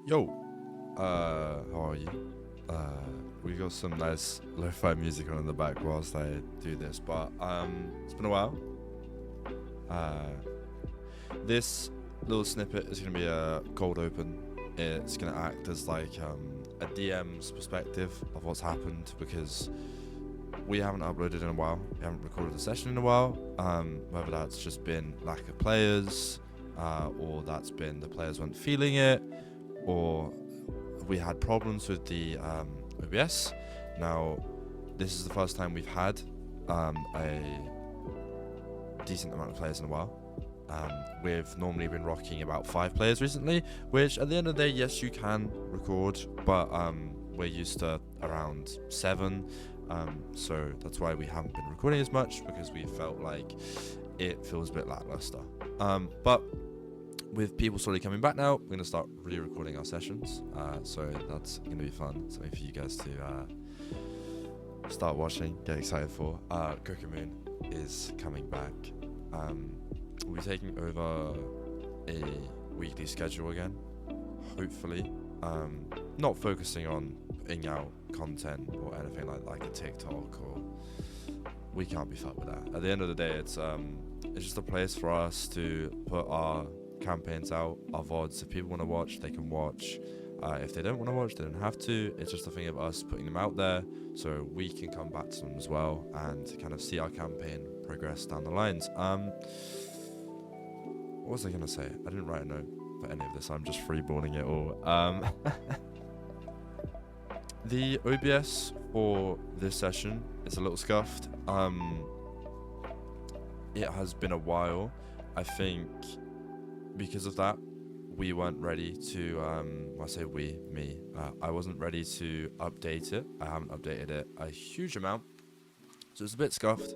Yo, how are you? We got some nice lo-fi music on in the back whilst I do this, but it's been a while. Uh, this little snippet is gonna be a cold open. It's gonna act as like a DM's perspective of what's happened because we haven't uploaded in a while. We haven't recorded a session in a while. Whether that's just been lack of players, or that's been the players weren't feeling it, or we had problems with the OBS. Now, this is the first time we've had a decent amount of players in a while. We've normally been rocking about 5 players recently, which at the end of the day, yes, you can record, but we're used to around 7. So that's why we haven't been recording as much, because we felt like it feels a bit lackluster. But with people slowly coming back now, we're going to start re-recording our sessions. So that's going to be fun. Something for you guys to start watching, get excited for. Kokomoon is coming back. We'll be taking over a weekly schedule again, hopefully. Not focusing on putting out content or anything like a TikTok, or we can't be fucked with that. At the end of the day, it's just a place for us to put our campaigns out, our vods. If people want to watch, they can watch. If they don't want to watch, they don't have to. It's just a thing of us putting them out there so we can come back to them as well and kind of see our campaign progress down the lines. What was I gonna say? I didn't write a note for any of this. I'm just freeballing it all. The OBS for this session is a little scuffed. It has been a while. I think because of that, we weren't ready to, I say we, me, I wasn't ready to update it. I haven't updated it a huge amount, so it's a bit scuffed.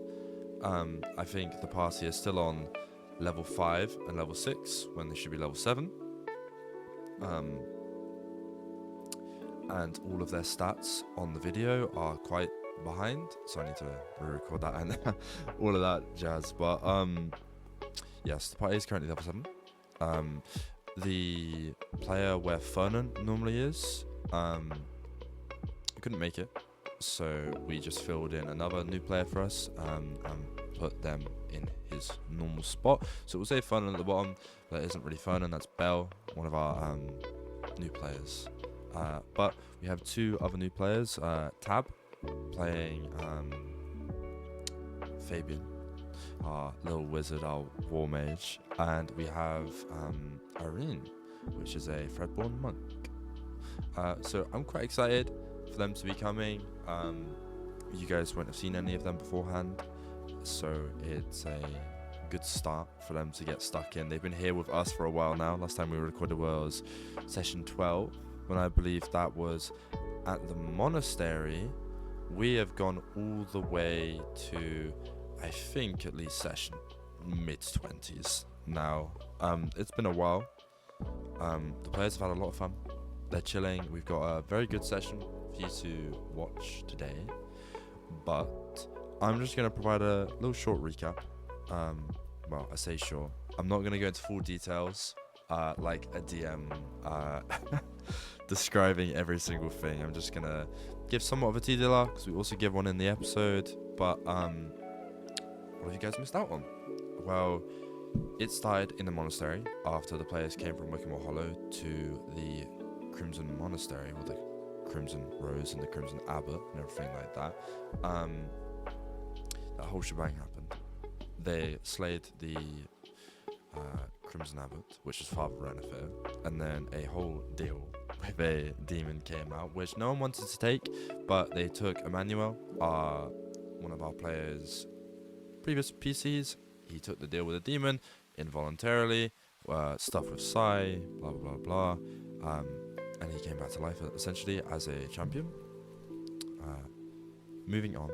I think the party is still on level 5 and level 6 when they should be level 7. And all of their stats on the video are quite behind, so I need to re-record that and all of that jazz. But yes, the party is currently level 7. The player where Fernan normally is, couldn't make it, so we just filled in another new player for us and put them in his normal spot. So we'll say Fernan at the bottom. That isn't really Fernan, that's Belle, one of our new players. But we have 2 other new players, Tab playing Fabian, our little wizard, our war mage, and we have Yrene, which is a Threadborn monk. So I'm quite excited for them to be coming. You guys won't have seen any of them beforehand, so it's a good start for them to get stuck in. They've been here with us for a while now. Last time we recorded was session 12, when I believe that was at the monastery. We have gone all the way to, I think, at least session mid-20s now. It's been a while. The players have had a lot of fun. They're chilling. We've got a very good session for you to watch today, but I'm just going to provide a little short recap. Well, I say short. I'm not going to go into full details like a DM describing every single thing. I'm just going to give somewhat of a teaser, because we also give one in the episode. But what have you guys missed out on? Well, it started in the monastery after the players came from Wickham Hollow to the Crimson Monastery, or the Crimson Rose and the Crimson Abbot and everything like that. That whole shebang happened. They slayed the Crimson Abbot, which is Father Renifere, and then a whole deal with a demon came out, which no one wanted to take, but they took Emmanuel, one of our players' previous PCs. He took the deal with a demon involuntarily, stuff with Psy, blah blah blah blah, and he came back to life essentially as a champion. Moving on,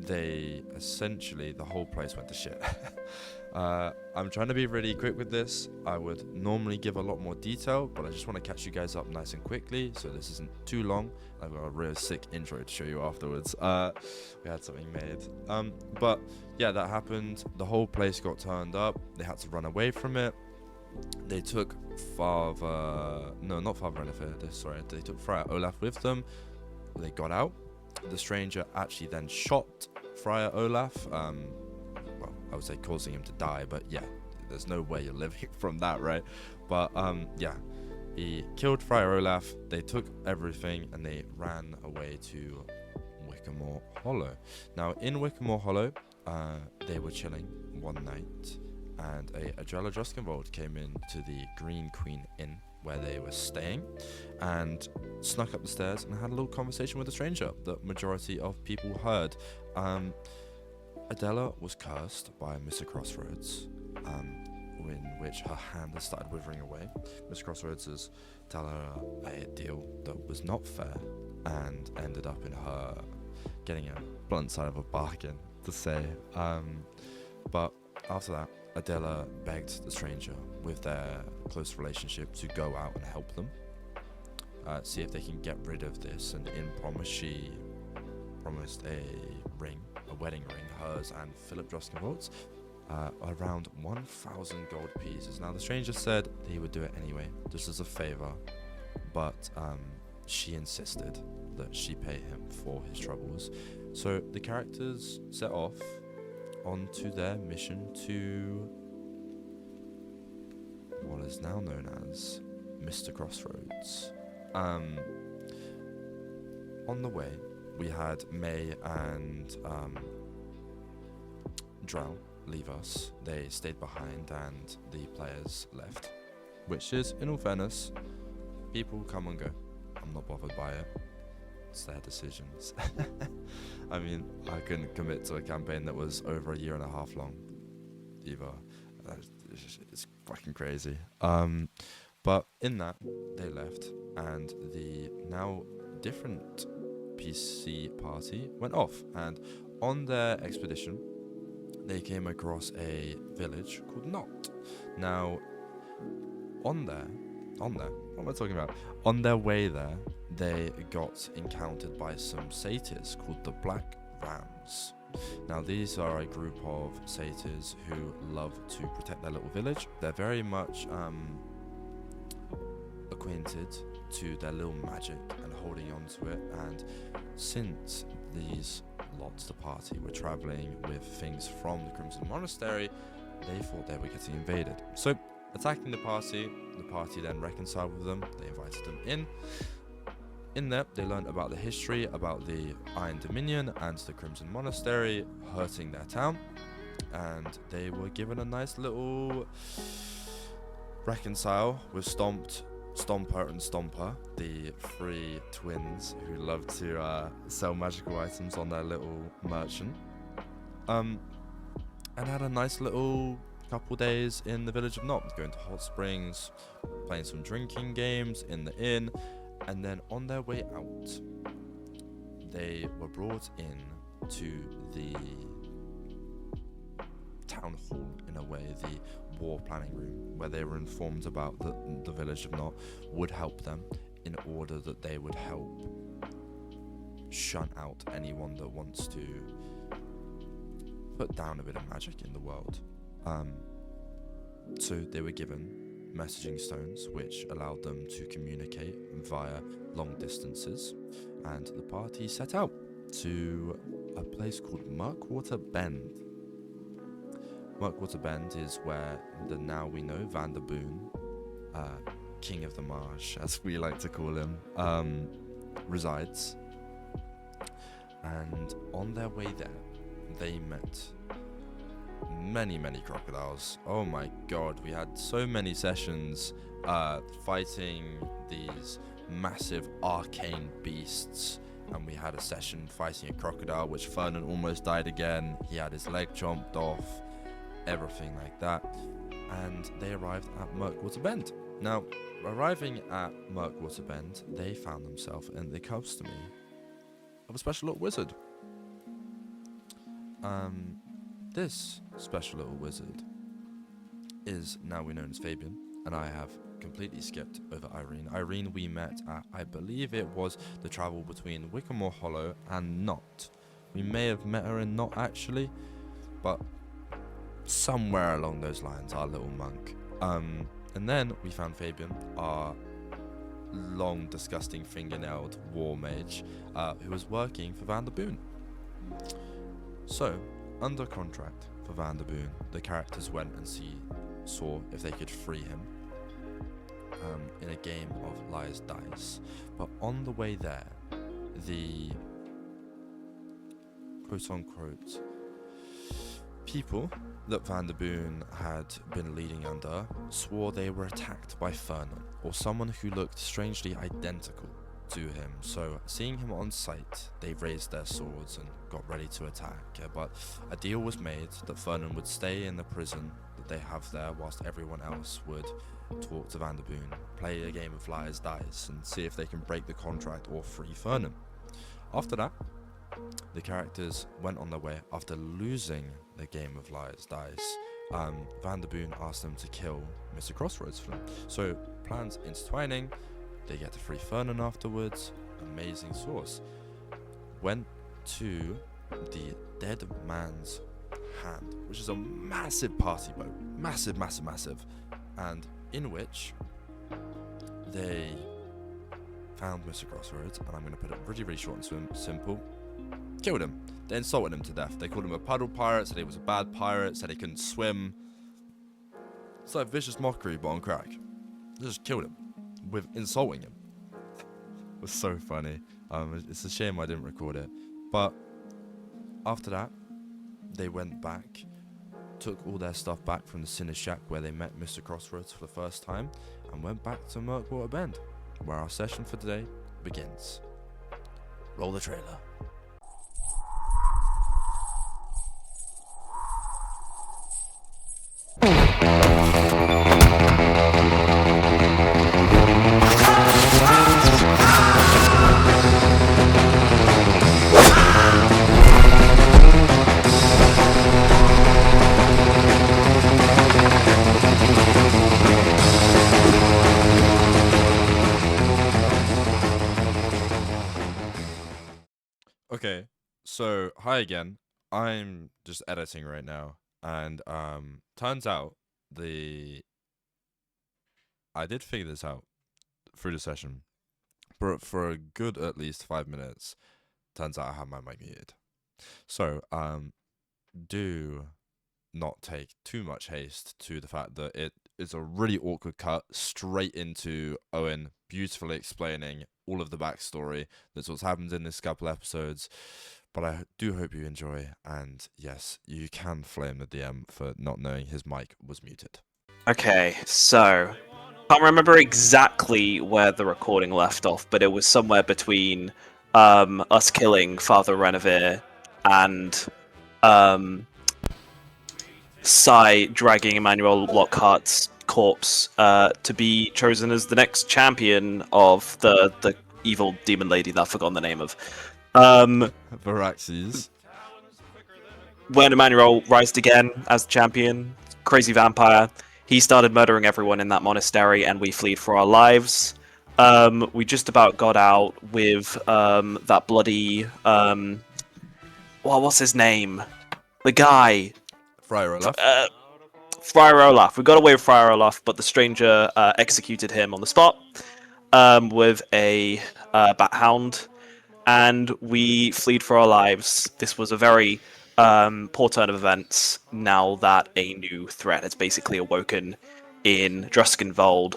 the whole place went to shit. I'm trying to be really quick with this. I would normally give a lot more detail, but I just want to catch you guys up nice and quickly, so this isn't too long. I've got a real sick intro to show you afterwards. We had something made. But yeah, that happened. The whole place got turned up. They had to run away from it. They took not Father Renifir, sorry, they took Friar Olaf with them. They got out. The stranger actually then shot Friar Olaf, well, I would say causing him to die, but yeah, there's no way you're living from that, right? But yeah, he killed Friar Olaf, they took everything, and they ran away to Wickamore Hollow. Now, in Wickamore Hollow, they were chilling one night, and a Adrella Druskenvold came into the Green Queen Inn where they were staying, and snuck up the stairs and had a little conversation with a stranger that majority of people heard. Adela was cursed by Mr. Crossroads, in which her hand has started withering away. Mr. Crossroads is telling her a deal that was not fair, and ended up in her getting a blunt side of a bargain, to say. But after that, Adela begged the stranger, with their close relationship, to go out and help them, see if they can get rid of this. And in promise, she promised a ring, a wedding ring, hers and Philip Druskenvold's, around 1,000 gold pieces. Now, the stranger said he would do it anyway, just as a favor, but she insisted that she pay him for his troubles. So the characters set off onto their mission to what is now known as Mr. Crossroads. On the way, we had May and Drow leave us. They stayed behind and the players left, which is, in all fairness, people come and go. I'm not bothered by it. It's their decisions. I mean, I couldn't commit to a campaign that was over a year and a half long either. It's fucking crazy. But in that, they left, and the now different PC party went off, and on their expedition they came across a village called Knot. Now, on there, what am I talking about? On their way there, they got encountered by some satyrs called the Black Rams. Now, these are a group of satyrs who love to protect their little village. They're very much acquainted to their little magic and holding on to it. And since these lots, the party, were traveling with things from the Crimson Monastery, they thought they were getting invaded. So, attacking the party then reconciled with them. They invited them in. In there, they learned about the history, about the Iron Dominion and the Crimson Monastery hurting their town, and they were given a nice little reconcile with Stomper and Stomper, the three twins who love to sell magical items on their little merchant, and had a nice little couple days in the village of Knot, going to hot springs, playing some drinking games in the inn. And then on their way out, they were brought in to the town hall, in a way, the war planning room, where they were informed about the village of Knot would help them, in order that they would help shun out anyone that wants to put down a bit of magic in the world. So they were given messaging stones, which allowed them to communicate via long distances, and the party set out to a place called Murkwater Bend. Murkwater Bend is where the now we know Vanderboon, King of the Marsh, as we like to call him, resides. And on their way there, they met many crocodiles. Oh my god, we had so many sessions fighting these massive arcane beasts, and we had a session fighting a crocodile, which Fernan almost died again. He had his leg chomped off, everything like that. And they arrived at Murkwater Bend. Now, arriving at Murkwater Bend, they found themselves in the custody of a special little wizard. This special little wizard is now we known as Fabian, and I have completely skipped over Yrene. Yrene we met at, I believe it was the travel between Wickamore Hollow and Knot. We may have met her in Knot actually, but somewhere along those lines, our little monk. And then we found Fabian, our long, disgusting, fingernailed war mage, who was working for Van der Boon. So, under contract for Van der Boon, the characters went and saw if they could free him in a game of Liar's Dice. But on the way there, the quote-unquote people that Van der Boon had been leading under swore they were attacked by Fernan, or someone who looked strangely identical to him. So seeing him on sight, they raised their swords and got ready to attack. But a deal was made that Fernan would stay in the prison that they have there, whilst everyone else would talk to Van der Boon, play a game of Liar's Dice, and see if they can break the contract or free Fernan. After that, the characters went on their way. After losing the game of Liar's Dice, Van der Boon asked them to kill Mr. Crossroads for them. So, plans intertwining, they get to free Fernan afterwards. Amazing source. Went to the Dead Man's Hand, which is a massive party boat. Massive, massive, massive. And in which they found Mr. Crossroads, and I'm going to put it really, really short and simple. Killed him. They insulted him to death. They called him a puddle pirate, said he was a bad pirate, said he couldn't swim. It's like vicious mockery, but on crack. They just killed him with insulting him. It was so funny. It's a shame I didn't record it. But after that, they went back, took all their stuff back from the Sinner's Shack where they met Mr. Crossroads for the first time, and went back to Murkwater Bend, where our session for today begins. Roll the trailer. Okay, so hi again. I'm just editing right now, and turns out I did figure this out through the session, but for a good at least 5 minutes, turns out I have my mic muted. So do not take too much haste to the fact that it is a really awkward cut straight into Owen beautifully explaining all of the backstory. That's what's happened in this couple episodes. But I do hope you enjoy, and yes, you can flame the DM for not knowing his mic was muted. Okay, so I can't remember exactly where the recording left off, but it was somewhere between us killing Father Renevere and Sai dragging Emmanuel Lockhart's corpse to be chosen as the next champion of the evil demon lady that I've forgotten the name of. Varaxes. When Emmanuel rised again as champion, crazy vampire, he started murdering everyone in that monastery, and we fled for our lives. We just about got out with that bloody what's his name? The guy. Friar Olaf. Friar Olaf. We got away with Friar Olaf, but the stranger executed him on the spot with a bat hound, and we fled for our lives. This was a very poor turn of events now that a new threat has basically awoken in Druskenwald.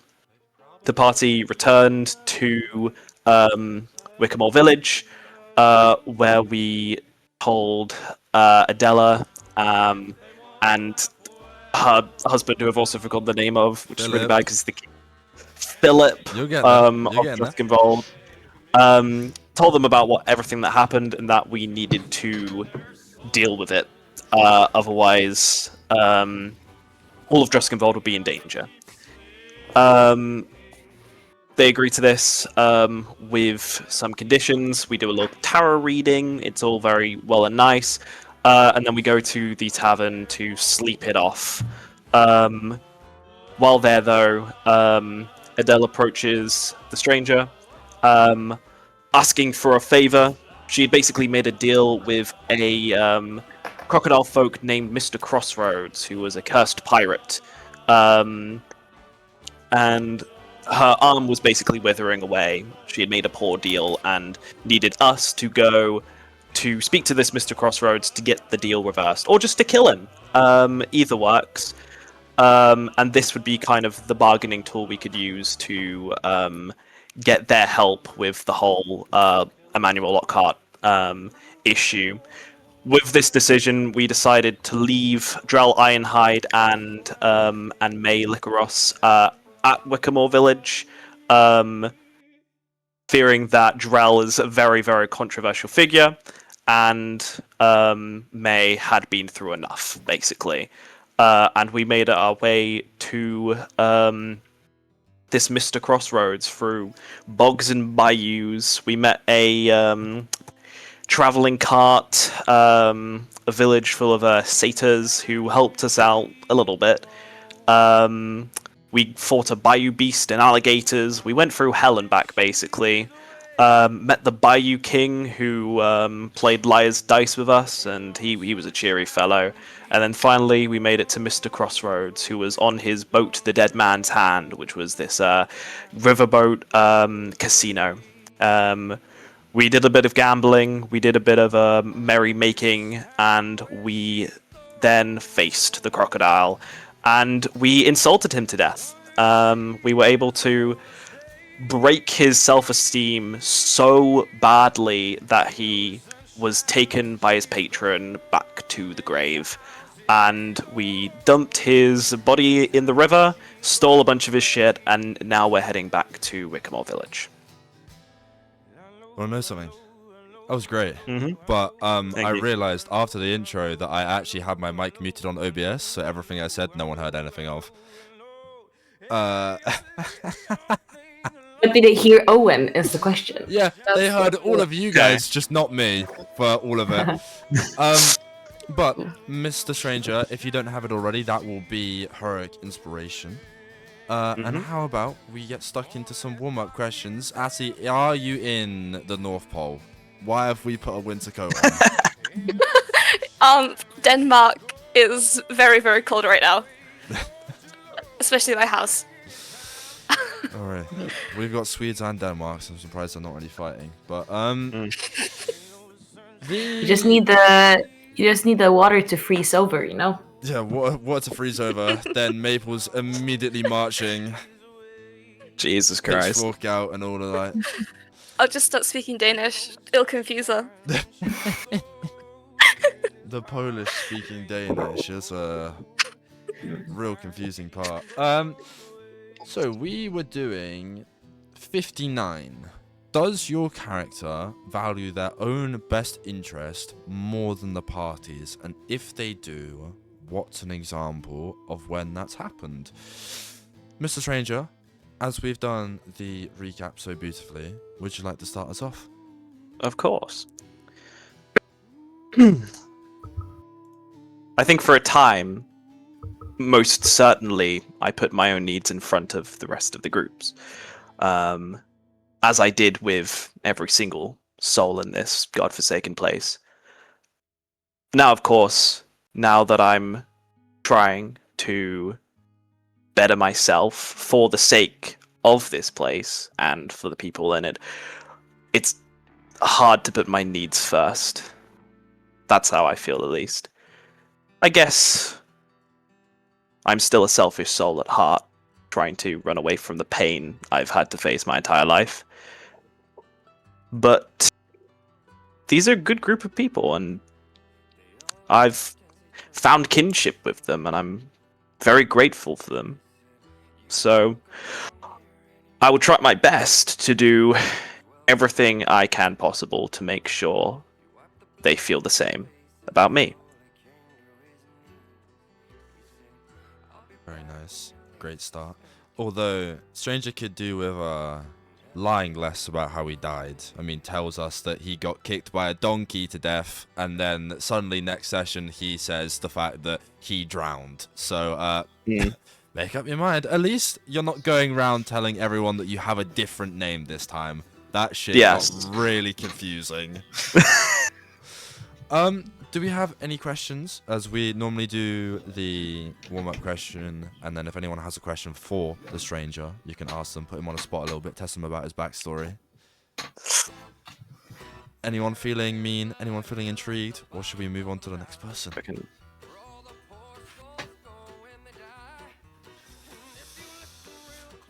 The party returned to Wickamore Village, where we told Adela and her husband, who I've also forgotten the name of, which is really bad because it's Philip of Druskenwald. Told them about everything that happened and that we needed to deal with it. Otherwise, all of Druskenwald would be in danger. They agreed to this with some conditions. We do a little tarot reading. It's all very well and nice. And then we go to the tavern to sleep it off. While there, though, Adele approaches the stranger, asking for a favor. She had basically made a deal with a crocodile folk named Mr. Crossroads, who was a cursed pirate. and her arm was basically withering away. She had made a poor deal and needed us to go to speak to this Mr. Crossroads to get the deal reversed, or just to kill him. Either works. And this would be kind of the bargaining tool we could use to get their help with the whole Emmanuel Lockhart issue. With this decision, we decided to leave Drell Ironhide and May Lycoros at Wickamore Village, fearing that Drell is a very, very controversial figure, and May had been through enough, basically. And we made our way to this Mr. Crossroads through bogs and bayous. We met a traveling cart, a village full of satyrs who helped us out a little bit. We fought a bayou beast and alligators. We went through hell and back, basically. Met the Bayou King, who played Liar's Dice with us, and he was a cheery fellow. And then finally, we made it to Mr. Crossroads, who was on his boat, the Dead Man's Hand, which was this riverboat casino. We did a bit of gambling, we did a bit of merrymaking, and we then faced the crocodile, and we insulted him to death. We were able to break his self-esteem so badly that he was taken by his patron back to the grave. And we dumped his body in the river, stole a bunch of his shit, and now we're heading back to Wickamore Village. Want to know something? That was great. Mm-hmm. But I you. realized after the intro that I actually had my mic muted on OBS, so everything I said, no one heard anything of. But did they hear Owen is the question. Yeah, they heard all of you guys, just not me, for all of it. But, Mr. Stranger, if you don't have it already, that will be heroic inspiration. And how about we get stuck into some warm-up questions? Atti, are you in the North Pole? Why have we put a winter coat on? Denmark is very, very cold right now. Especially my house. Alright, we've got Swedes and Denmark, so I'm surprised they're not really fighting. But You just need the water to freeze over, you know? Yeah, water to freeze over. Then Maple's immediately marching. Jesus Christ. Pitchfork out and all of that. I'll just start speaking Danish. It'll confuse her. The Polish speaking Danish is a real confusing part. So we were doing 59. Does your character value their own best interest more than the party's? And if they do, what's an example of when that's happened? Mr. Stranger, as we've done the recap so beautifully, would you like to start us off? Of course. I think for a time, most certainly, I put my own needs in front of the rest of the groups. As I did with every single soul in this godforsaken place. Now, of course, now that I'm trying to better myself for the sake of this place and for the people in it, it's hard to put my needs first. That's how I feel, at least. I guess I'm still a selfish soul at heart, trying to run away from the pain I've had to face my entire life. But these are a good group of people, and I've found kinship with them, and I'm very grateful for them. So I will try my best to do everything I can possible to make sure they feel the same about me. Very nice. Great start. Although, Stranger could do with lying less about how he died. I mean, tells us that he got kicked by a donkey to death, and then suddenly next session he says the fact that he drowned. So, make up your mind. At least you're not going around telling everyone that you have a different name this time. That shit got really confusing. do we have any questions? As we normally do the warm-up question, and then if anyone has a question for the stranger, you can ask them, put him on the spot a little bit, test him about his backstory. Anyone feeling mean? Anyone feeling intrigued? Or should we move on to the next person?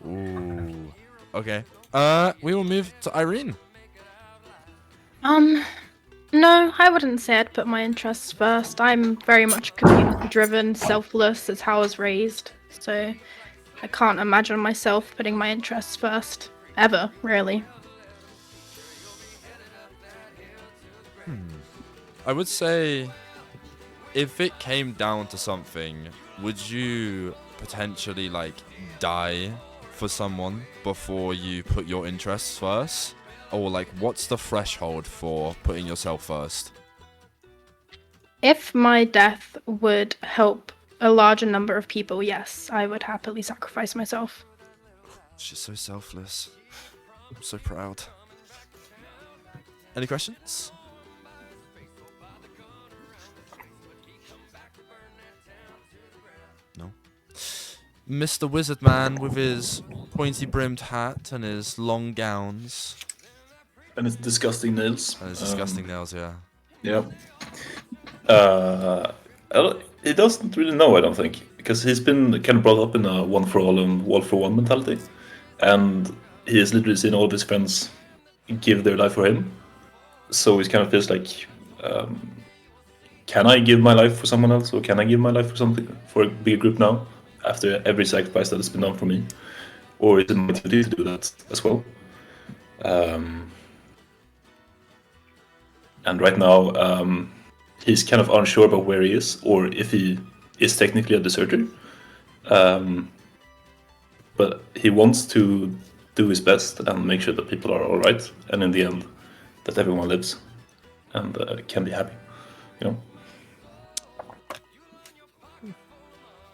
Ooh. Okay. We will move to Yrene. No, I wouldn't say I'd put my interests first. I'm very much community-driven, selfless. It's how I was raised. So I can't imagine myself putting my interests first. Ever, really. I would say, if it came down to something, would you potentially, like, die for someone before you put your interests first? Or, like, what's the threshold for putting yourself first? If my death would help a larger number of people, yes, I would happily sacrifice myself. She's so selfless. I'm so proud. Any questions? No. Mr. Wizard Man with his pointy-brimmed hat and his long gowns. And his disgusting nails. And his disgusting nails, yeah. Yeah. He doesn't really know, I don't think, because he's been kind of brought up in a one for all and all for one mentality, and he has literally seen all of his friends give their life for him. So he kind of feels like, can I give my life for someone else, or can I give my life for something, for a bigger group now, after every sacrifice that has been done for me, or is it my duty to do that as well? And right now, he's kind of unsure about where he is, or if he is technically a deserter. But he wants to do his best and make sure that people are all right, and in the end, that everyone lives and can be happy, you know?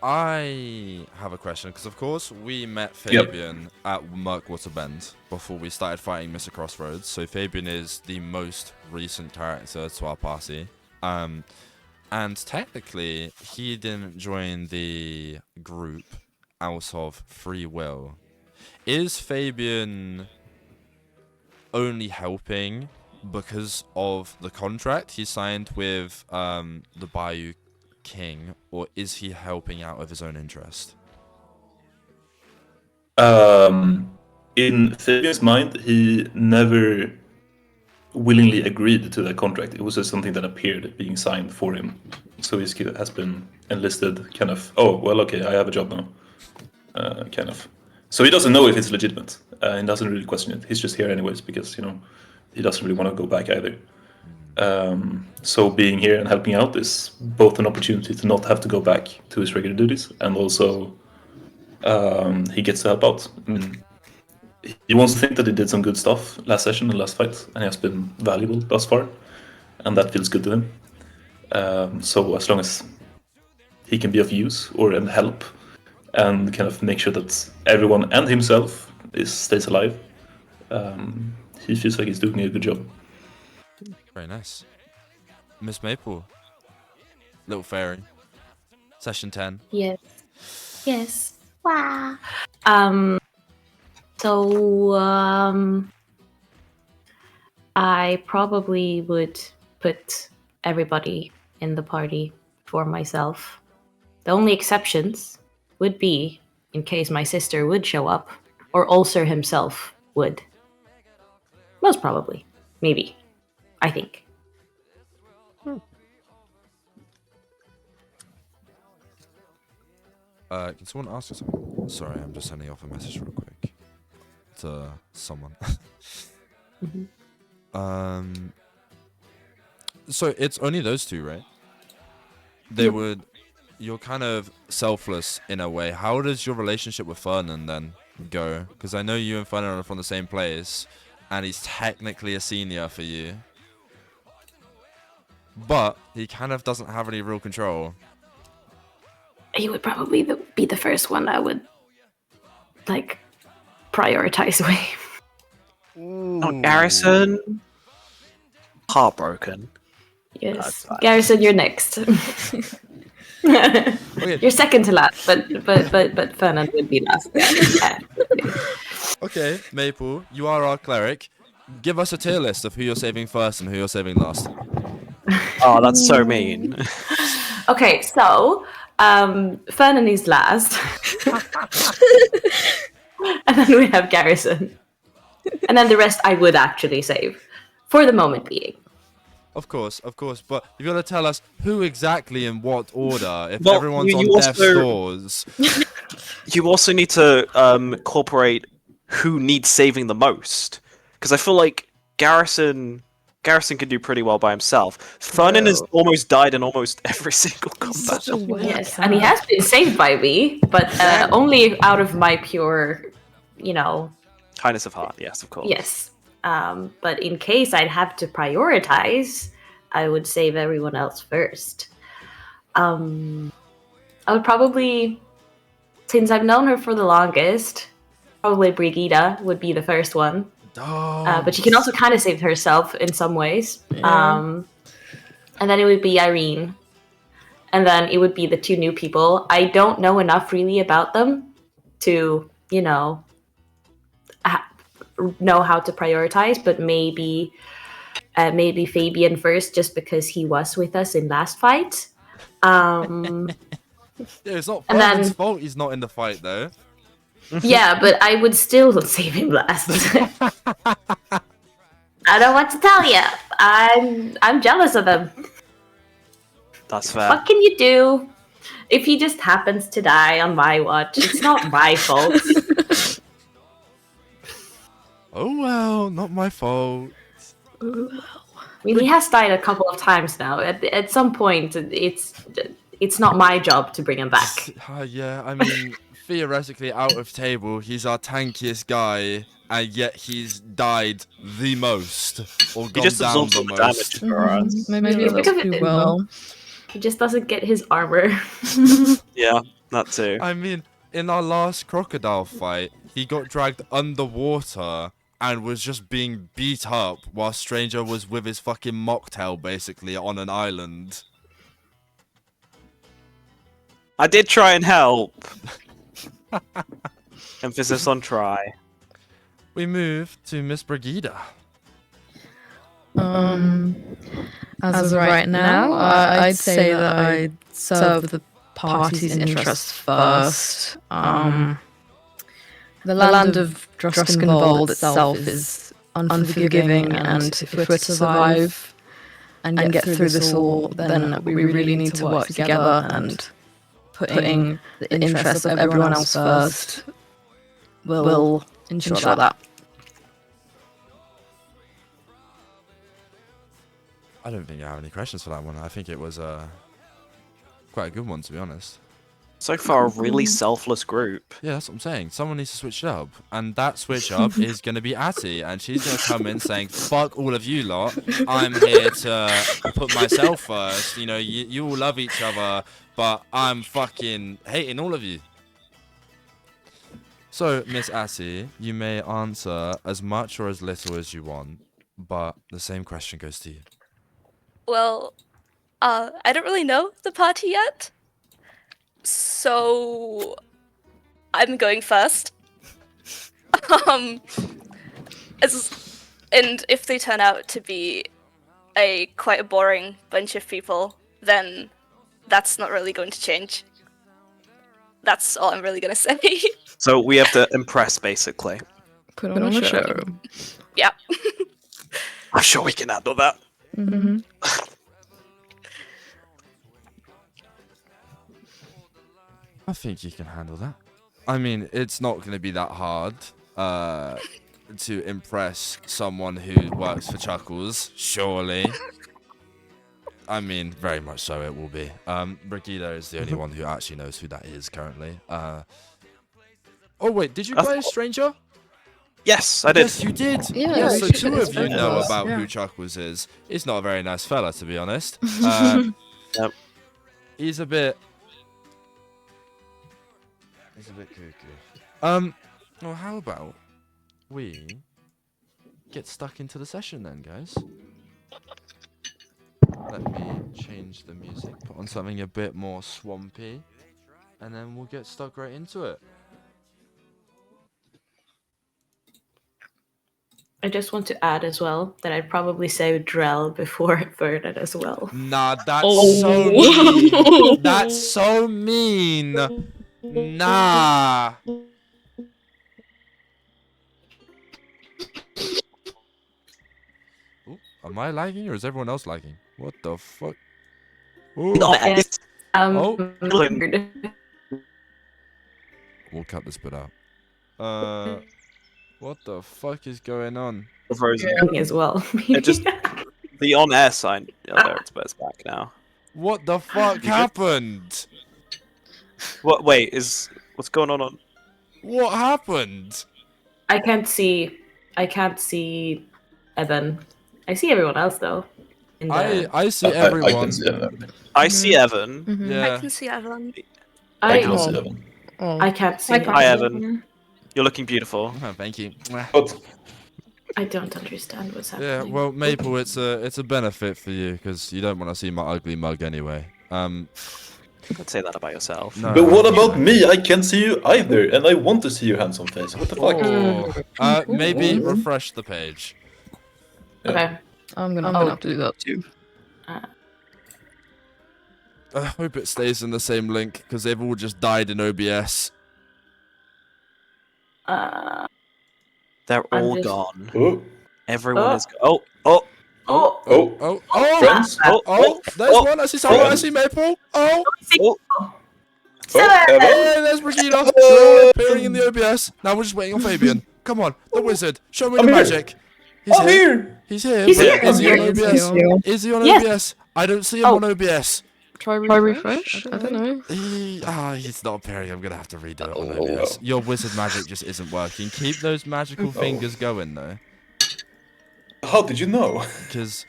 I have a question, because of course we met Fabian at Murkwater Bend before we started fighting Mr. Crossroads, so Fabian is the most recent character to our party. And technically, he didn't join the group out of free will. Is Fabian only helping because of the contract he signed with the Bayou King, or is he helping out of his own interest? In Fabian's mind, he never willingly agreed to that contract. It was just something that appeared being signed for him. So he has been enlisted, kind of, oh, well, okay, I have a job now, kind of. So he doesn't know if it's legitimate, and doesn't really question it. He's just here anyways, because, you know, he doesn't really want to go back either. So being here and helping out is both an opportunity to not have to go back to his regular duties, and also he gets to help out. I mean, he wants to think that he did some good stuff last session and last fight, and he has been valuable thus far, and that feels good to him. So as long as he can be of use or and help, and kind of make sure that everyone and himself stays alive, he feels like he's doing a good job. Very nice. Miss Maple. Little fairy. Session 10. Yes. Yes. Wow. So I probably would put everybody in the party for myself. The only exceptions would be in case my sister would show up, or Ulcer himself would. Most probably. Maybe. I think. Can someone ask you something? Sorry, I'm just sending off a message real quick to someone. So it's only those two, right? You're kind of selfless in a way. How does your relationship with Fernan then go? Because I know you and Fernan are from the same place, and he's technically a senior for you. But he kind of doesn't have any real control. He would probably be the first one I would, like, prioritize with. Oh, Garrison. Heartbroken. Yes, Garrison, you're next. Okay. You're second to last, but Fernan would be last. Yeah. Okay, Maple, you are our cleric. Give us a tier list of who you're saving first and who you're saving last. Oh, that's so mean. Okay, so Fernan is last, and then we have Garrison, and then the rest I would actually save, for the moment being. Of course, but you've got to tell us who exactly in what order. If Well, everyone's you on death's also- doors. You also need to incorporate who needs saving the most, because I feel like Garrison can do pretty well by himself. Fernan has almost died in almost every single combat. Yes, and he has been saved by me, but only out of my pure, Kindness of heart, yes, of course. yes. But in case I'd have to prioritize, I would save everyone else first. I would probably, since I've known her for the longest, probably Brighida would be the first one. But she can also kind of save herself in some ways. And then it would be Yrene. And then it would be the two new people. I don't know enough really about them to, know how to prioritize, but maybe Fabian first, just because he was with us in last fight. Yeah, it's not And Fernand's then- fault he's not in the fight, though. Yeah, but I would still save him last. I don't know what to tell you. I'm jealous of him. That's fair. What can you do? If he just happens to die on my watch, it's not my fault. Oh well, not my fault. I mean, he has died a couple of times now. At some point, it's not my job to bring him back. Yeah, I mean, theoretically, out of table, he's our tankiest guy, and yet he's died the most, or He gone just down absorbs the all the most. damage for us. Maybe It's a because little of too it, well. He just doesn't get his armor. Yeah, that too. I mean, in our last crocodile fight, he got dragged underwater and was just being beat up while Stranger was with his fucking mocktail, basically, on an island. I did try and help. Emphasis on try. We move to Miss Brighida. As of right now, I'd say that I'd serve the party's interests first. The land of Druskenvold itself is unforgiving, and if we're to survive and get through this all, then we really need to work together, and putting the interests of everyone else first will ensure that. I don't think I have any questions for that one. I think it was quite a good one, to be honest. So far, a really selfless group. Yeah, that's what I'm saying. Someone needs to switch it up. And that switch up is going to be Atti. And she's going to come in saying, fuck all of you lot. I'm here to put myself first. You all love each other, but I'm fucking hating all of you. So, Miss Atti, you may answer as much or as little as you want. But the same question goes to you. Well, I don't really know the party yet, so I'm going first. And if they turn out to be quite a boring bunch of people, then that's not really going to change. That's all I'm really gonna say. So we have to impress, basically. Put on a show. Yeah. I'm sure we can handle that. Mm-hmm. I think you can handle that. I mean, it's not going to be that hard to impress someone who works for Chuckles, surely. I mean, very much so it will be. Brighida is the only one who actually knows who that is currently. Oh, wait, did you play a stranger? Yes, I did. Yes, you did. Yeah, so we two should of you know us. about Yeah. who Chuckles is. He's not a very nice fella, to be honest. Yep. He's a bit cuckoo. Well, how about we get stuck into the session then, guys? Let me change the music, put on something a bit more swampy, and then we'll get stuck right into it. I just want to add as well that I'd probably say Drell before Fernan as well. Nah, that's so mean. That's so mean. Nah. Ooh, am I lagging or is everyone else lagging? What the fuck? Ooh. Nice. Oh. Weird. We'll cut this bit out. What the fuck is going on? Frozen. as well. It just the on-air sign. Oh, there it's back now. What the fuck happened? What? Wait, what's going on? What happened? I can't see Evan. I see everyone else though. I see I everyone. can see Evan. I see Evan. Yeah. I can see everyone. I can see Evan. I can't see. I can't Hi, see Evan. them. You're looking beautiful. Oh, thank you. But I don't understand what's happening. Yeah, well, Maple, it's a benefit for you because you don't want to see my ugly mug anyway. Don't say that about yourself. No. but what about me? I can't see you either, and I want to see your handsome face. What the fuck? Oh. Maybe refresh the page. Okay. I'm gonna have to do that too. I hope it stays in the same link because they've all just died in OBS. They're I'm all just- gone. Oh, Everyone Oh. is. Oh. oh, friends. There's one. I see Salma. I see Maple. Oh, Seven! Evan. Hey, there's Brighida. They're all appearing in the OBS. Now we're just waiting on Fabian. Come on, the wizard. Show me I'm the here. magic. He's I'm here. here. He's here. He's but here. Is he on He's OBS? here. Is he on Yes. OBS? I don't see him Oh. on OBS. Try refresh? I don't know. He's not appearing. I'm gonna have to redo it on Oh, OBS. no. Your wizard magic just isn't working. Keep those magical fingers going though, How did you know? because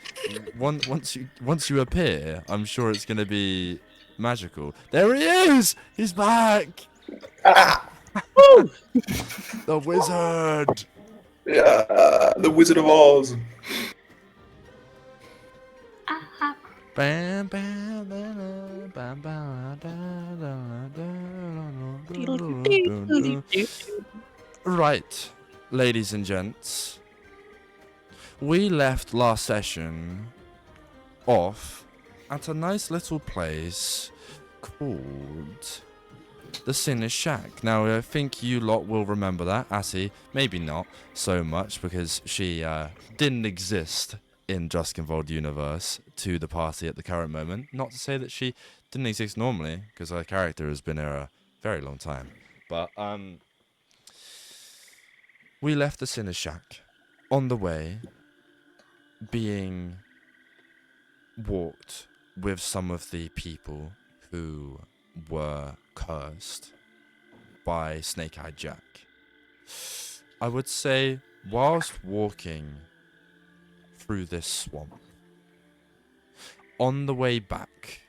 once you appear, I'm sure it's gonna be magical. There he is. He's back. The wizard. Yeah, the Wizard of Oz. Bam, bam, bam, bam, bam, bam, Right, ladies and gents, we left last session off at a nice little place called the Sinner's Shack. Now, I think you lot will remember that. Atti, maybe not so much because she didn't exist in Jazmin Vold universe to the party at the current moment. Not to say that she didn't exist normally, because her character has been here a very long time. But we left the Sinner's Shack on the way, being walked with some of the people who were cursed by Snake-Eyed Jack. I would say, whilst walking through this swamp, on the way back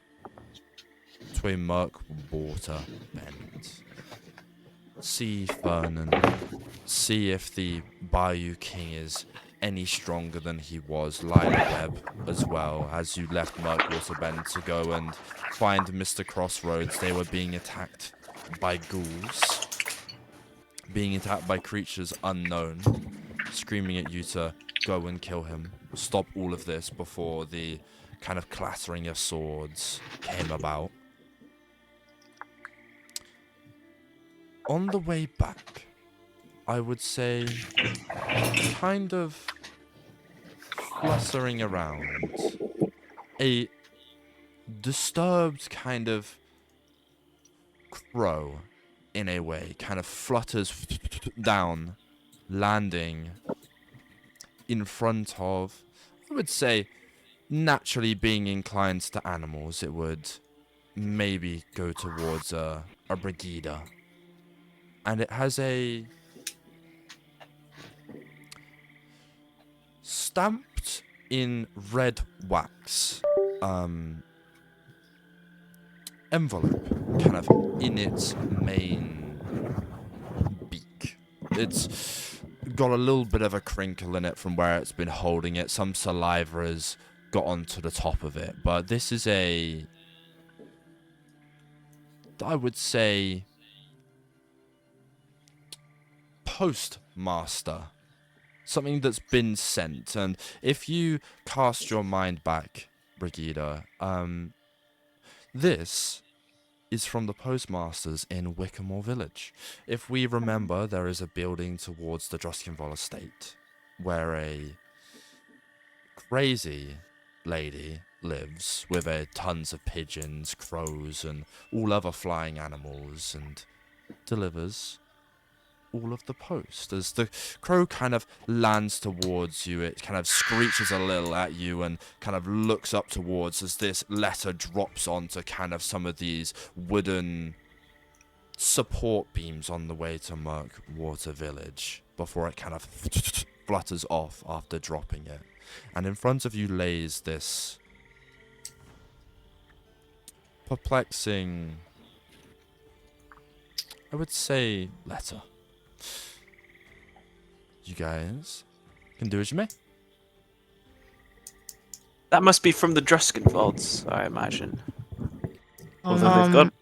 to a murk water bend, see Fernan, see if the Bayou King is any stronger than he was, Lila Webb as well, as you left Murkwater Bend to go and find Mr. Crossroads. They were being attacked by ghouls, being attacked by creatures unknown, screaming at you to go and kill him. Stop all of this before the kind of clattering of swords came about. On the way back, I would say, kind of flustering around, a disturbed kind of crow, in a way, kind of flutters down, landing in front of, I would say, naturally being inclined to animals, it would maybe go towards a Brighida. And it has a stamped in red wax envelope, kind of in its main beak. It's got a little bit of a crinkle in it from where it's been holding it. Some saliva has got onto the top of it, but this is I would say, postmaster. Something that's been sent. And if you cast your mind back, Brighida, this is from the postmasters in Wickamore Village. If we remember, there is a building towards the Droskinval estate where a crazy lady lives with tons of pigeons, crows, and all other flying animals, and delivers all of the post. As the crow kind of lands towards you, it kind of screeches a little at you and kind of looks up towards as this letter drops onto kind of some of these wooden support beams on the way to Murkwater Village before it kind of flutters off after dropping it. And in front of you lays this perplexing, I would say, letter. You guys can do as you may. That must be from the Druskenvolds, I imagine. Although they've got...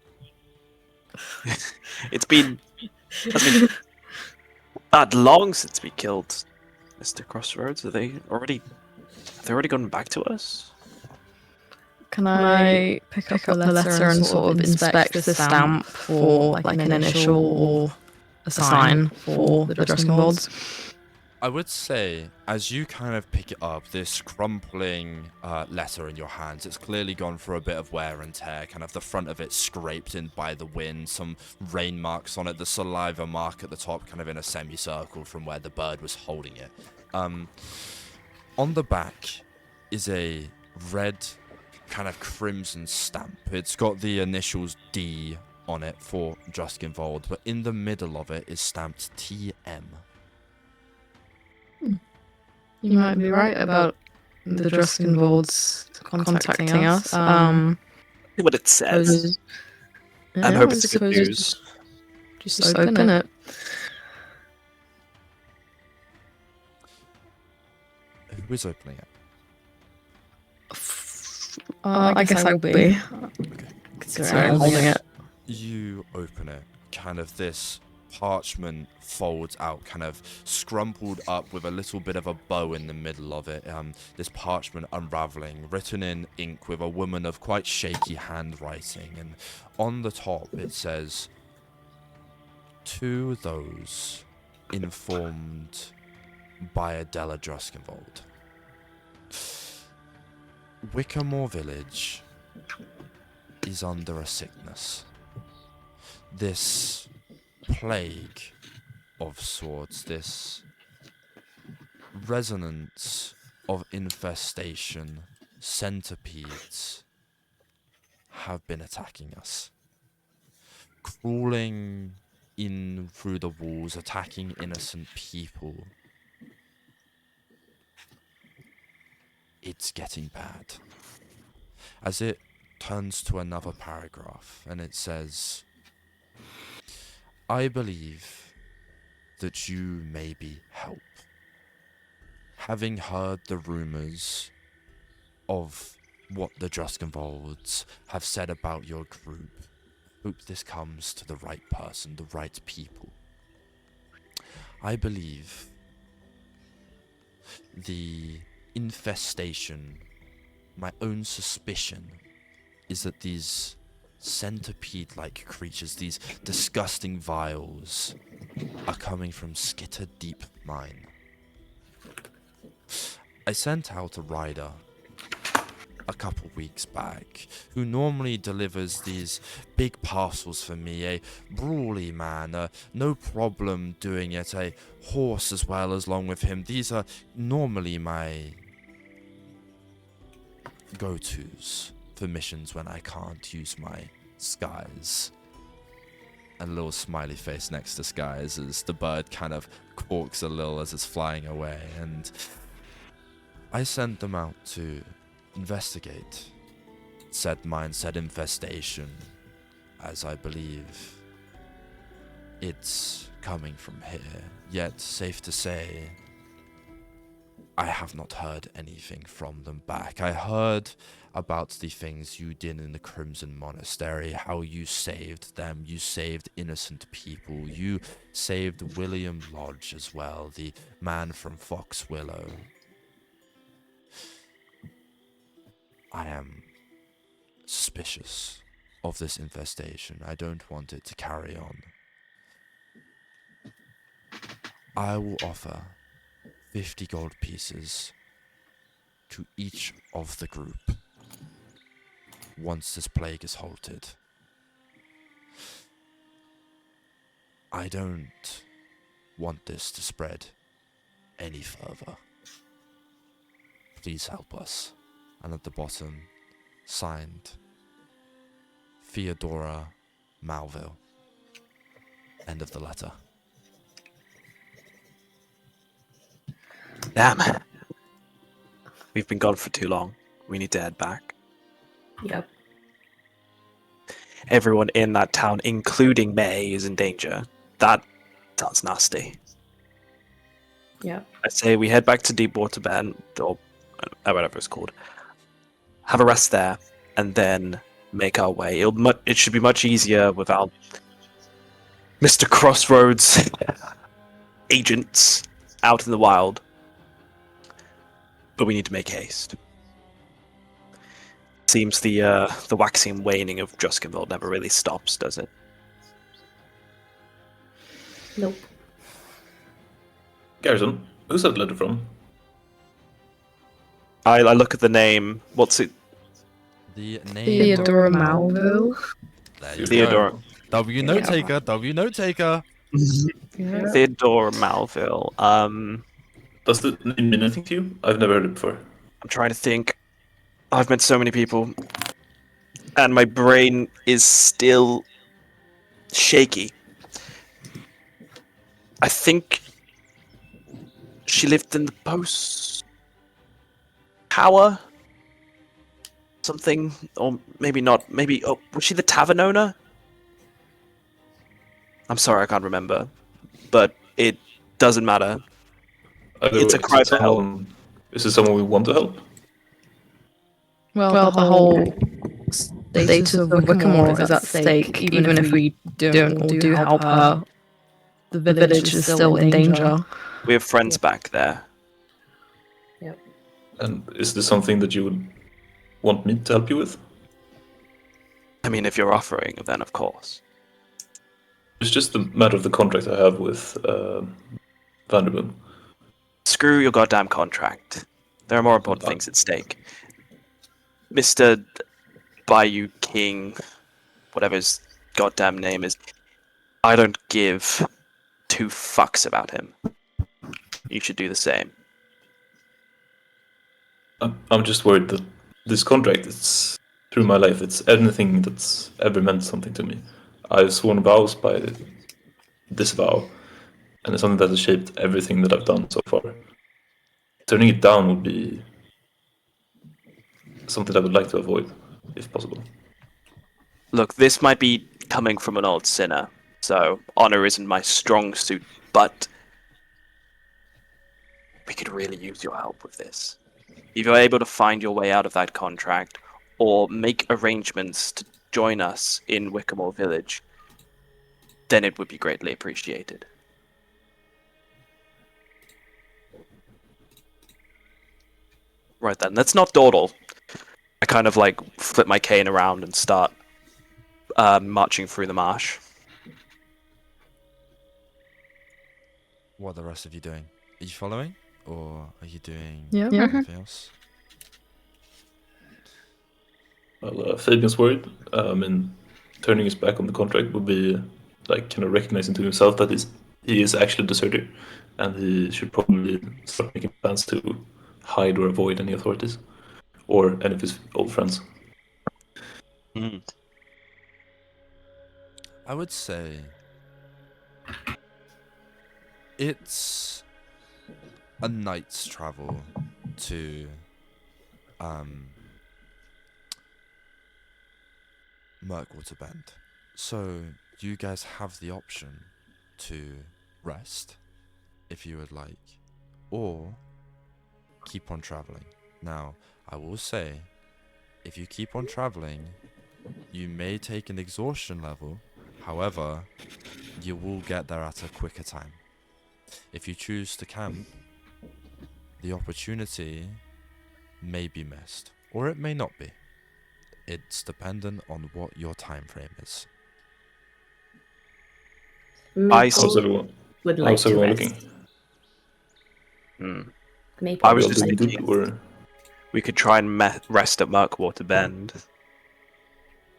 It's been that long since we killed Mr. Crossroads. Have they already gone back to us? Can I pick up the letter and sort of inspect the stamp for like an initial or a sign for the Druskenvolds? I would say, as you kind of pick it up, this crumpling letter in your hands, it's clearly gone through a bit of wear and tear, kind of the front of it scraped in by the wind, some rain marks on it, the saliva mark at the top kind of in a semicircle from where the bird was holding it. On the back is a red kind of crimson stamp. It's got the initials D on it for Druskenvold, but in the middle of it is stamped TM. You might be right about the Druskenvolds contacting us. See what it says. And hope it's good news. Just open it. Who is opening it? I guess I will be. Considering I'm holding it. You open it. Kind of this parchment folds out, kind of scrumpled up with a little bit of a bow in the middle of it. This parchment unraveling, written in ink with a woman of quite shaky handwriting, and on the top it says, "To those informed by Adela Druskenvold, Wickamore Village is under a sickness. This plague of sorts, this resonance of infestation, centipedes have been attacking us, crawling in through the walls, attacking innocent people. It's getting bad." As it turns to another paragraph and it says, "I believe that you may be help. Having heard the rumors of what the Druskenvolds have said about your group, hope this comes to the right person, the right people. I believe the infestation, my own suspicion, is that these centipede-like creatures, these disgusting vials, are coming from Skitter Deep Mine. I sent out a rider a couple weeks back, who normally delivers these big parcels for me, a brawly man, no problem doing it, a horse as well as along with him. These are normally my go-tos for missions when I can't use my skies." A little smiley face next to skies as the bird kind of quirks a little as it's flying away. And I sent them out to investigate said mine, said infestation, as I believe it's coming from here. Yet, safe to say, I have not heard anything from them back. I heard about the things you did in the Crimson Monastery, how you saved them, you saved innocent people, you saved William Lodge as well, the man from Fox Willow. I am suspicious of this infestation. I don't want it to carry on. I will offer 50 gold pieces to each of the group once this plague is halted. I don't want this to spread any further. Please help us. And at the bottom, signed Theodora Malville. End of the letter. Damn. We've been gone for too long. We need to head back. Yep. Everyone in that town, including May, is in danger. That sounds nasty. Yep. I say we head back to Deepwater Bend, or whatever it's called. Have a rest there, and then make our way. It should be much easier without Mr. Crossroads agents out in the wild. But we need to make haste. Seems the waxing and waning of Druskinville never really stops, does it? Nope. Garrison, who's that letter from? I look at the name. What's it? The name. Theodora Malville. There you Theodora. go. W note taker. W note taker. Yeah. Theodora Malville. Does the name mean anything to you? I've never heard it before. I'm trying to think. I've met so many people, and my brain is still shaky. I think she lived in the post tower, something, or maybe not. Maybe was she the tavern owner? I'm sorry, I can't remember, but it doesn't matter. It's a cry for help. Is it someone we want to help? Well, the whole status of Wickamore is at stake. Even if we don't or do help her, the village is still in danger. We have friends back there. Yep. And is this something that you would want me to help you with? I mean, if you're offering, then of course. It's just a matter of the contract I have with Vanderbilt. Screw your goddamn contract. There are more important things at stake. Mr. Bayou King, whatever his goddamn name is, I don't give 2 fucks about him. You should do the same. I'm just worried that this contract, it's through my life, it's anything that's ever meant something to me. I've sworn vows by this vow, and it's something that has shaped everything that I've done so far. Turning it down would be something I would like to avoid, if possible. Look, this might be coming from an old sinner, so honor isn't my strong suit, but we could really use your help with this. If you're able to find your way out of that contract, or make arrangements to join us in Wickamore Village, then it would be greatly appreciated. Right then, let's not dawdle. I kind of like flip my cane around and start marching through the marsh. What are the rest of you doing? Are you following? Or are you doing Yeah. anything else? Well, Fabian's worried. And turning his back on the contract would be like kind of recognizing to himself that he is actually a deserter, and he should probably start making plans to hide or avoid any authorities or any of his old friends. I would say it's a night's travel to Murkwater Bend. So you guys have the option to rest if you would like, or keep on traveling. Now, I will say, if you keep on traveling, you may take an exhaustion level. However, you will get there at a quicker time. If you choose to camp, the opportunity may be missed, or it may not be. It's dependent on what your time frame is. How's Maple everyone? would like How's to everyone rest. looking? Maple I was would just like to thinking- rest. Or We could try and rest at Murkwater Bend.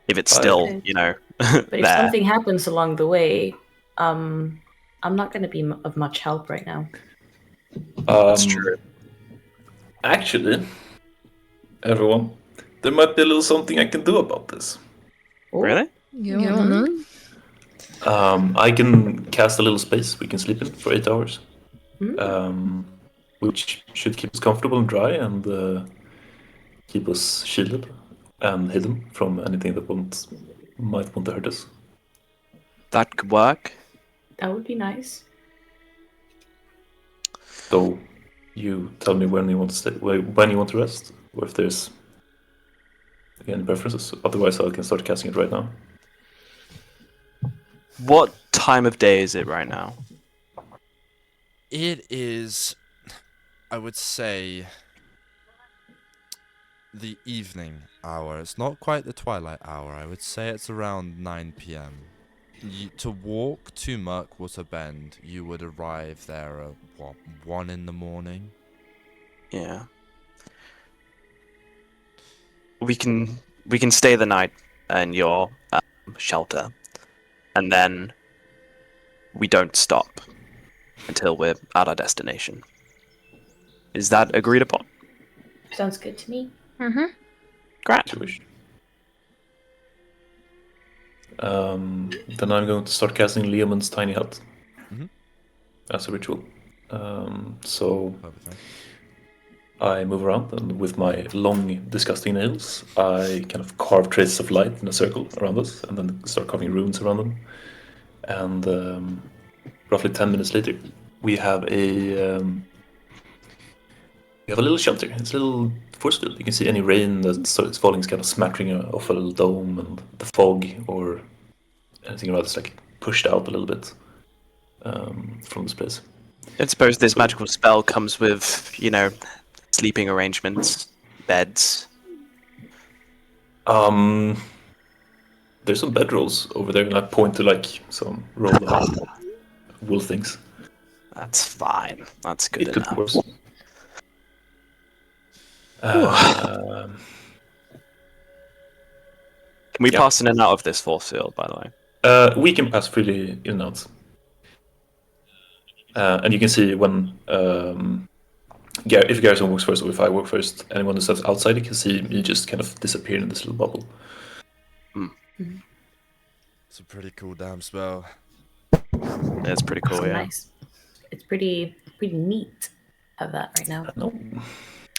If it's still, Okay. you know, But if there. something happens along the way, I'm not going to be of much help right now. That's true. Actually, everyone, there might be a little something I can do about this. Oh, Really? Go on then. I can cast a little space we can sleep in for 8 hours, mm, which should keep us comfortable and dry and keep us shielded and hidden from anything that might want to hurt us. That could work. that would be nice. So you tell me when you want to stay, when you want to rest, or if there's again preferences. Otherwise, I can start casting it right now. What time of day is it right now? It is, I would say, the evening hour. It's not quite the twilight hour. I would say it's around 9 p.m. To walk to Murkwater Bend, you would arrive there at, 1 in the morning? Yeah. We can stay the night in your shelter, and then we don't stop until we're at our destination. Is that agreed upon? Sounds good to me. Mm-hmm. Great. If you wish. Then I'm going to start casting Leomund's Tiny Hut as a ritual. So Perfect. I move around, and with my long, disgusting nails, I kind of carve traces of light in a circle around us, and then start carving runes around them. And roughly 10 minutes later, we have a little shelter. It's a little force field. You can see any rain that starts falling is kind of smattering off a little dome, and the fog or anything around is like pushed out a little bit from this place. I suppose this magical spell comes with, you know, sleeping arrangements, beds. There's some bedrolls over there, and I point to like some rolled up wool things. That's fine. That's good It could enough. worse. Can we Yeah. pass in and out of this force field, by the way? We can pass freely in and out. And you can see when if Garrison walks first or if I walk first, anyone who steps outside, you can see me just kind of disappear in this little bubble. It's a pretty cool damn spell. It's pretty cool, So yeah. nice. It's pretty neat. Have that right now. No.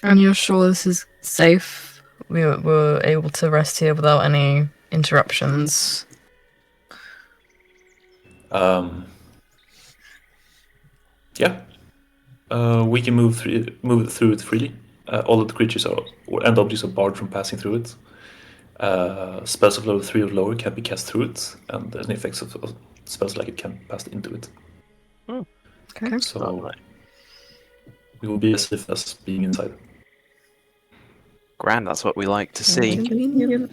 And you're sure this is safe? We were able to rest here without any interruptions. Yeah. We can move through it freely. All of the creatures and objects are barred from passing through it. Spells of level 3 or lower can be cast through it, and any effects of spells like it can pass into it. Okay. So we will be as safe as being inside. Grand, that's what we like to see. Yep.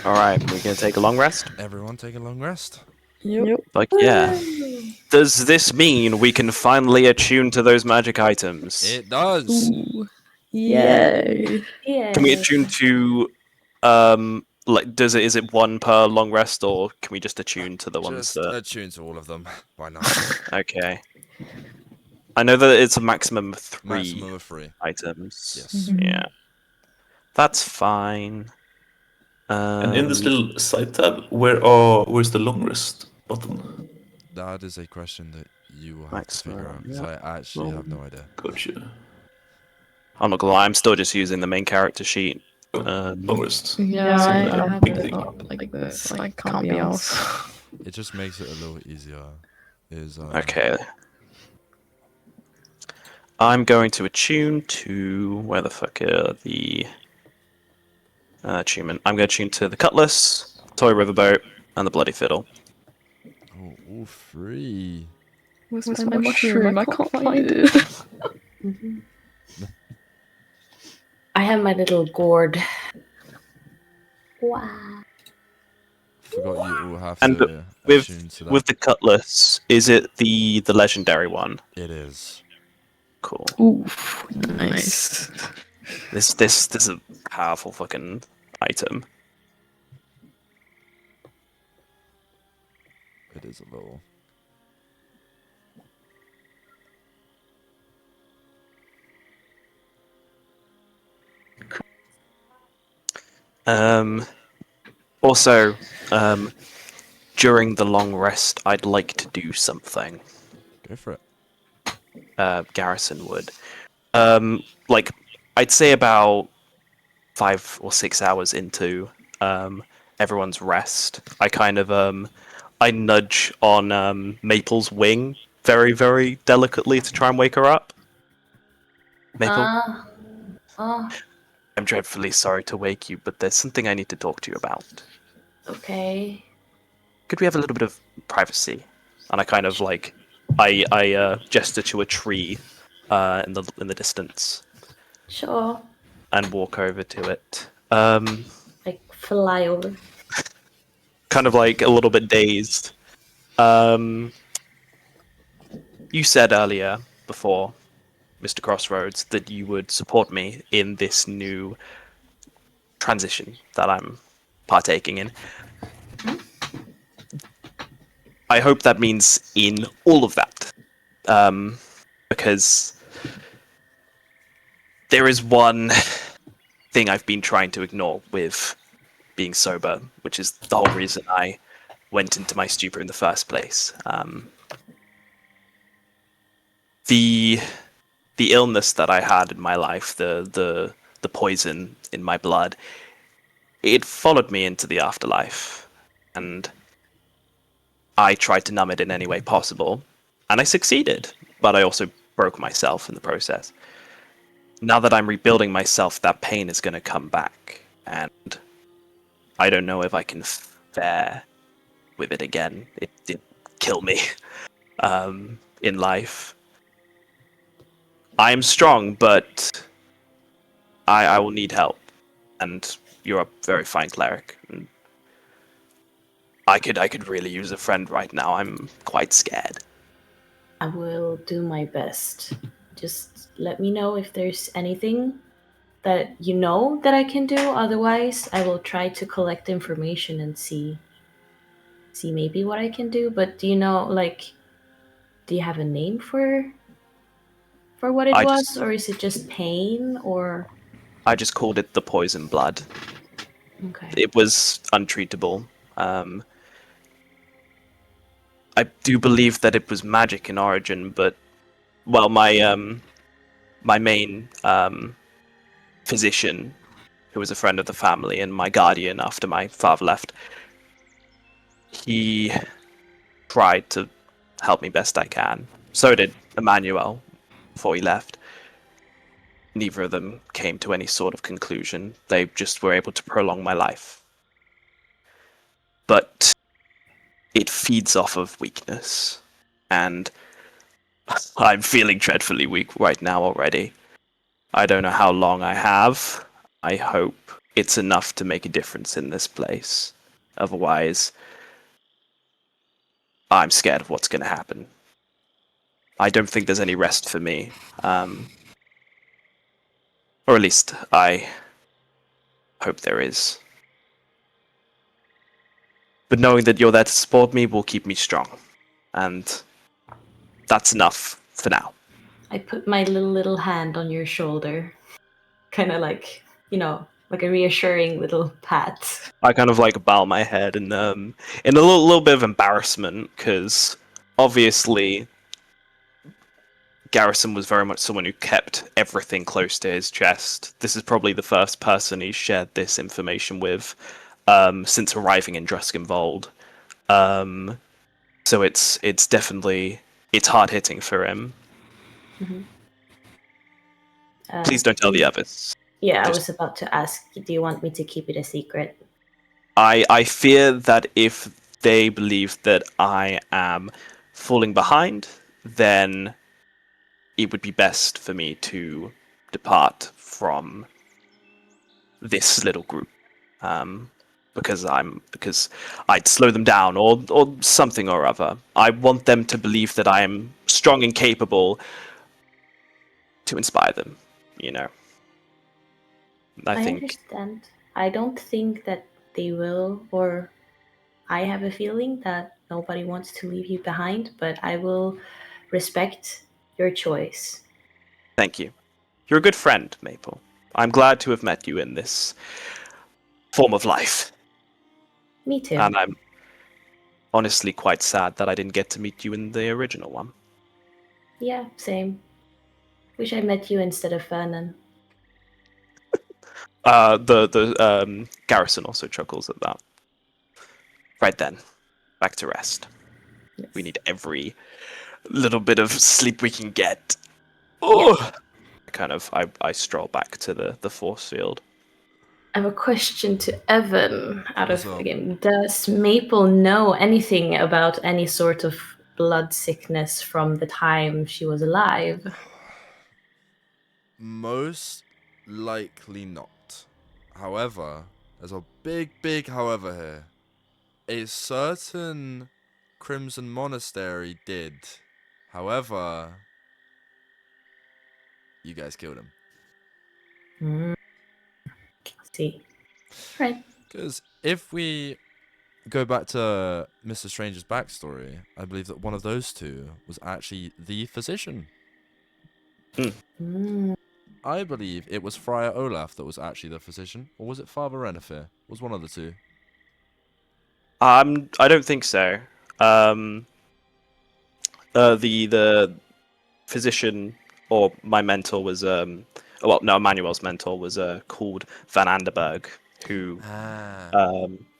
Alright, we're gonna take a long rest? Everyone take a long rest. Like, yeah. Does this mean we can finally attune to those magic items? It does. Yay! Yeah. Can we attune to, like, is it one per long rest, or can we just attune to the ones Just that... attune to all of them. Why not? Okay. I know that it's a maximum of 3 Maximum of 3. items. Yes. Yeah. That's fine. And in this little side tab, where's the long rest button? That is a question that you will have to figure out. Maximum, So I actually have no idea. Gotcha. I'm not gonna lie, I'm still just using the main character sheet. Long rest. Yeah, So, I yeah, have big it thing. up like this. I can't be asked. It just makes it a little easier. Okay. I'm going to attune to where the fuck are the attunement? I'm going to attune to the cutlass, toy riverboat, and the bloody fiddle. Oh, all three. Where's my mushroom? I can't find it. I have my little gourd. Wow. Forgot you all have And to attune to that. with the cutlass, is it the legendary one? It is. Cool. Oof, nice. This is a powerful fucking item. It is a little. Also, during the long rest, I'd like to do something. Go for it. Garrison would. Like, I'd say about 5 or 6 hours into everyone's rest, I kind of I nudge on Maple's wing very, very delicately to try and wake her up. Maple, I'm dreadfully sorry to wake you, but there's something I need to talk to you about. Okay. Could we have a little bit of privacy? And I kind of like, I gesture to a tree in the distance Sure. and walk over to it. Like fly over. Kind of like a little bit dazed. You said earlier, before Mr. Crossroads, that you would support me in this new transition that I'm partaking in. I hope that means in all of that. Because there is one thing I've been trying to ignore with being sober, which is the whole reason I went into my stupor in the first place. The illness that I had in my life, the poison in my blood, it followed me into the afterlife, and I tried to numb it in any way possible, and I succeeded, but I also broke myself in the process. Now that I'm rebuilding myself, that pain is going to come back, and I don't know if I can fare with it again. It did kill me in life. I am strong, but I will need help, and you're a very fine cleric. And I could really use a friend right now. I'm quite scared. I will do my best. Just let me know if there's anything that you know that I can do. Otherwise, I will try to collect information and see maybe what I can do. But do you know, like, do you have a name for what it was, or is it just pain, or? I just called it the poison blood. Okay. It was untreatable. I do believe that it was magic in origin, but well, my main physician, who was a friend of the family and my guardian after my father left, he tried to help me best I can. So did Emmanuel before he left. Neither of them came to any sort of conclusion. They just were able to prolong my life. But it feeds off of weakness, and I'm feeling dreadfully weak right now already. I don't know how long I have. I hope it's enough to make a difference in this place. Otherwise, I'm scared of what's going to happen. I don't think there's any rest for me. Or at least I hope there is. But knowing that you're there to support me will keep me strong. And that's enough for now. I put my little hand on your shoulder. Kind of like, like a reassuring little pat. I kind of like bow my head and in a little bit of embarrassment, because obviously Garrison was very much someone who kept everything close to his chest. This is probably the first person he's shared this information with since arriving in Druskenvold. So it's definitely, it's hard hitting for him. Mm-hmm. Please don't tell the others. Yeah, I Just- was about to ask, do you want me to keep it a secret? I fear that if they believe that I am falling behind, then it would be best for me to depart from this little group, because I'd slow them down or something or other. I want them to believe that I am strong and capable to inspire them. You know, I think. Understand. I don't think that they will, or I have a feeling that nobody wants to leave you behind, but I will respect your choice. Thank you. You're a good friend, Maple. I'm glad to have met you in this form of life. Me too. And I'm honestly quite sad that I didn't get to meet you in the original one. Yeah, same. Wish I met you instead of Fernan. The Garrison also chuckles at that. Right then, back to rest. Yes. We need every little bit of sleep we can get. Oh, I stroll back to the force field. I have a question to Evan out of What's up? the game. Does Maple know anything about any sort of blood sickness from the time she was alive? Most likely not. However, there's a big however here. A certain Crimson Monastery did. However, you guys killed him. See. Right. Because if we go back to Mr. Strange's backstory, I believe that one of those two was actually the physician. I believe it was Friar Olaf that was actually the physician, or was it Father Renifir? It was one of the two. I don't think so. The physician or my mentor was Emmanuel's mentor was called Van Anderberg, who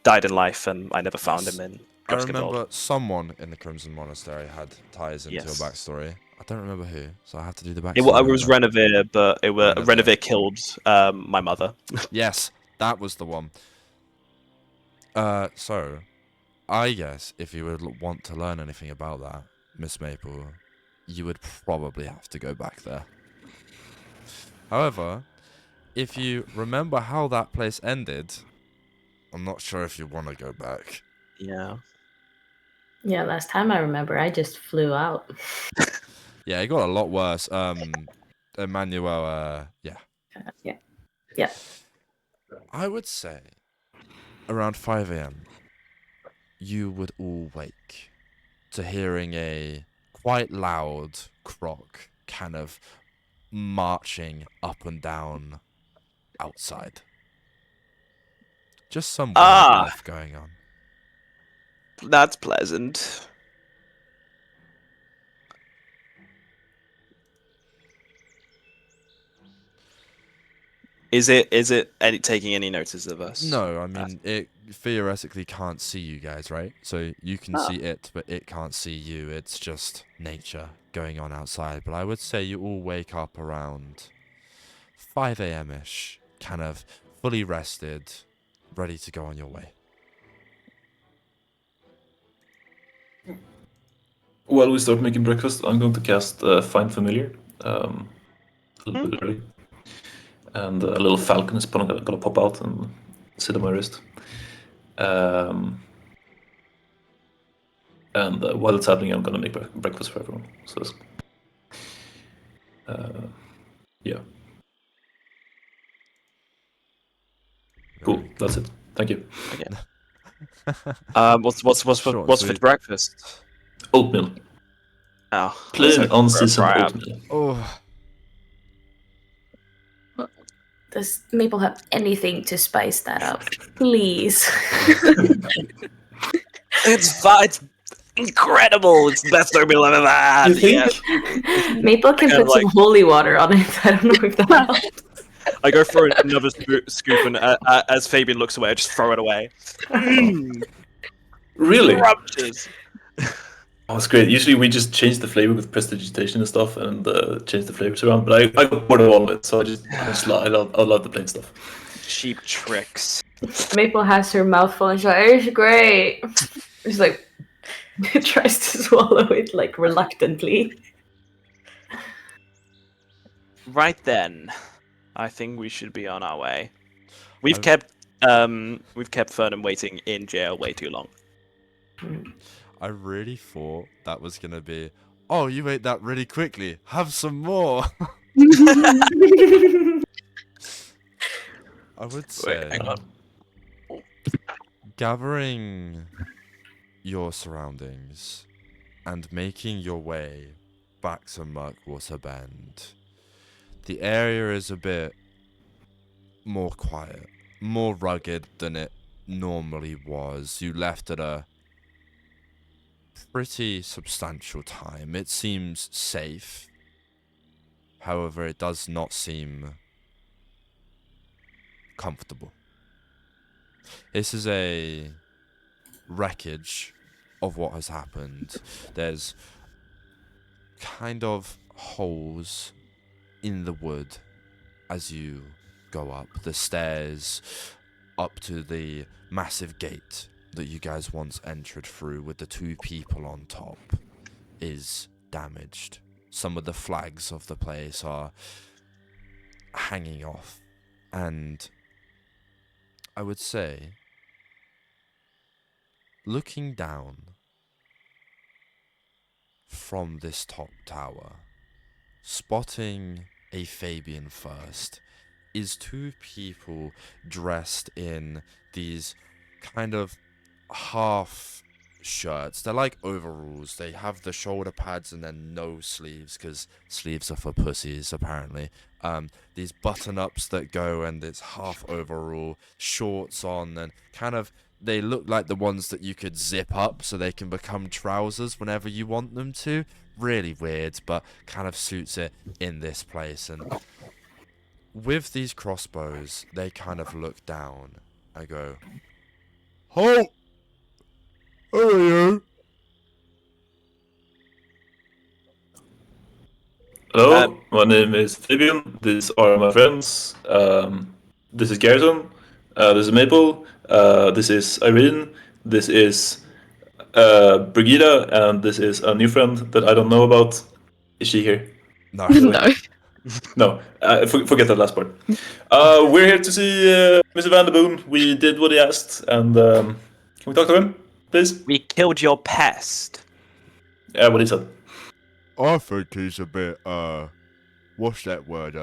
died in life, and I never found him in. I remember someone in the Crimson Monastery had ties into Yes. a backstory. I don't remember who, so I have to do the backstory. It was Renevere, but Renevere. Renevere killed my mother. Yes, that was the one. So, I guess if you would want to learn anything about that, Miss Maple, you would probably have to go back there. However, if you remember how that place ended, I'm not sure if you want to go back. Yeah. Yeah, last time I remember, I just flew out. Yeah, it got a lot worse. Emmanuel, yeah. Yeah. I would say around 5 a.m. you would all wake to hearing a quite loud croc kind of marching up and down outside. Just some wildlife going on. That's pleasant. Is it taking any notice of us? No, I mean, it theoretically can't see you guys, right? So you can see it, but it can't see you. It's just nature going on outside. But I would say you all wake up around 5 a.m.-ish, kind of fully rested, ready to go on your way. While we start making breakfast, I'm going to cast Find Familiar a little bit early. And a little falcon is gonna pop out and sit on my wrist. And while it's happening, I'm gonna make breakfast for everyone. So, yeah. Cool. That's it. Thank you. Okay. What's for breakfast? Oatmeal. Oh, Plain so unseasoned right. oatmeal. Oh, Does Maple have anything to spice that up? Please. It's fine. It's incredible. It's the best oatmeal I've ever had. You think? Yeah. Maple can put some holy water on it. I don't know if that helps. I go for another scoop, and as Fabian looks away, I just throw it away. Really? Scrumptious. Oh, it's great. Usually we just change the flavor with prestidigitation and stuff, and change the flavors around. But I got bored of all of it, so I love the plain stuff. Cheap tricks. Maple has her mouth full and she's like, it's great. She's like, tries to swallow it like reluctantly. Right then, I think we should be on our way. We've kept Fernan waiting in jail way too long. I really thought that was gonna be, oh, you ate that really quickly. Have some more. I would say, Wait, hang on. gathering your surroundings and making your way back to Murkwater Bend, the area is a bit more quiet, more rugged than it normally was. You left at a pretty substantial time. It seems safe. However, it does not seem comfortable. This is a wreckage of what has happened. There's kind of holes in the wood as you go up the stairs up to the massive gate that you guys once entered through with the 2 people on top is damaged. Some of the flags of the place are hanging off, and I would say, looking down from this top tower, spotting a Fabian first, is 2 people dressed in these kind of half shirts. They're like overalls. They have the shoulder pads and then no sleeves, because sleeves are for pussies apparently. These button-ups that go, and it's half overall, shorts on, and kind of, they look like the ones that you could zip up so they can become trousers whenever you want them to. Really weird, but kind of suits it in this place. And with these crossbows, they kind of look down. I go, halt! Who are you? Hello, my name is Fabian. These are my friends. This is Garrison. This is Maple. This is Yrene. This is Brighida, and this is a new friend that I don't know about. Is she here? No. No. No, forget that last part. We're here to see Mr. Vanderboon. We did what he asked, and can we talk to him, please? We killed your pest. Yeah, what he said. I think he's a bit, what's that word,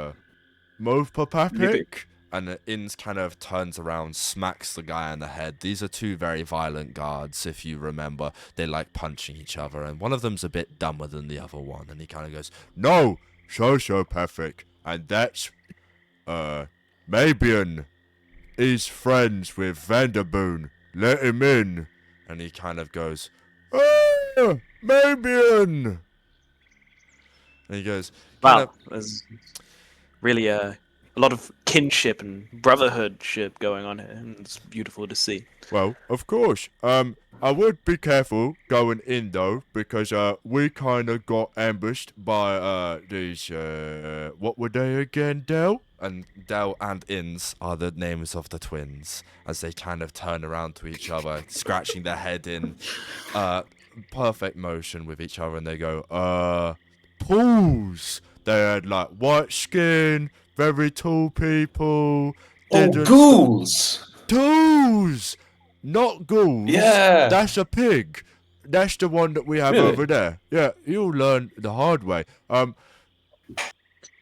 mopapapik? And the Inns kind of turns around, smacks the guy on the head. These are 2 very violent guards, if you remember. They like punching each other, and one of them's a bit dumber than the other one, and he kind of goes, no, sociopathic, and that's, Fabian. He's friends with Vanderboon. Let him in. And he kind of goes, oh, Fabian. And he goes, Wow, there's really a lot of kinship and brotherhoodship going on here, and it's beautiful to see. well, of course. I would be careful going in though, because we kind of got ambushed by these what were they again, Dell? And Dell and Inns are the names of the twins, as they kind of turn around to each other, scratching their head in perfect motion with each other, and they go, pools. They had like white skin, very tall people. Ghouls! Ghouls! Not ghouls. Yeah. That's a pig. That's the one that we have Really? over there. Yeah, you'll learn the hard way.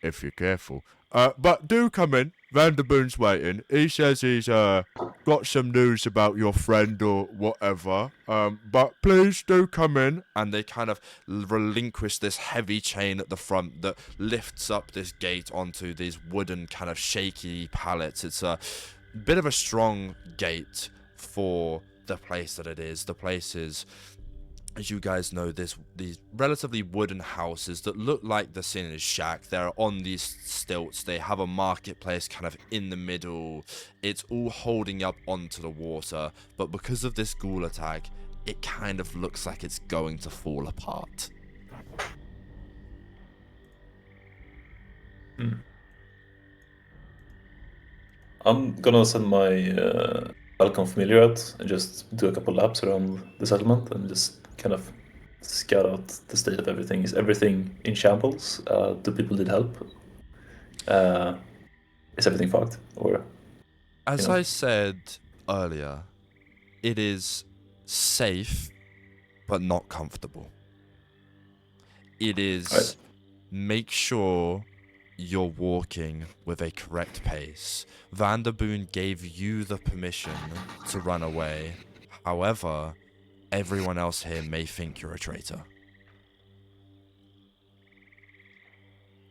If you're careful. But do come in. Vanderboon's waiting. He says he's got some news about your friend or whatever. But please do come in. And they kind of relinquish this heavy chain at the front that lifts up this gate onto these wooden kind of shaky pallets. It's a bit of a strong gate for the place that it is. The place is, as you guys know, these relatively wooden houses that look like the Sinner's Shack. They're on these stilts. They have a marketplace kind of in the middle. It's all holding up onto the water. But because of this ghoul attack, it kind of looks like it's going to fall apart. I'm gonna send my Falcon Familiar out and just do a couple laps around the settlement and just kind of scout out the state of everything. Is everything in shambles? Do people need help? Is everything fucked? Or As I said earlier, it is safe, but not comfortable. It is Right. make sure you're walking with a correct pace. Vanderboon gave you the permission to run away. However, everyone else here may think you're a traitor.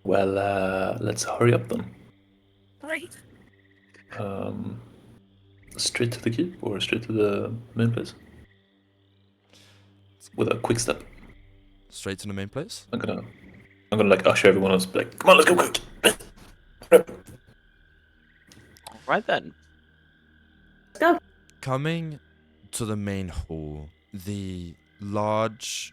well, let's hurry up then. Right. Straight to the keep or straight to the main place? With a quick step. Straight to the main place? I'm gonna like usher everyone else. Be like, come on, let's go quick. Right then. Go. Coming to the main hall, the large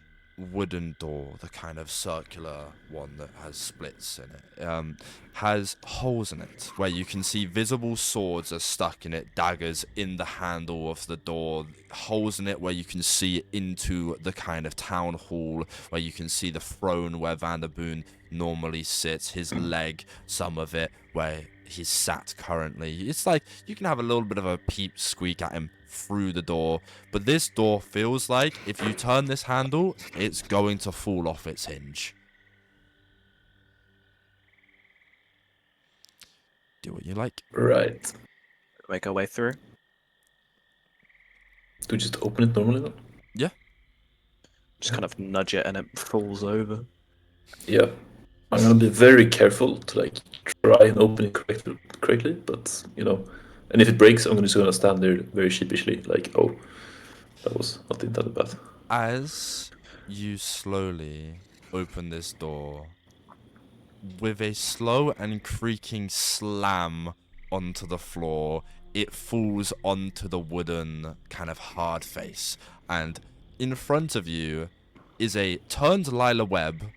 wooden door, the kind of circular one that has splits in it, has holes in it where you can see visible swords are stuck in it, daggers in the handle of the door, holes in it where you can see into the kind of town hall, where you can see the throne where Vanderboon normally sits, his leg, some of it where he's sat currently. It's like you can have a little bit of a peep squeak at him through the door, but this door feels like if you turn this handle, it's going to fall off its hinge. Do what you like. Right. Make our way through. Do we just open it normally then? Yeah. Just kind of nudge it and it falls over. Yeah. I'm gonna be very careful to like try and open it correctly, but and if it breaks, I'm just gonna stand there very sheepishly, like, oh, that was not the intended path. As you slowly open this door, with a slow and creaking slam onto the floor, it falls onto the wooden kind of hard face, and in front of you is a turned Lila Webb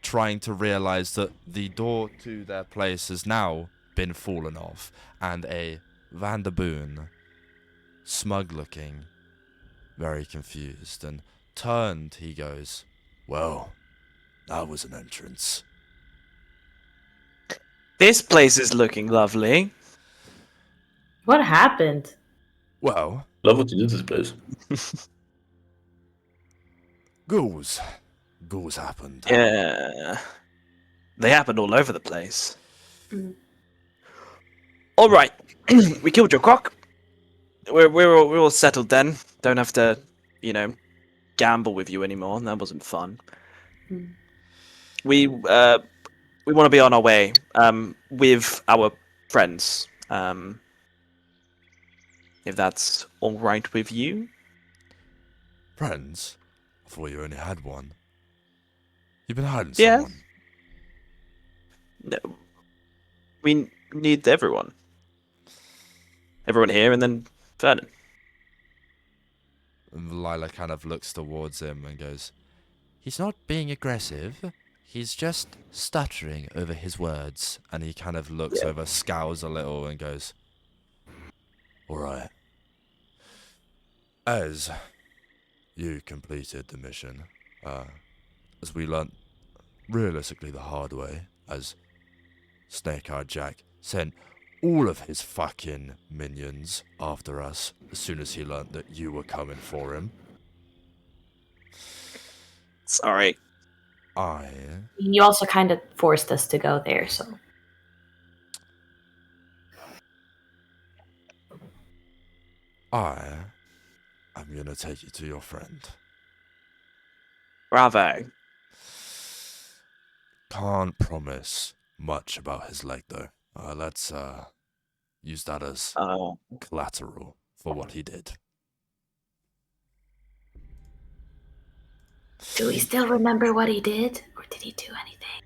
trying to realize that the door to their place has now been fallen off, and a Vanderboon, smug looking, very confused, and turned, he goes, "Well, that was an entrance." This place is looking lovely. What happened? Well, Love what you did to this place. ghouls happened. Yeah. They happened all over the place. Mm. All right. We killed your cock. We're all settled then. Don't have to, gamble with you anymore. That wasn't fun. Mm. We want to be on our way with our friends. If that's all right with you. Friends? I thought you only had one. You've been hiding Yeah. someone. No. We need everyone. Everyone here and then Fernan. And Lila kind of looks towards him and goes, "He's not being aggressive. He's just stuttering over his words." And he kind of looks over, scowls a little and goes, "Alright. As you completed the mission, as we learnt realistically the hard way, as Snakeheart Jack sent all of his fucking minions after us as soon as he learnt that you were coming for him. Sorry. You also kind of forced us to go there, so. I'm gonna take you to your friend. Bravo. Can't promise much about his leg though. Let's use that as Oh. collateral for what he did. Do we still remember what he did? Or did he do anything?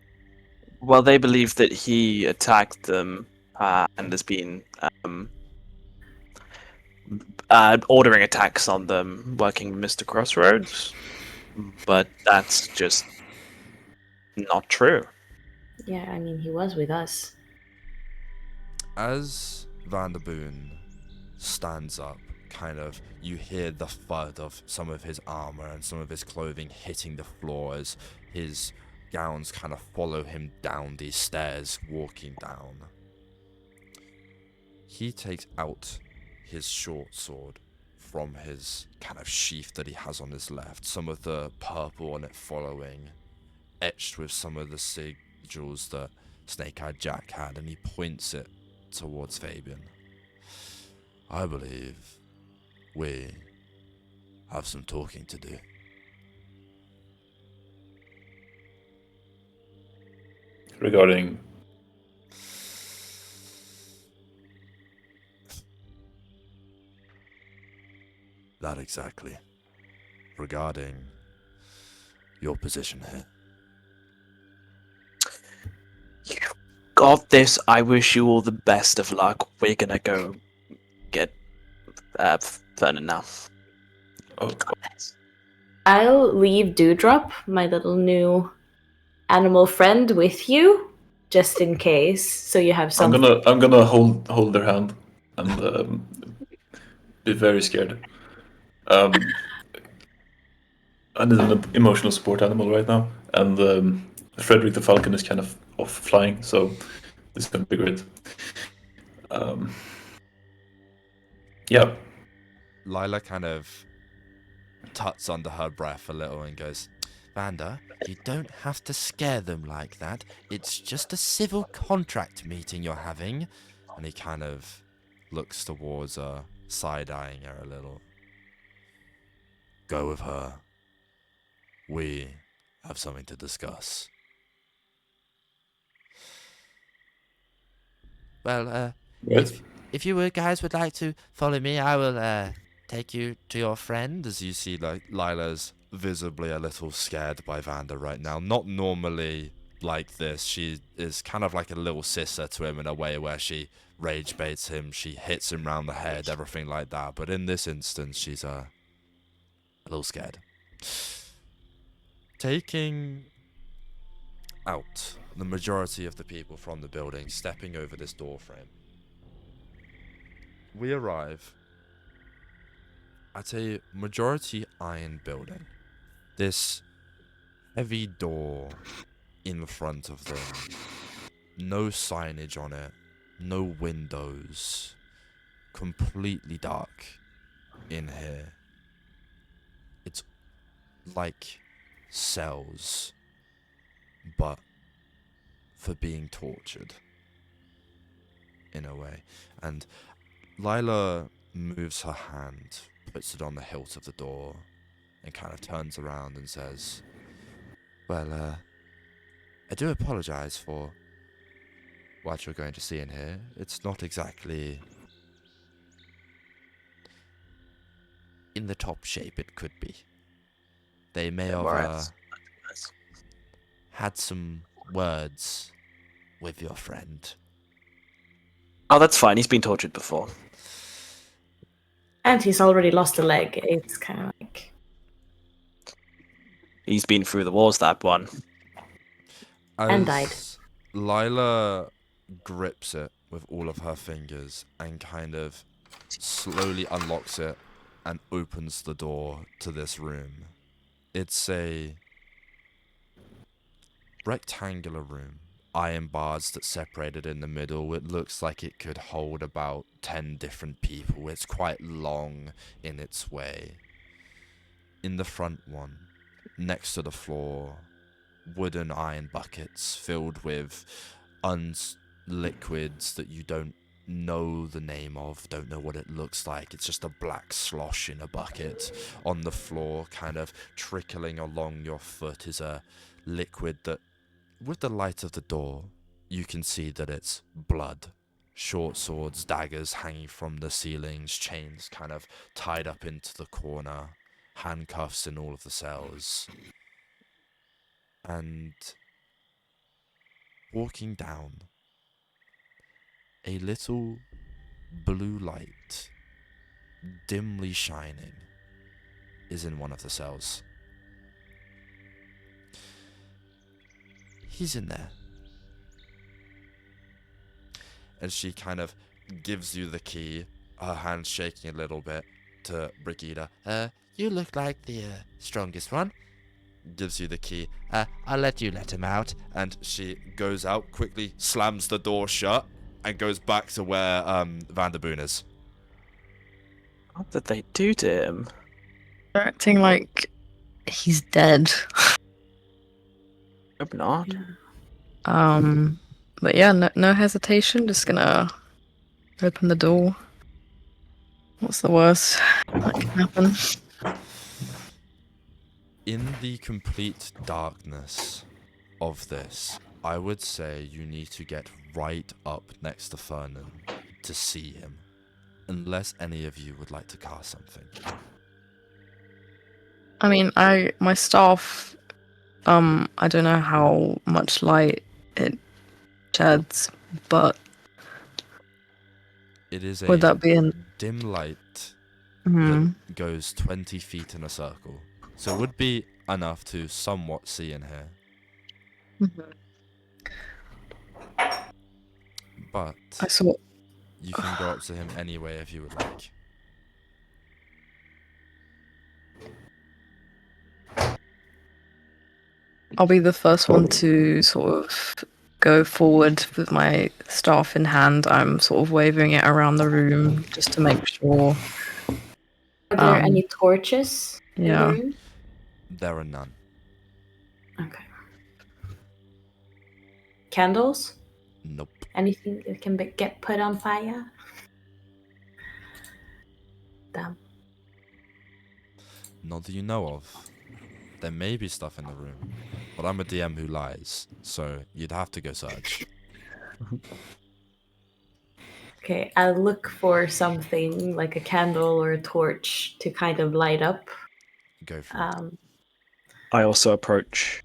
Well, they believe that he attacked them and has been ordering attacks on them, working Mr. Crossroads, but that's just not true. Yeah, I mean, he was with us. As Vanderboon stands up, kind of, you hear the thud of some of his armor and some of his clothing hitting the floor as his gowns kind of follow him down these stairs, walking down. He takes out his short sword from his kind of sheath that he has on his left, some of the purple on it following, etched with some of the sigils that Snake-Eyed Jack had, and he points it towards Fabian. I believe we have some talking to do. Regarding... That exactly. Regarding your position here. You got this. I wish you all the best of luck. We're gonna go get Fernan now. Oh, I'll leave Dewdrop, my little new animal friend, with you, just in case, so you have something. I'm gonna hold their hand and be very scared. I need an emotional support animal right now, and Frederick the Falcon is kind of off flying, so this is gonna be great. Yeah. Lila kind of tuts under her breath a little and goes, Vanda, you don't have to scare them like that. It's just a civil contract meeting you're having. And he kind of looks towards her, side-eyeing her a little. Go with her. We have something to discuss. Well, Right. if you guys would like to follow me, I will take you to your friend. As you see, like, Lila's visibly a little scared by Vanda right now. Not normally like this. She is kind of like a little sister to him in a way where she rage baits him, she hits him round the head, everything like that. But in this instance, she's a little scared. Taking out the majority of the people from the building, stepping over this door frame, we arrive at a majority iron building. This heavy door in front of them. No signage on it. No windows. Completely dark in here. It's like cells, but for being tortured in a way. And Lila moves her hand, puts it on the hilt of the door, and kind of turns around and says, well, I do apologize for what you're going to see in here. It's not exactly in the top shape it could be. They may have had some words with your friend. Oh, that's fine. He's been tortured before. And he's already lost a leg. It's kind of like... He's been through the wars, that one. And died. Lila grips it with all of her fingers and kind of slowly unlocks it and opens the door to this room. It's a rectangular room, iron bars that separated in the middle. It looks like it could hold about 10 different people. It's quite long in its way. In the front one, next to the floor, wooden iron buckets filled with liquids that you don't know the name of, don't know what it looks like. It's just a black slosh in a bucket. On the floor, kind of trickling along your foot, is a liquid that, with the light of the door, you can see that it's blood. Short swords, daggers hanging from the ceilings, chains kind of tied up into the corner, handcuffs in all of the cells. And walking down, a little blue light dimly shining, is in one of the cells. He's in there. And she kind of gives you the key, her hand shaking a little bit, to Brighida. You look like the strongest one. Gives you the key. I'll let you let him out. And she goes out, quickly slams the door shut, and goes back to where Vanderboon is. What did they do to him? They're acting like he's dead. Hope not. But yeah, no hesitation. Just gonna open the door. What's the worst that can happen? In the complete darkness of this, I would say you need to get right up next to Fernan to see him. Unless any of you would like to cast something. I mean, my staff, I don't know how much light it sheds, but It is would that be in dim light Mhm. that goes 20 feet in a circle. So it would be enough to somewhat see in here. But I saw. you can go up to him anyway if you would like. I'll be the first one to sort of go forward with my staff in hand. I'm sort of waving it around the room just to make sure. Are there any torches in the Yeah. room? There are none. Okay. Candles? Nope. Anything that can get put on fire? Damn. Not that you know of. There may be stuff in the room, but I'm a DM who lies, so you'd have to go search. Okay, I'll look for something like a candle or a torch to kind of light up. Go for it. I also approach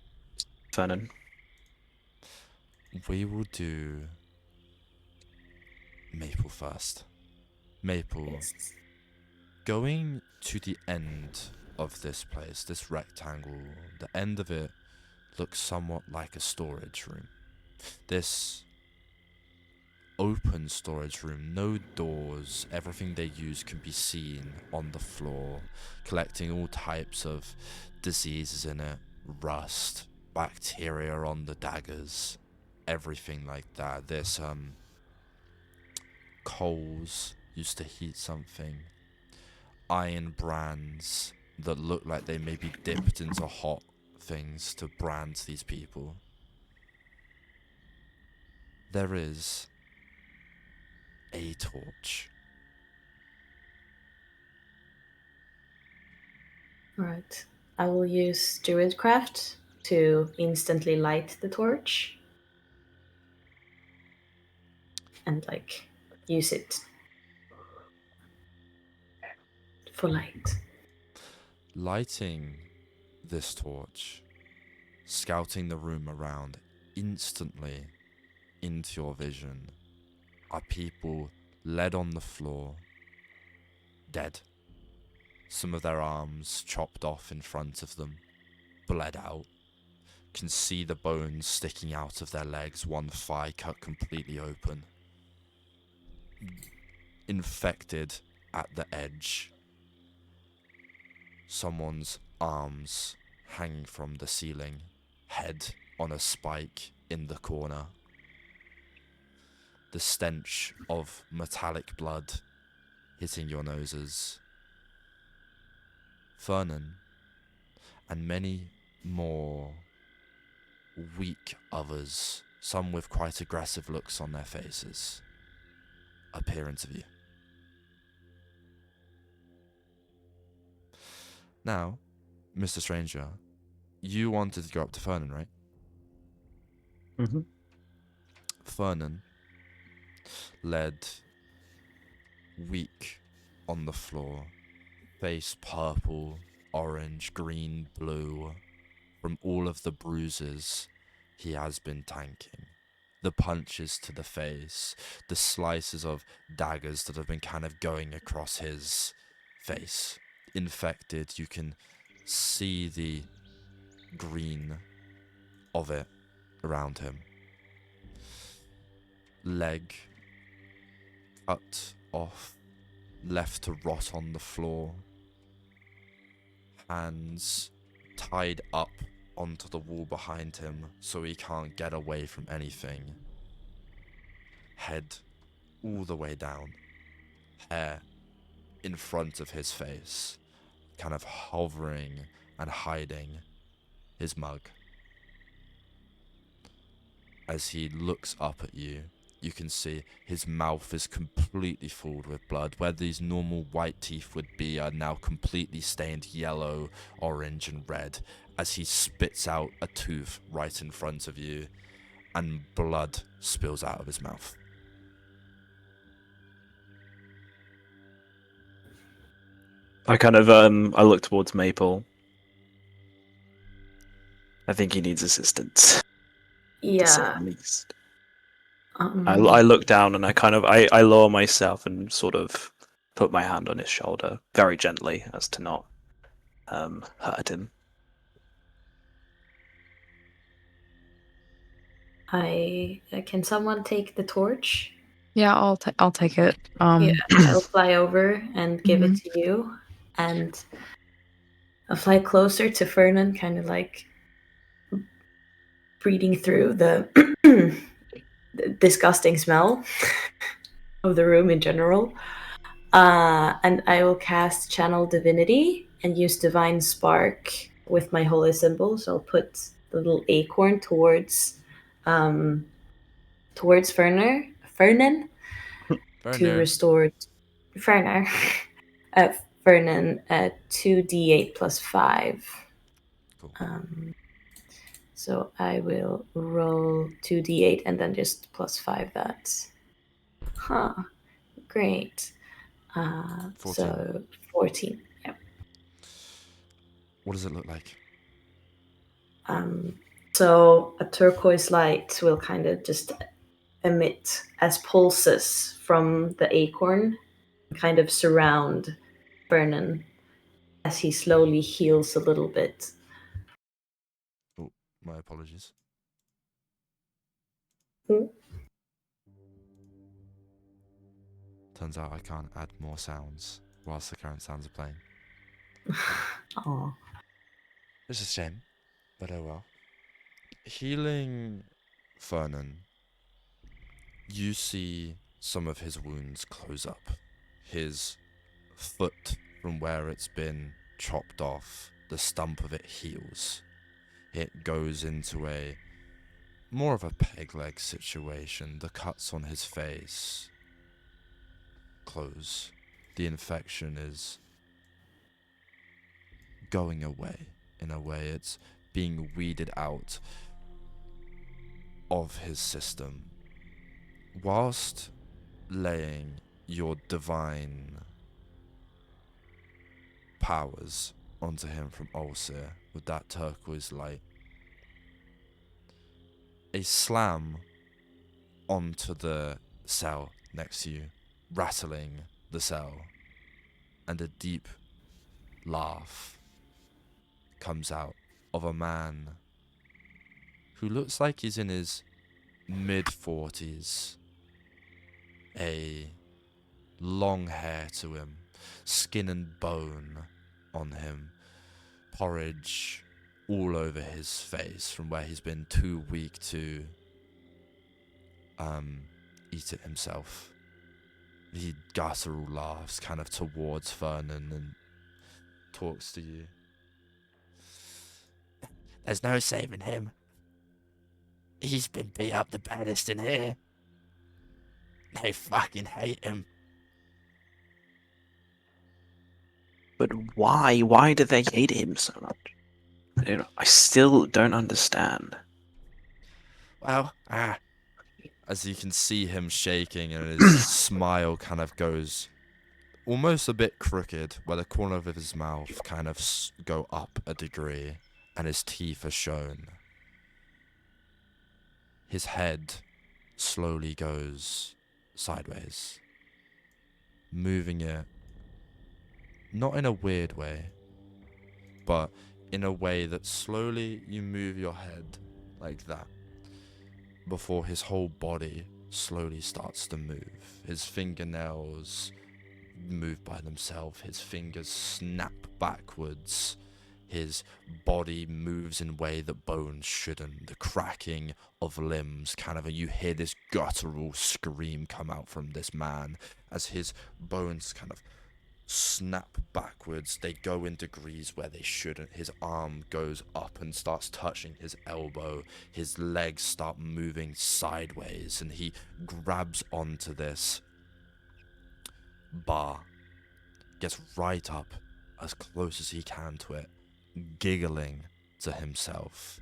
Fernan. We will do Maple first. Maple, going to the end of this place, this rectangle, the end of it looks somewhat like a storage room. This open storage room, no doors, everything they use can be seen on the floor, collecting all types of diseases in it, rust, bacteria on the daggers, everything like that. There's coals used to heat something, iron brands that look like they may be dipped into hot things to brand these people. There is a torch. Right. I will use Druidcraft to instantly light the torch. And use it for light. Lighting this torch, scouting the room around, instantly into your vision are people led on the floor, dead. Some of their arms chopped off in front of them, bled out. Can see the bones sticking out of their legs, one thigh cut completely open. Infected at the edge. Someone's arms hanging from the ceiling, head on a spike in the corner. The stench of metallic blood hitting your noses. Fernan and many more weak others, some with quite aggressive looks on their faces, appear into view. Now, Mr. Stranger, you wanted to go up to Fernan, right? Mm-hmm. Fernan, led, weak on the floor, face purple, orange, green, blue, from all of the bruises he has been tanking. The punches to the face, the slices of daggers that have been kind of going across his face, infected. You can see the green of it around him. Leg cut off, left to rot on the floor. Hands tied up onto the wall behind him so he can't get away from anything. Head all the way down. Hair in front of his face, kind of hovering and hiding his mug. As he looks up at you, you can see his mouth is completely filled with blood. Where these normal white teeth would be are now completely stained yellow, orange, and red as he spits out a tooth right in front of you, and blood spills out of his mouth. I kind of I look towards Maple. I think he needs assistance. To say Yeah. the least. Um, I look down and I lower myself and sort of put my hand on his shoulder very gently as to not hurt him. Can someone take the torch? Yeah, I'll take it. Yeah, I'll fly over and give it to you, and I'll fly closer to Fernan, kind of like breathing through the disgusting smell of the room in general. And I will cast Channel Divinity and use Divine Spark with my holy symbol. So I'll put the little acorn towards Fernan to restore Fernan 2d8 plus 5. Cool. So I will roll 2d8 and then just plus 5 that. Great. 14. So 14. Yeah. What does it look like? So a turquoise light will kind of just emit as pulses from the acorn, kind of surround Fernan as he slowly heals a little bit. Oh, my apologies. Turns out I can't add more sounds whilst the current sounds are playing. Oh. It's a shame, but oh well. Healing Fernan, you see some of his wounds close up. His foot, from where it's been chopped off, the stump of it heals. It goes into a more of a peg leg situation. The cuts on his face close. The infection is going away. In a way, it's being weeded out of his system. Whilst laying your divine powers onto him from Ulcer with that turquoise light, a slam onto the cell next to you, rattling the cell, and a deep laugh comes out of a man who looks like he's in his mid-40s. A long hair to him, skin and bone on him, porridge all over his face from where he's been too weak to eat it himself. He guttural laughs kind of towards Fernan and talks to you. There's no saving him. He's been beat up the baddest in here. They fucking hate him. But why? Why do they hate him so much? I still don't understand. Well, as you can see him shaking and his smile kind of goes almost a bit crooked, where the corner of his mouth kind of go up a degree and his teeth are shown. His head slowly goes sideways, moving it not in a weird way, but in a way that slowly you move your head like that before his whole body slowly starts to move. His fingernails move by themselves, his fingers snap backwards, his body moves in a way that bones shouldn't. The cracking of limbs, you hear this guttural scream come out from this man as his bones snap backwards. They go in degrees where they shouldn't. His arm goes up and starts touching his elbow. His legs start moving sideways, and he grabs onto this bar, gets right up as close as he can to it, giggling to himself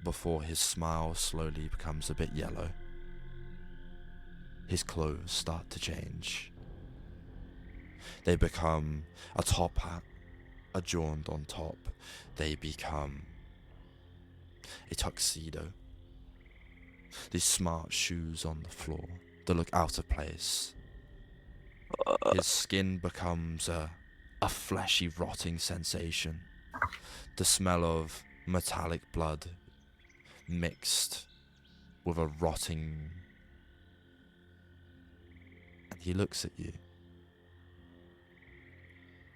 before his smile slowly becomes a bit yellow. His clothes start to change. They become a top hat adorned on top. They become a tuxedo. These smart shoes on the floor that look out of place. His skin becomes a fleshy, rotting sensation. The smell of metallic blood mixed with a rotting... And he looks at you.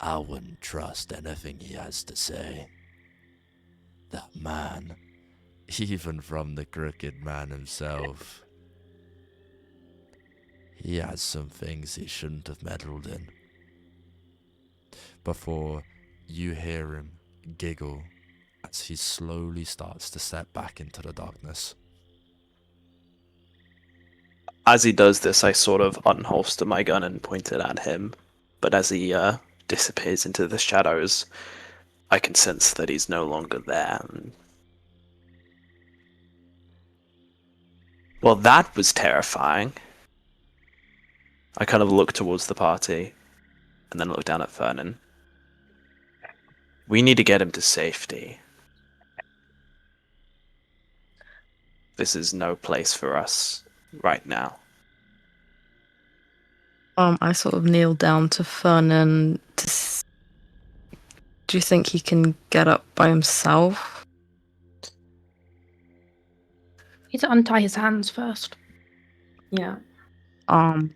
I wouldn't trust anything he has to say. That man, even from the crooked man himself, he has some things he shouldn't have meddled in. Before you hear him giggle as he slowly starts to step back into the darkness. As he does this, I sort of unholster my gun and point it at him. But as he disappears into the shadows, I can sense that he's no longer there. Well, that was terrifying. I kind of look towards the party, and then look down at Fernan. We need to get him to safety. This is no place for us right now. I sort of kneel down to Fernan. Do you think he can get up by himself? You need to untie his hands first. Yeah. Um,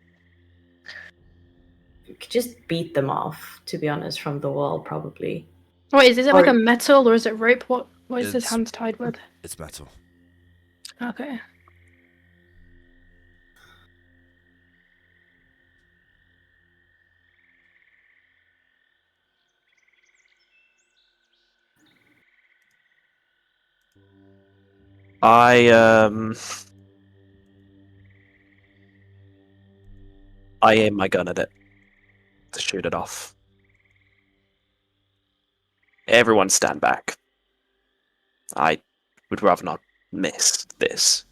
You could just beat them off, to be honest, from the wall, probably. Wait, is it like a metal or is it rope? What is his It's- hands tied with? It's metal. Okay. I aim my gun at it to shoot it off. Everyone stand back. I would rather not miss this.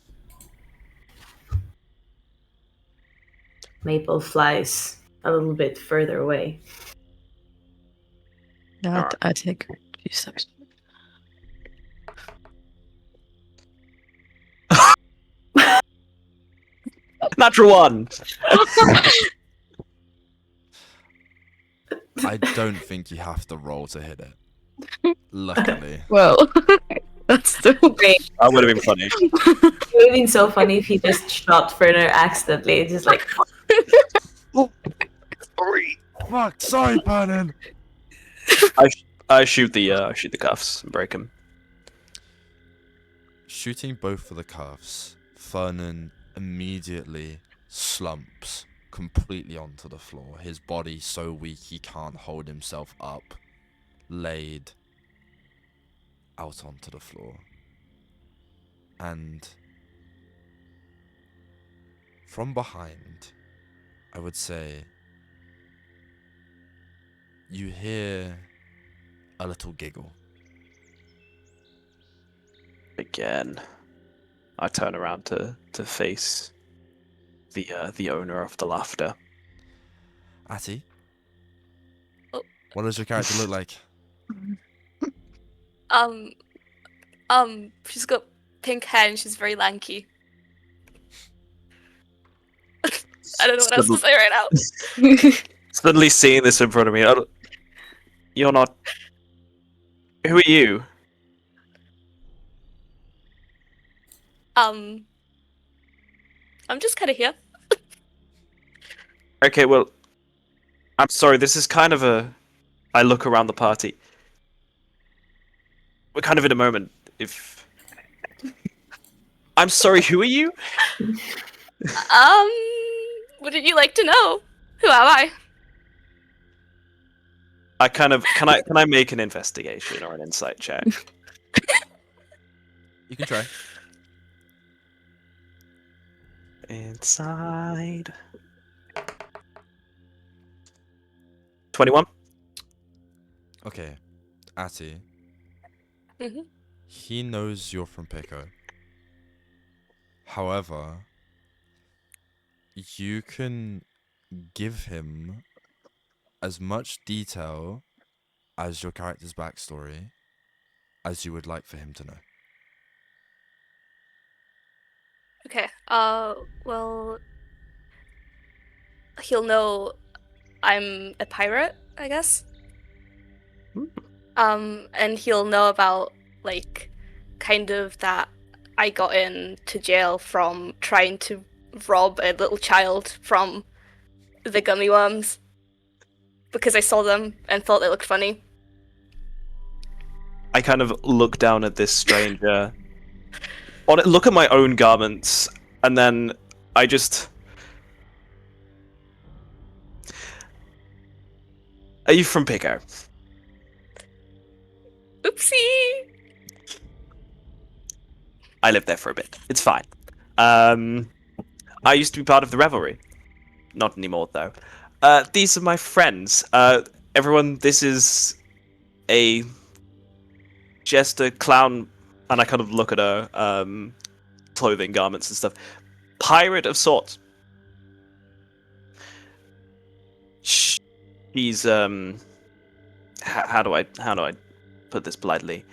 Maple flies a little bit further away. yeah, I take a few steps. Natural one! I don't think you have to roll to hit it. Luckily. Well, that's still Great. That would have been funny. It would have been so funny if he just shot Fernan accidentally. Just like, Fuck, sorry, Fernan. I shoot the cuffs and break him. Shooting both of the cuffs, Fernan immediately slumps completely onto the floor. His body so weak he can't hold himself up, laid out onto the floor. And from behind, I would say, you hear a little giggle. Again, I turn around to face the owner of the laughter. Atti? Oh. What does your character look like? She's got pink hair and she's very lanky. I don't know what else to say right now. Suddenly seeing this in front of me, you're not. Who are you? I'm just kind of here. Okay, well, I'm sorry. This is kind of a. I look around the party. We're kind of in a moment. If I'm sorry, who are you? Wouldn't you like to know? Who am I? I kind of can I make an investigation or an insight check? You can try. Inside. 21. Okay, Atti. Mhm. He knows you're from Pico. However, you can give him as much detail as your character's backstory as you would like for him to know. Okay. Well, he'll know I'm a pirate, I guess. And he'll know about, like, kind of that I got into jail from trying to rob a little child from the gummy worms because I saw them and thought they looked funny. I kind of look down at this stranger. Look at my own garments, and then I just. Are you from Pico? Oopsie! I lived there for a bit. It's fine. I used to be part of the revelry. Not anymore, though. These are my friends. Everyone, this is a jester, clown, and I kind of look at her clothing, garments, and stuff. Pirate of sorts. She's how do I put this politely?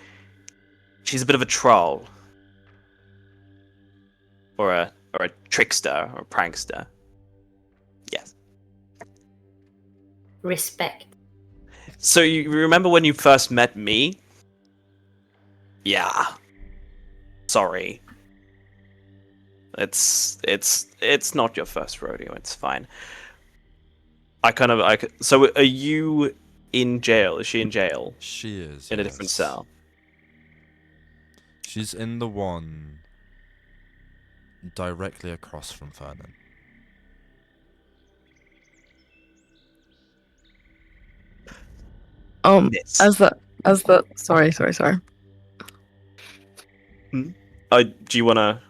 She's a bit of a troll, or a trickster, or a prankster. Yes. Respect. So you remember when you first met me? Yeah. Sorry. It's not your first rodeo. It's fine. So are you in jail? Is she in jail? She is. In a different cell. She's in the one directly across from Fernan. Yes. Sorry. Do you wanna?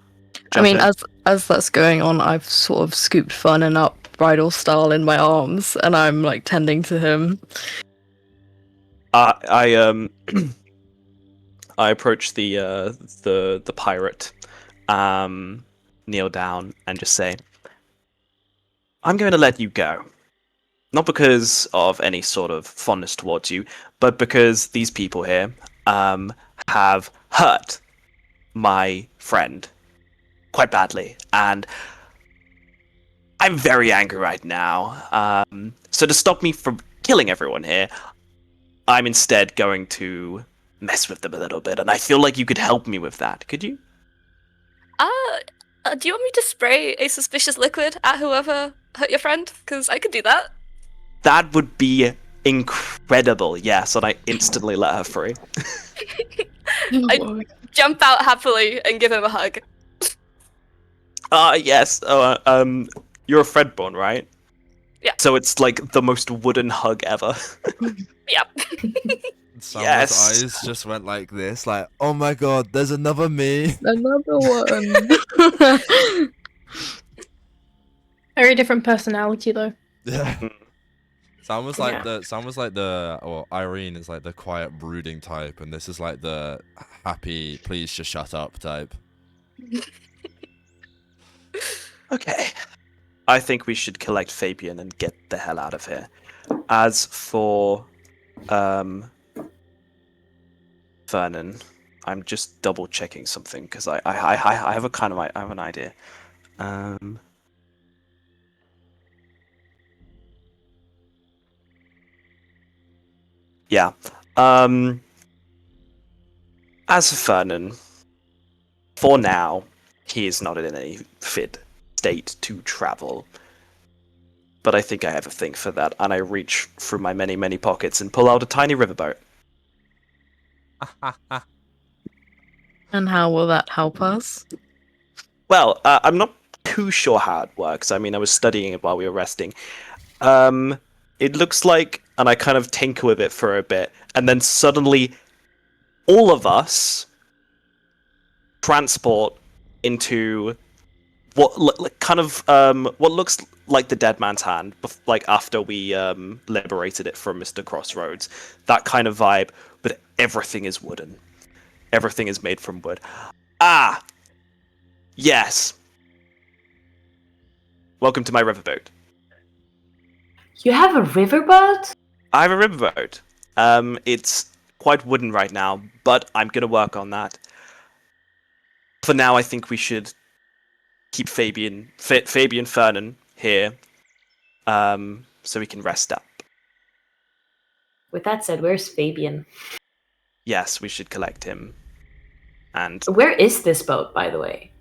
I mean, as that's going on, I've sort of scooped Fernan up bridal style in my arms, and I'm like tending to him. I approach the pirate, kneel down and just say, "I'm going to let you go, not because of any sort of fondness towards you, but because these people here have hurt my friend quite badly, and I'm very angry right now. So to stop me from killing everyone here, I'm instead going to mess with them a little bit, and I feel like you could help me with that. Could you?" Do you want me to spray a suspicious liquid at whoever hurt your friend? Because I could do that. That would be incredible, yes, and I instantly let her free. I jump out happily and give him a hug. Yes. You're a Fredborn, right? Yeah. So it's like the most wooden hug ever. Yep. Salma's Yes. eyes just went like this, like, oh my god, there's another me. Another one. Very different personality, though. Yeah. Salma's like Yeah. or Yrene is like the quiet, brooding type, and this is like the happy, please just shut up type. Okay. I think we should collect Fabian and get the hell out of here. As for Fernan, I'm just double checking something because I have an idea. Yeah. As for Fernan, for now, he is not in any fit state to travel. But I think I have a thing for that, and I reach through my many, many pockets and pull out a tiny riverboat. And how will that help us? Well, I'm not too sure how it works. I mean, I was studying it while we were resting. It looks like, and I kind of tinker with it for a bit, and then suddenly, all of us transport into what what looks like the dead man's hand, like after we liberated it from Mr. Crossroads. That kind of vibe, but everything is wooden. Everything is made from wood. Ah! Yes! Welcome to my riverboat. You have a riverboat? I have a riverboat. It's quite wooden right now, but I'm gonna work on that. For now, I think we should keep Fabian Fernan here, so we can rest up. With that said, where's Fabian? Yes, we should collect him. And Where is this boat, by the way?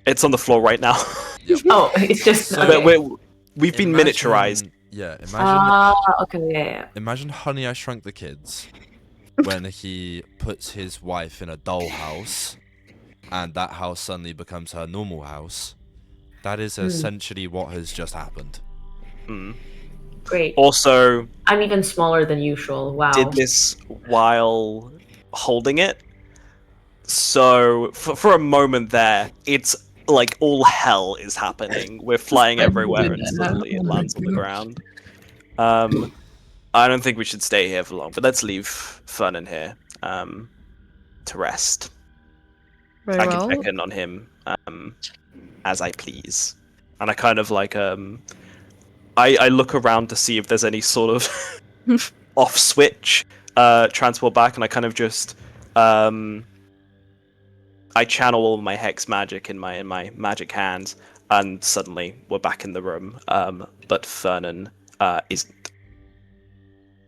it's on the floor right now. Oh, it's just... So- okay. We've been miniaturized. Yeah, Okay, yeah. imagine Honey, I Shrunk the Kids when he puts his wife in a dollhouse and that house suddenly becomes her normal house. That is essentially what has just happened. Mm. Great. Also, I'm even smaller than usual. Wow. did this while holding it. So, for a moment there, it's like all hell is happening. We're flying everywhere and suddenly it lands on the ground. I don't think we should stay here for long, but let's leave Fernan here to rest. Very I can well. check in on him as I please. And I kind of like I look around to see if there's any sort of off switch transport back, and I kind of just I channel all my hex magic in my magic hands, and suddenly we're back in the room. But Fernan isn't.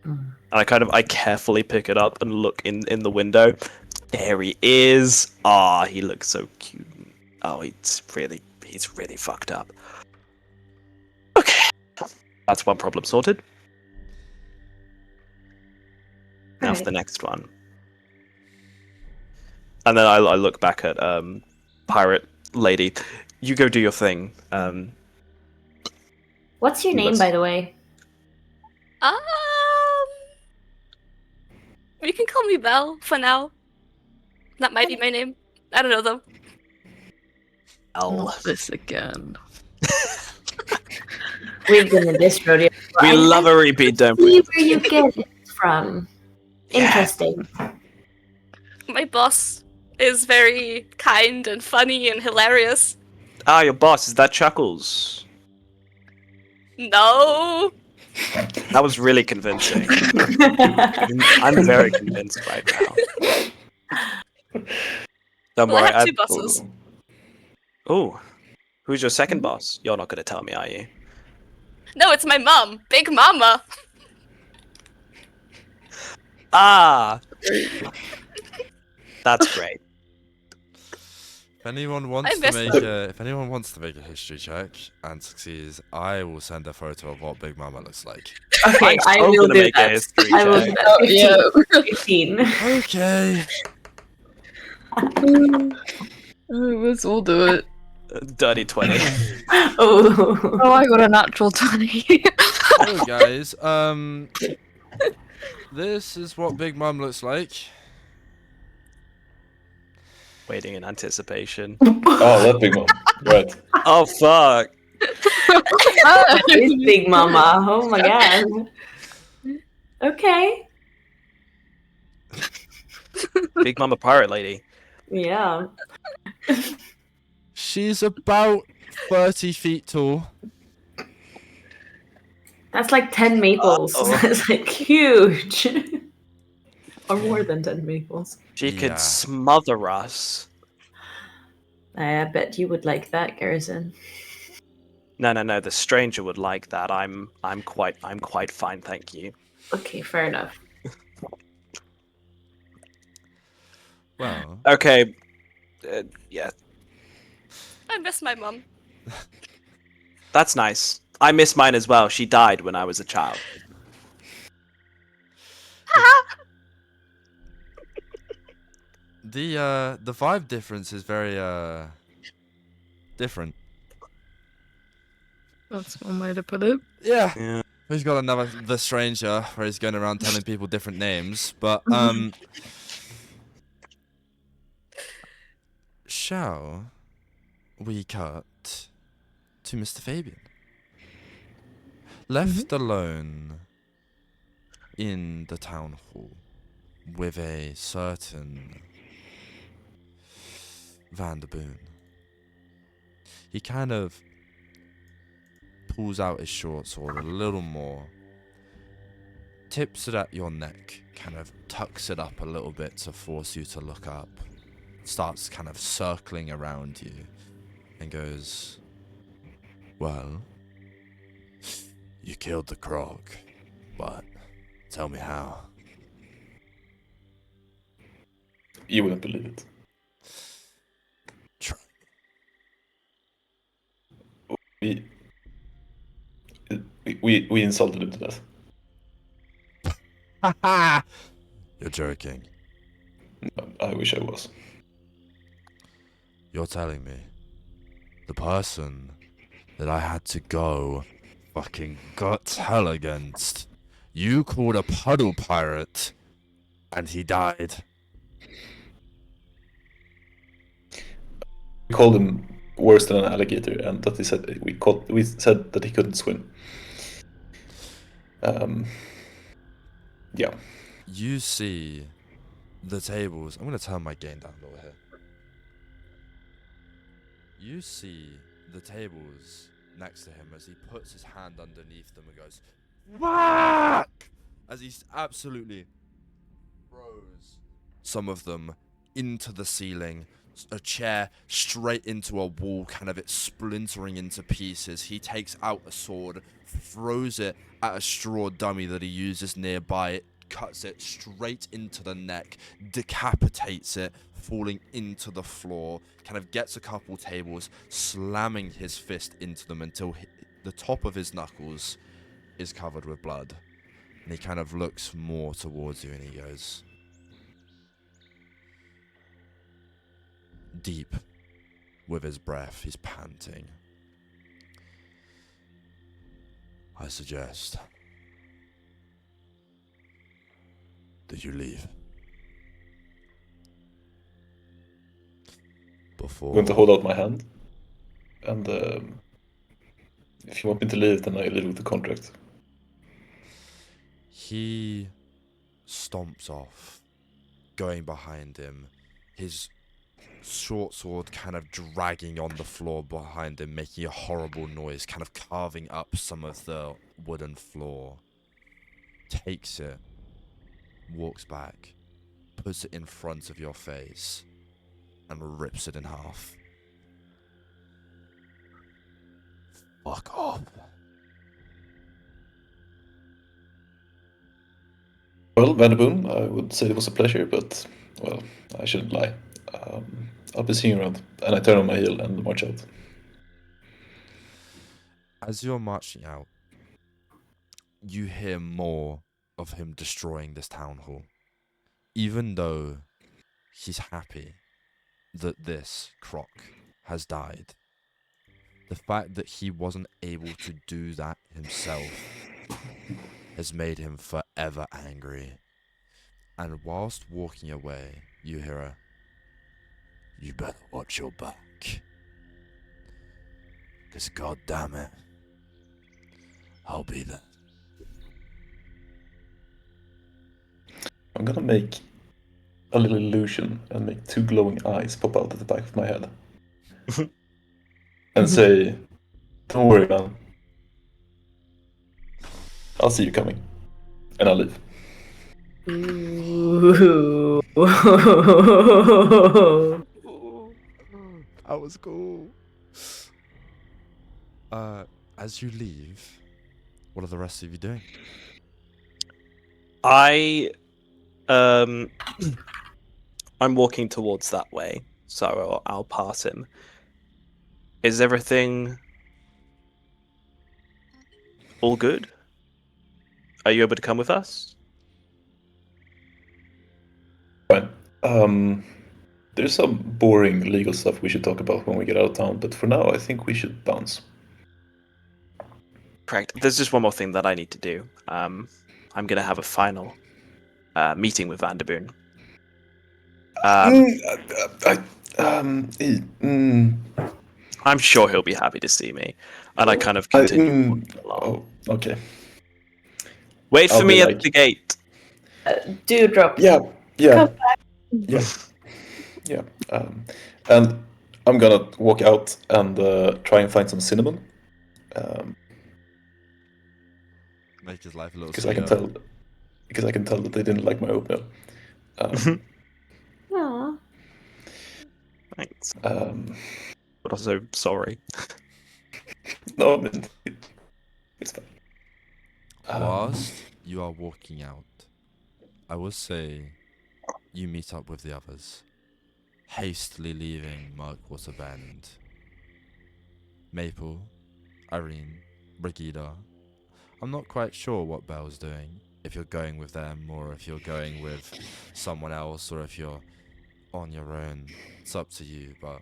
And I carefully pick it up and look in the window. There he is. Ah, he looks so cute. Oh, he's really fucked up. Okay, that's one problem sorted. Now for the next one. And then I look back at Pirate Lady. You go do your thing. What's your name, by the way? You can call me Belle for now. That might be my name. I don't know though. Not this again. We've been in this rodeo. We love a repeat, don't we? See where you get it from. Interesting. My boss is very kind and funny and hilarious. Ah, your boss, is that Chuckles? No. That was really convincing. I'm very convinced right now. Don't Well, worry. I have two bosses. Oh, who's your second boss? You're not going to tell me, are you? No, it's my mom. Big Mama. Ah! That's great. If anyone wants I to missed make a history check and succeeds, I will send a photo of what Big Mama looks like. Okay, I'm I so will gonna do make a that. history I will check. do that. 15. Okay. We'll do it. Dirty 20. Oh. Oh, I got a natural 20. So guys, this is what Big Mom looks like. Waiting in anticipation. Oh, that big one. Right. Oh, fuck. It's Big Mama. Oh my god. Okay. Big Mama Pirate Lady. Yeah. She's about 30 feet tall. That's like 10 maples. Uh-oh. That's like huge. Or more than 10 maples. She Yeah. could smother us. I bet you would like that, Garrison. No. The stranger would like that. I'm quite fine, thank you. Okay, fair enough. Well, Okay. Yeah, I miss my mum. that's nice. I miss mine as well. She died when I was a child. the vibe difference is very different. That's one way to put it. Yeah. Yeah. He's got another The Stranger where he's going around telling people different names, but shall we cut to Mr. Fabian? Left alone in the town hall with a certain Vanderboon. He kind of pulls out his short sword a little more, tips it at your neck, kind of tucks it up a little bit to force you to look up, starts kind of circling around you, and goes, "Well, you killed the Krog, but tell me how." You wouldn't believe it. Try. We insulted him to death. You're joking. I wish I was. You're telling me the person that I had to go fucking guts hell against, you called a puddle pirate, and he died? We called him worse than an alligator, and that we said that he couldn't swim. Yeah. You see the tables. I'm gonna turn my gain down a little here. You see the tables next to him as he puts his hand underneath them and goes, "Fuck!" As he absolutely throws some of them into the ceiling, a chair straight into a wall, kind of it splintering into pieces. He takes out a sword, throws it at a straw dummy that he uses nearby. It cuts it straight into the neck, decapitates it, falling into the floor, kind of gets a couple tables, slamming his fist into them until the top of his knuckles is covered with blood. And he kind of looks more towards you and he goes, deep with his breath, he's panting. "I suggest that you leave before." I'm going to hold out my hand, and if you want me to leave, then I leave with the contract. He stomps off, going behind him, his short sword kind of dragging on the floor behind him, making a horrible noise, kind of carving up some of the wooden floor. Takes it, walks back, puts it in front of your face, and rips it in half. Fuck off. Well, Vanderboom, I would say it was a pleasure, but, well, I shouldn't lie. I'll be seeing you around. And I turn on my heel and march out. As you're marching out, you hear more of him destroying this town hall. Even though he's happy that this croc has died, the fact that he wasn't able to do that himself has made him forever angry. And whilst walking away, you hear a, "You better watch your back. 'Cause goddammit, I'll be there." I'm gonna make a little illusion and make two glowing eyes pop out at the back of my head. And say, "Don't worry, man. I'll see you coming." And I'll leave. Ooh. That was cool. As you leave, what are the rest of you doing? I'm walking towards that way, so I'll pass him. Is everything all good? Are you able to come with us? Fine. There's some boring legal stuff we should talk about when we get out of town, but for now, I think we should bounce. Correct. There's just one more thing that I need to do. I'm gonna have a final meeting with Vanderboon. I'm sure he'll be happy to see me, and I kind of continue walking along. Oh, okay. Wait I'll for be me like- at the gate. Dewdrop. Yeah. Come back. Yeah. And I'm gonna walk out and try and find some cinnamon. Make his life a little Because I can tell that they didn't like my oatmeal. Aw. Thanks. But also, sorry. No, I mean, it's fine. Whilst you are walking out, I will say you meet up with the others, hastily leaving Murkwater Bend. Maple, Yrene, Brighida. I'm not quite sure what Belle's doing, if you're going with them or if you're going with someone else or if you're on your own. It's up to you, but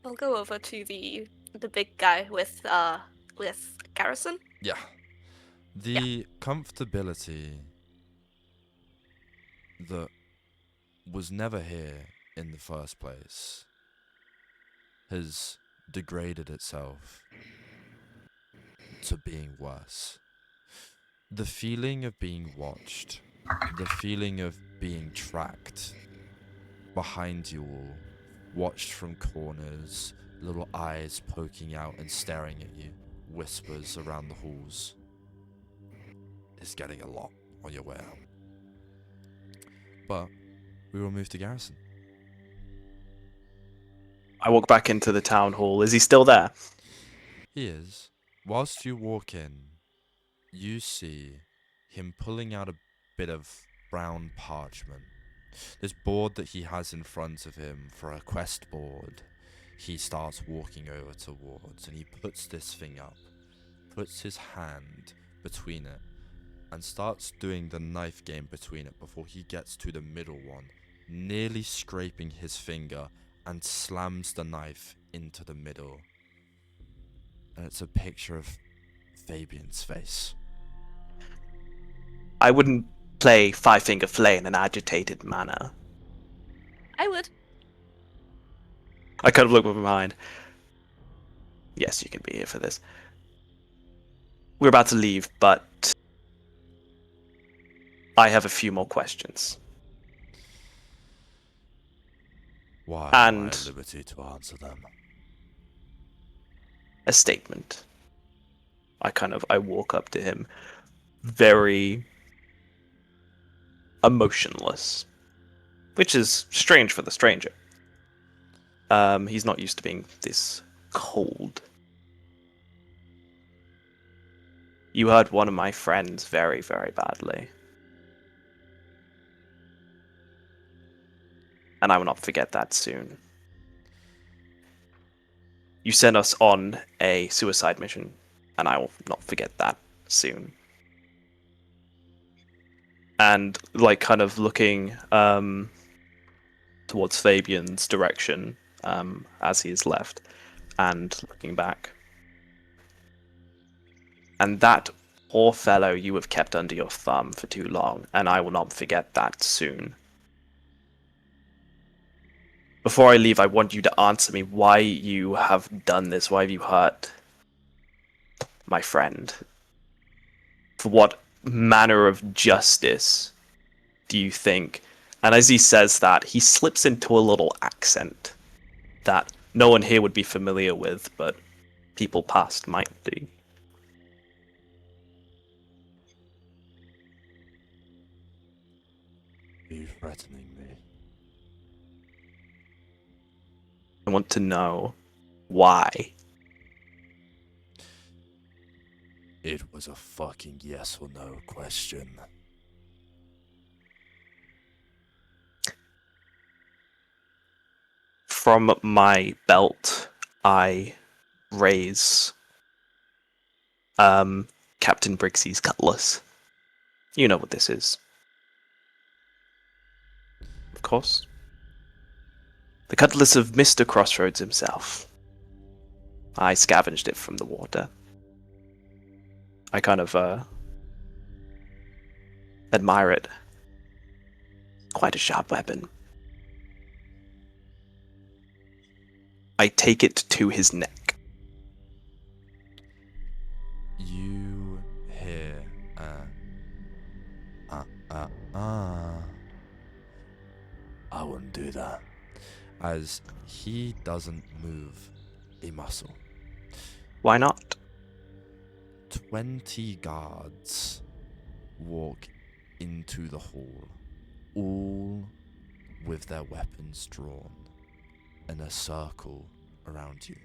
I'll go over to the big guy with Garrison. yeah. The comfortability that was never here in the first place has degraded itself to being worse. The feeling of being watched, the feeling of being tracked behind you all, watched from corners, little eyes poking out and staring at you, whispers around the halls, is getting a lot on your way out. But we will move to Garrison. I walk back into the town hall. Is he still there? He is. Whilst you walk in, you see him pulling out a bit of brown parchment. This board that he has in front of him for a quest board, he starts walking over towards, and he puts this thing up, puts his hand between it, and starts doing the knife game between it before he gets to the middle one, nearly scraping his finger, and slams the knife into the middle. And it's a picture of Fabian's face. I wouldn't play five-finger flay in an agitated manner. I would. I kind of look behind. Yes, you can be here for this. We're about to leave, but I have a few more questions. Why And- am I at liberty to answer them? A statement. I walk up to him, very emotionless, which is strange for the stranger. He's not used to being this cold. You hurt one of my friends very, very badly. And I will not forget that soon. You sent us on a suicide mission, and I will not forget that soon. And, kind of looking towards Fabian's direction as he is left, and looking back. And that poor fellow you have kept under your thumb for too long, and I will not forget that soon. Before I leave, I want you to answer me why you have done this. Why have you hurt my friend? For what manner of justice do you think? And as he says that, he slips into a little accent that no one here would be familiar with, but people past might be. Are you threatening me? I want to know why. It was a fucking yes or no question. From my belt, I raise Captain Brixie's cutlass. You know what this is. Of course. The cutlass of Mr. Crossroads himself. I scavenged it from the water. I kind of admire it. Quite a sharp weapon. I take it to his neck. You hear I wouldn't do that. As he doesn't move a muscle. Why not? 20 guards walk into the hall, all with their weapons drawn in a circle around you.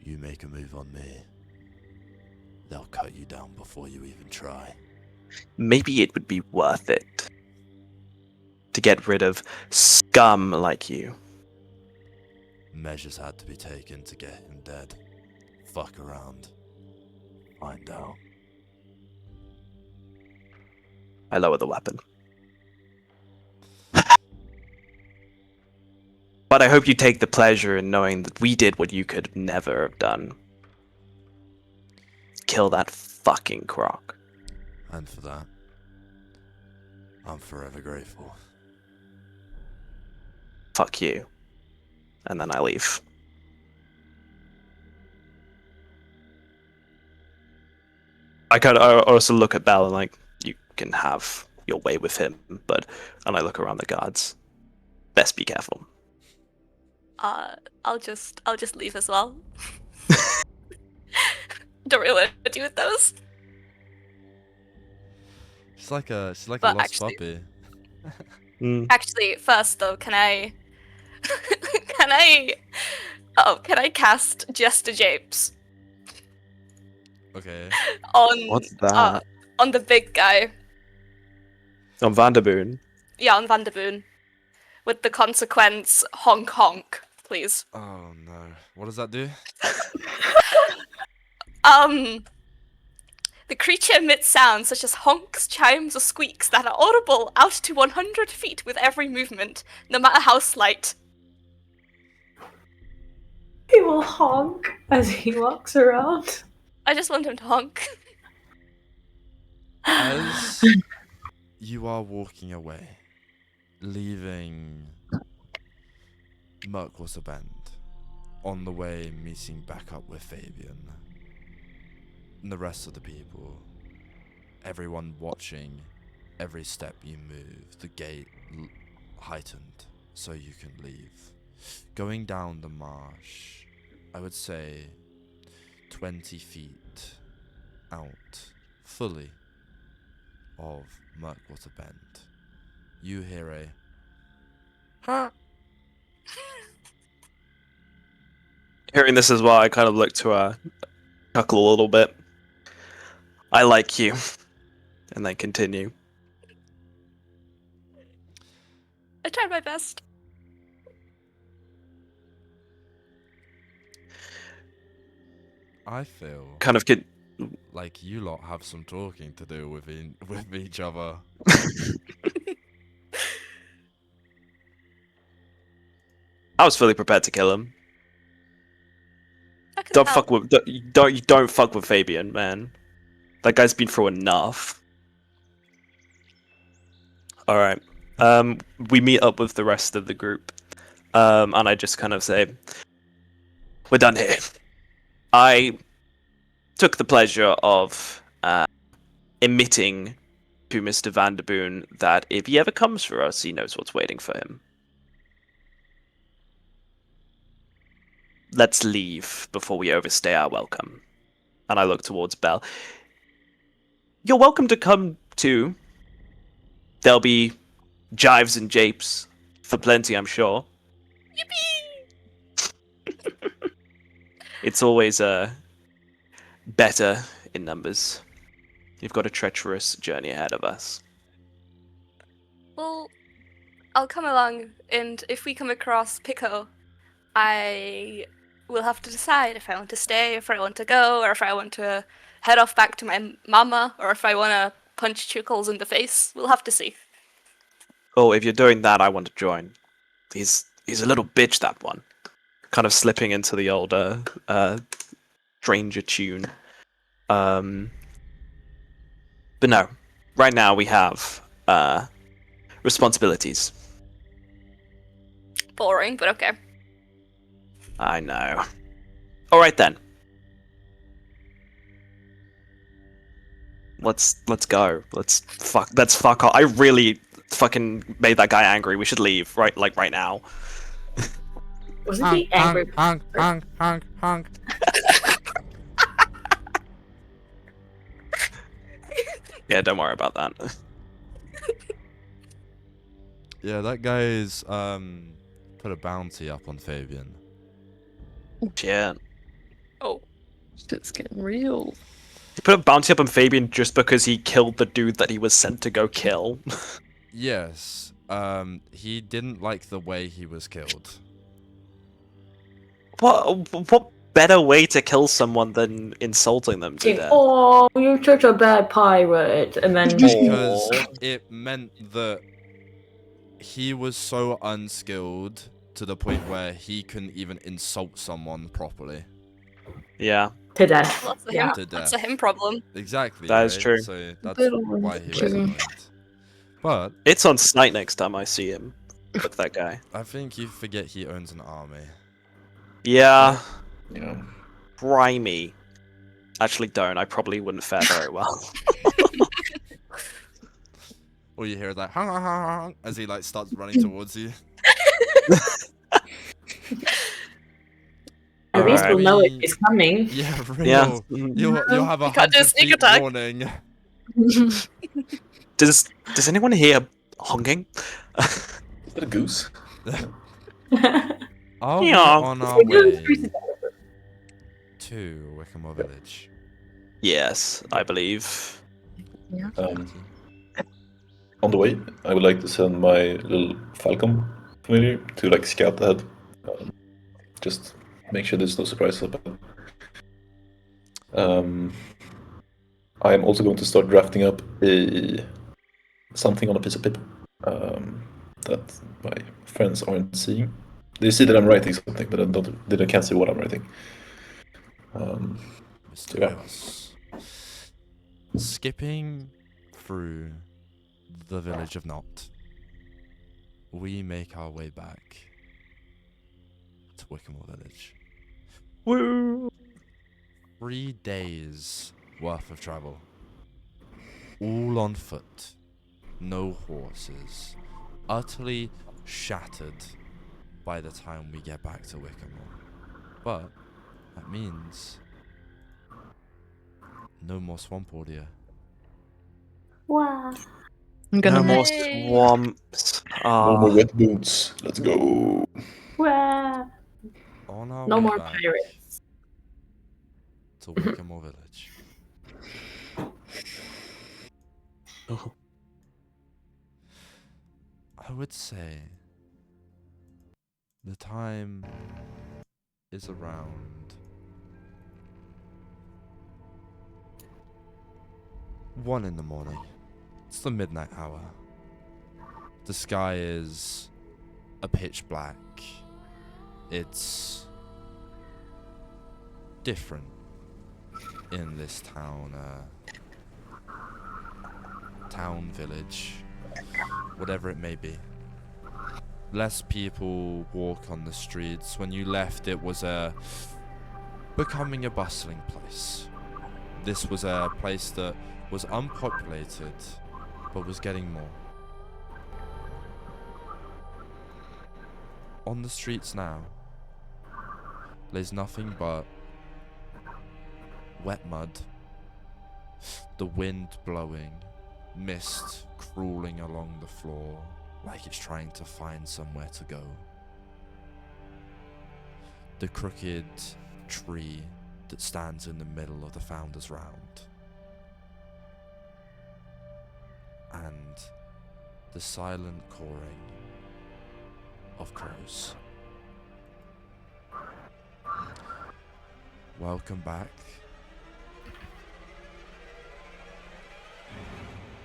You make a move on me, they'll cut you down before you even try. Maybe it would be worth it to get rid of scum like you. Measures had to be taken to get him dead. Fuck around. Find out. I lower the weapon. But I hope you take the pleasure in knowing that we did what you could never have done. Kill that fucking croc. And for that, I'm forever grateful. Fuck you. And then I leave. I also look at Belle and like, you can have your way with him, and I look around the guards. Best be careful. I'll just leave as well. Don't really know what to do with those. She's like a But lost puppy. Actually, first though, can I cast Jester Japes Okay. on What's that? on the big guy? On Vanderboon. Yeah, on Vanderboon. With the consequence honk honk, please. Oh no. What does that do? The creature emits sounds such as honks, chimes, or squeaks that are audible out to 100 feet with every movement, no matter how slight. He will honk as he walks around. I just want him to honk. As you are walking away, leaving Murkwater Bend, on the way meeting back up with Fabian, and the rest of the people, everyone watching every step you move, the gate heightened so you can leave. Going down the marsh, I would say 20 feet out fully of Murkwater Bend, you hear a "Huh." Hearing this as well, I kind of look to chuckle a little bit. I like you. And then continue. I tried my best. I feel Kind of like you lot have some talking to do with each other. I was fully prepared to kill him. I can Don't help. don't fuck with Fabian, man. That guy's been through enough. Alright. We meet up with the rest of the group. And I just kind of say, we're done here. I took the pleasure of admitting to Mr. Vanderboon that if he ever comes for us, he knows what's waiting for him. Let's leave before we overstay our welcome. And I look towards Belle. You're welcome to come too. There'll be jives and japes for plenty, I'm sure. Yippee! It's always better in numbers. You've got a treacherous journey ahead of us. Well, I'll come along, and if we come across Pico, I will have to decide if I want to stay, if I want to go, or if I want to head off back to my mama, or if I want to punch Chuckles in the face. We'll have to see. Oh, if you're doing that, I want to join. He's a little bitch, that one. Kind of slipping into the old Stranger tune. But no, right now we have responsibilities. Boring, but okay. I know. All right then. Let's go. Let's fuck off. I really fucking made that guy angry. We should leave right now. Wasn't he angry? Honk. Yeah, don't worry about that. Yeah, that guy's put a bounty up on Fabian. Shit. Oh. Shit's getting real. He put a bounty up on Fabian just because he killed the dude that he was sent to go kill. Yes. He didn't like the way he was killed. What better way to kill someone than insulting them to death? Oh, you're such a bad pirate. And then Because it meant that he was so unskilled to the point where he couldn't even insult someone properly. Yeah. to death. Well, that's a Yeah. him. To That's death. a him problem. Exactly. That is right? true. So that's Little why he was true. annoyed. But It's on sight next time I see him. With that guy. I think you forget he owns an army. Yeah. Yeah. Grimy. Actually don't. I probably wouldn't fare very well. Or you hear that hung, hung, hung, hung, as he like starts running towards you. At least we'll know Alright. it's coming. Yeah, real. Yeah. You'll have a You can't do a 100 sneak feet attack. warning. Does anyone hear honking? Is that a goose? Are we Yeah. on our way to Wickhamore Village? Yes, I believe. On the way, I would like to send my little Falcon familiar to like scout ahead. Just make sure there's no surprises up ahead. I am also going to start drafting up something on a piece of paper that my friends aren't seeing. They see that I'm writing something, but they can't see what I'm writing. Mr. Yeah. Ross. Skipping through the village of Knot, we make our way back to Wickhamore Village. Woo! 3 days worth of travel. All on foot. No horses. Utterly shattered by the time we get back to Wickhamore. But that means no more swamp audio. Wow. I'm gonna No more Yay. swamps. No more wet boots. Let's go. Wow. On our No way more back pirates. to Wickhamore Village. Oh. I would say the time is around 1 in the morning. It's the midnight hour. The sky is a pitch black. It's different in this town, village, whatever it may be. Less people walk on the streets. When you left, it was becoming a bustling place. This was a place that was unpopulated, but was getting more. On the streets now, there's nothing but wet mud, the wind blowing, mist crawling along the floor like it's trying to find somewhere to go. The crooked tree that stands in the middle of the Founders Round. And the silent cawing of crows. Welcome back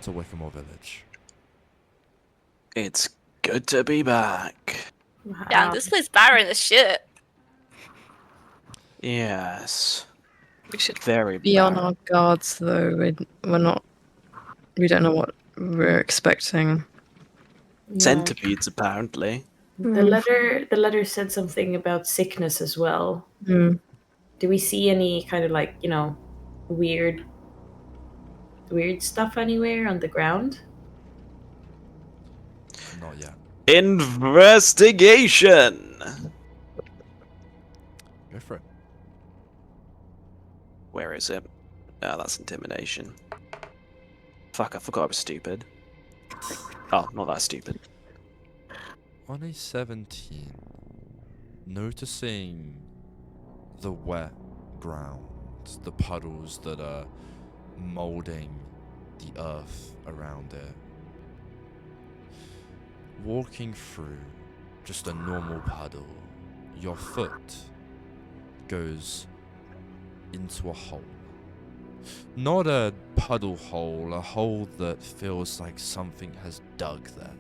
to Wickamore Village. It's good to be back. Wow. Damn, this place barren as shit. Yes. We should Very be on barren. our guards, though. We don't know what we're expecting. No. Centipedes, apparently. The letter said something about sickness as well. Mm. Do we see any kind of like, weird stuff anywhere on the ground? Not yet. Investigation! Go for it. Where is it? Oh, that's intimidation. Fuck, I forgot I was stupid. Oh, not that stupid. On a 17, noticing the wet ground, the puddles that are molding the earth around it. Walking through just a normal puddle, your foot goes into a hole. Not a puddle hole, a hole that feels like something has dug there.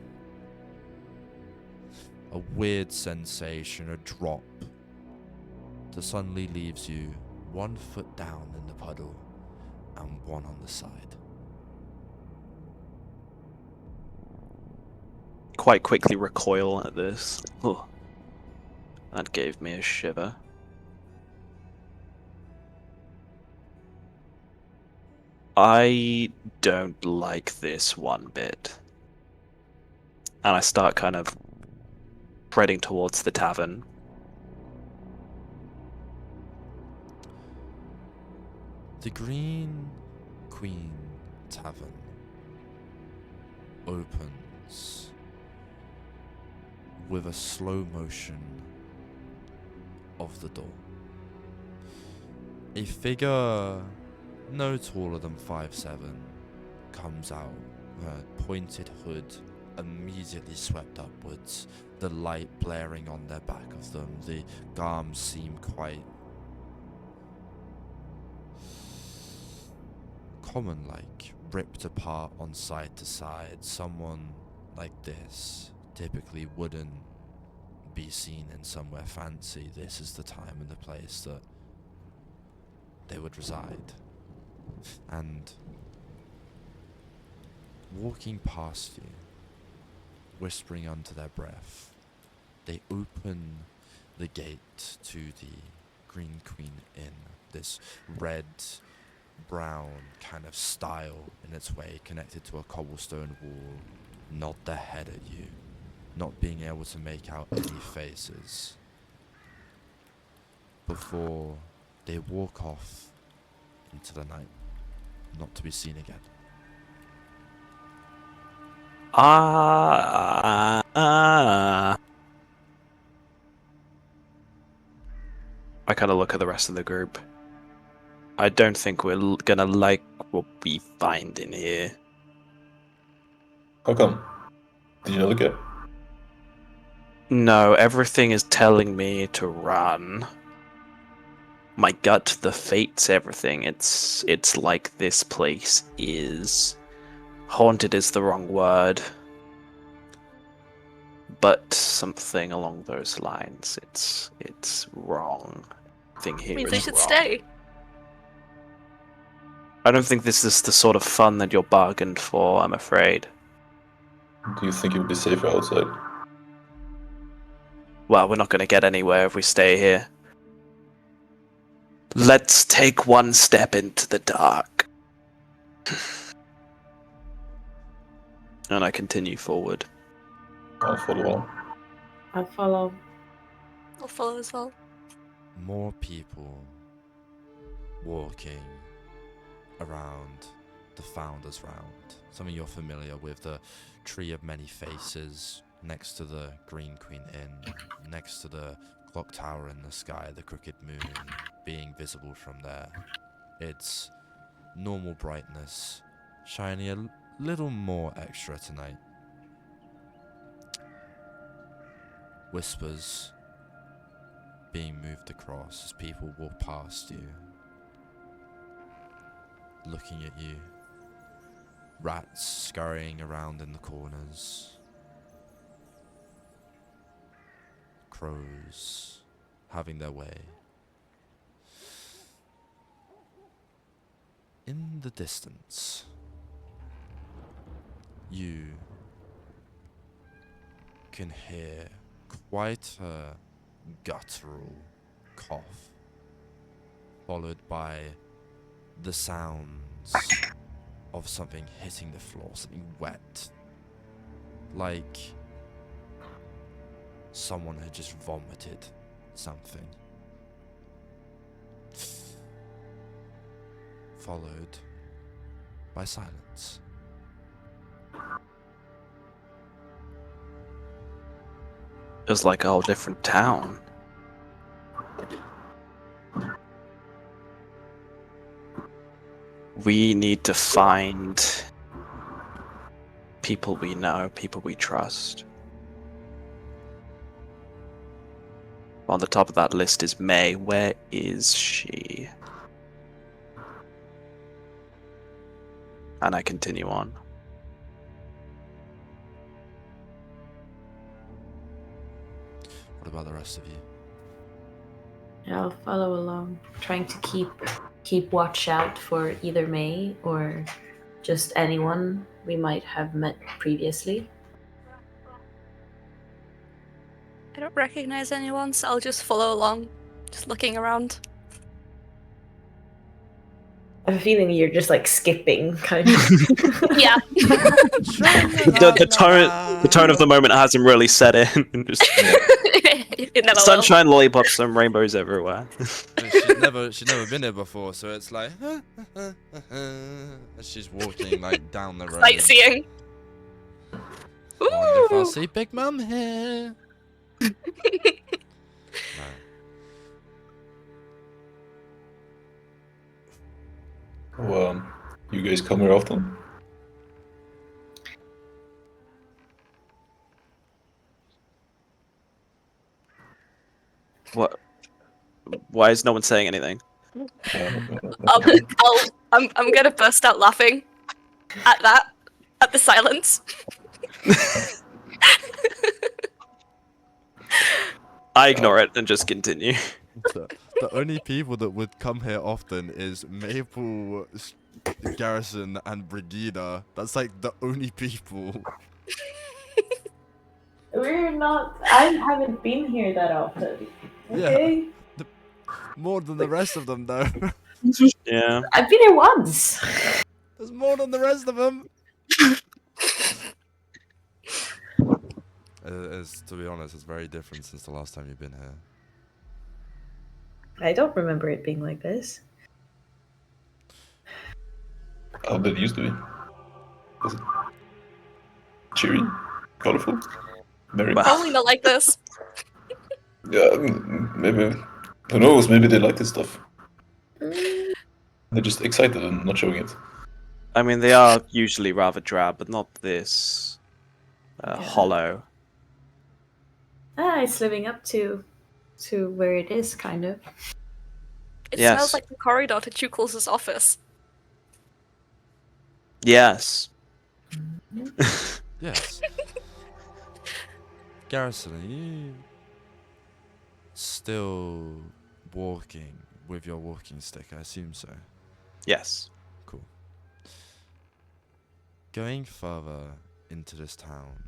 A weird sensation, a drop, that suddenly leaves you 1 foot down in the puddle and 1 on the side. Quite quickly recoil at this. Oh, that gave me a shiver. I don't like this one bit. And I start kind of heading towards the tavern. The Green Queen Tavern opens with a slow motion of the door. A figure no taller than 5'7" comes out, her pointed hood immediately swept upwards, the light blaring on their back of them. The garms seem quite common, like ripped apart on side to side. Someone like this typically wouldn't be seen in somewhere fancy. This is the time and the place that they would reside. And walking past you, whispering under their breath, they open the gate to the Green Queen Inn, this red brown kind of style in its way, connected to a cobblestone wall, nod their head at you, not being able to make out any faces, before they walk off into the night, not to be seen again. I kind of look at the rest of the group. I don't think we're gonna like what we find in here. How come? Did you not look at it? No, everything is telling me to run. My gut, the fates, everything. It's like this place is haunted is the wrong word, but something along those lines. It's wrong. Thing here Means is we should wrong. stay. I don't think this is the sort of fun that you're bargained for, I'm afraid. Do you think it would be safer outside? Well, we're not going to get anywhere if we stay here. Let's take one step into the dark. And I continue forward. I'll follow on. I'll follow. I'll follow as well. More people walking around the Founders Round. Something you're familiar with, the Tree of Many Faces next to the Green Queen Inn, next to the clock tower in the sky, the crooked moon, being visible from there. It's normal brightness, shining a little more extra tonight. Whispers being moved across as people walk past you, looking at you. Rats scurrying around in the corners. Crows having their way. In the distance, you can hear quite a guttural cough, followed by the sounds of something hitting the floor, something wet, like someone had just vomited something, followed by silence. It's like a whole different town. We need to find people we know, people we trust. On the top of that list is May. Where is she? And I continue on. What about the rest of you? Yeah, I'll follow along, trying to keep watch out for either May or just anyone we might have met previously. I don't recognize anyone, so I'll just follow along, just looking around. I have a feeling you're just like skipping, kind of. Yeah. The tone of the moment hasn't really set in. Just, It never will. sunshine, lollipops, and rainbows everywhere. She's never been here before, so it's like as she's walking like down the road. Sightseeing. I wonder if I'll Ooh. see Big Mum here. No. Oh, you guys come here often? What? Why is no one saying anything? I'm gonna burst out laughing at that, at the silence. I ignore it and just continue. The only people that would come here often is Maple, Garrison, and Brighida. That's like the only people. We're not. I haven't been here that often. Okay. Yeah, more than the rest of them, though. Yeah. I've been here once. There's more than the rest of them. To be honest, it's very different since the last time you've been here. I don't remember it being like this. How did it used to be? Was it cheery? Colorful? Merry? Probably not like this. Yeah, maybe. Who knows? Maybe they like this stuff. They're just excited and not showing it. I mean, they are usually rather drab, but not this hollow. It's living up to where it is, kind of. It Yes. smells like the corridor to Chukul's office. Yes. Yes. Garrison, are you still walking with your walking stick? I assume so. Yes. Cool. Going further into this town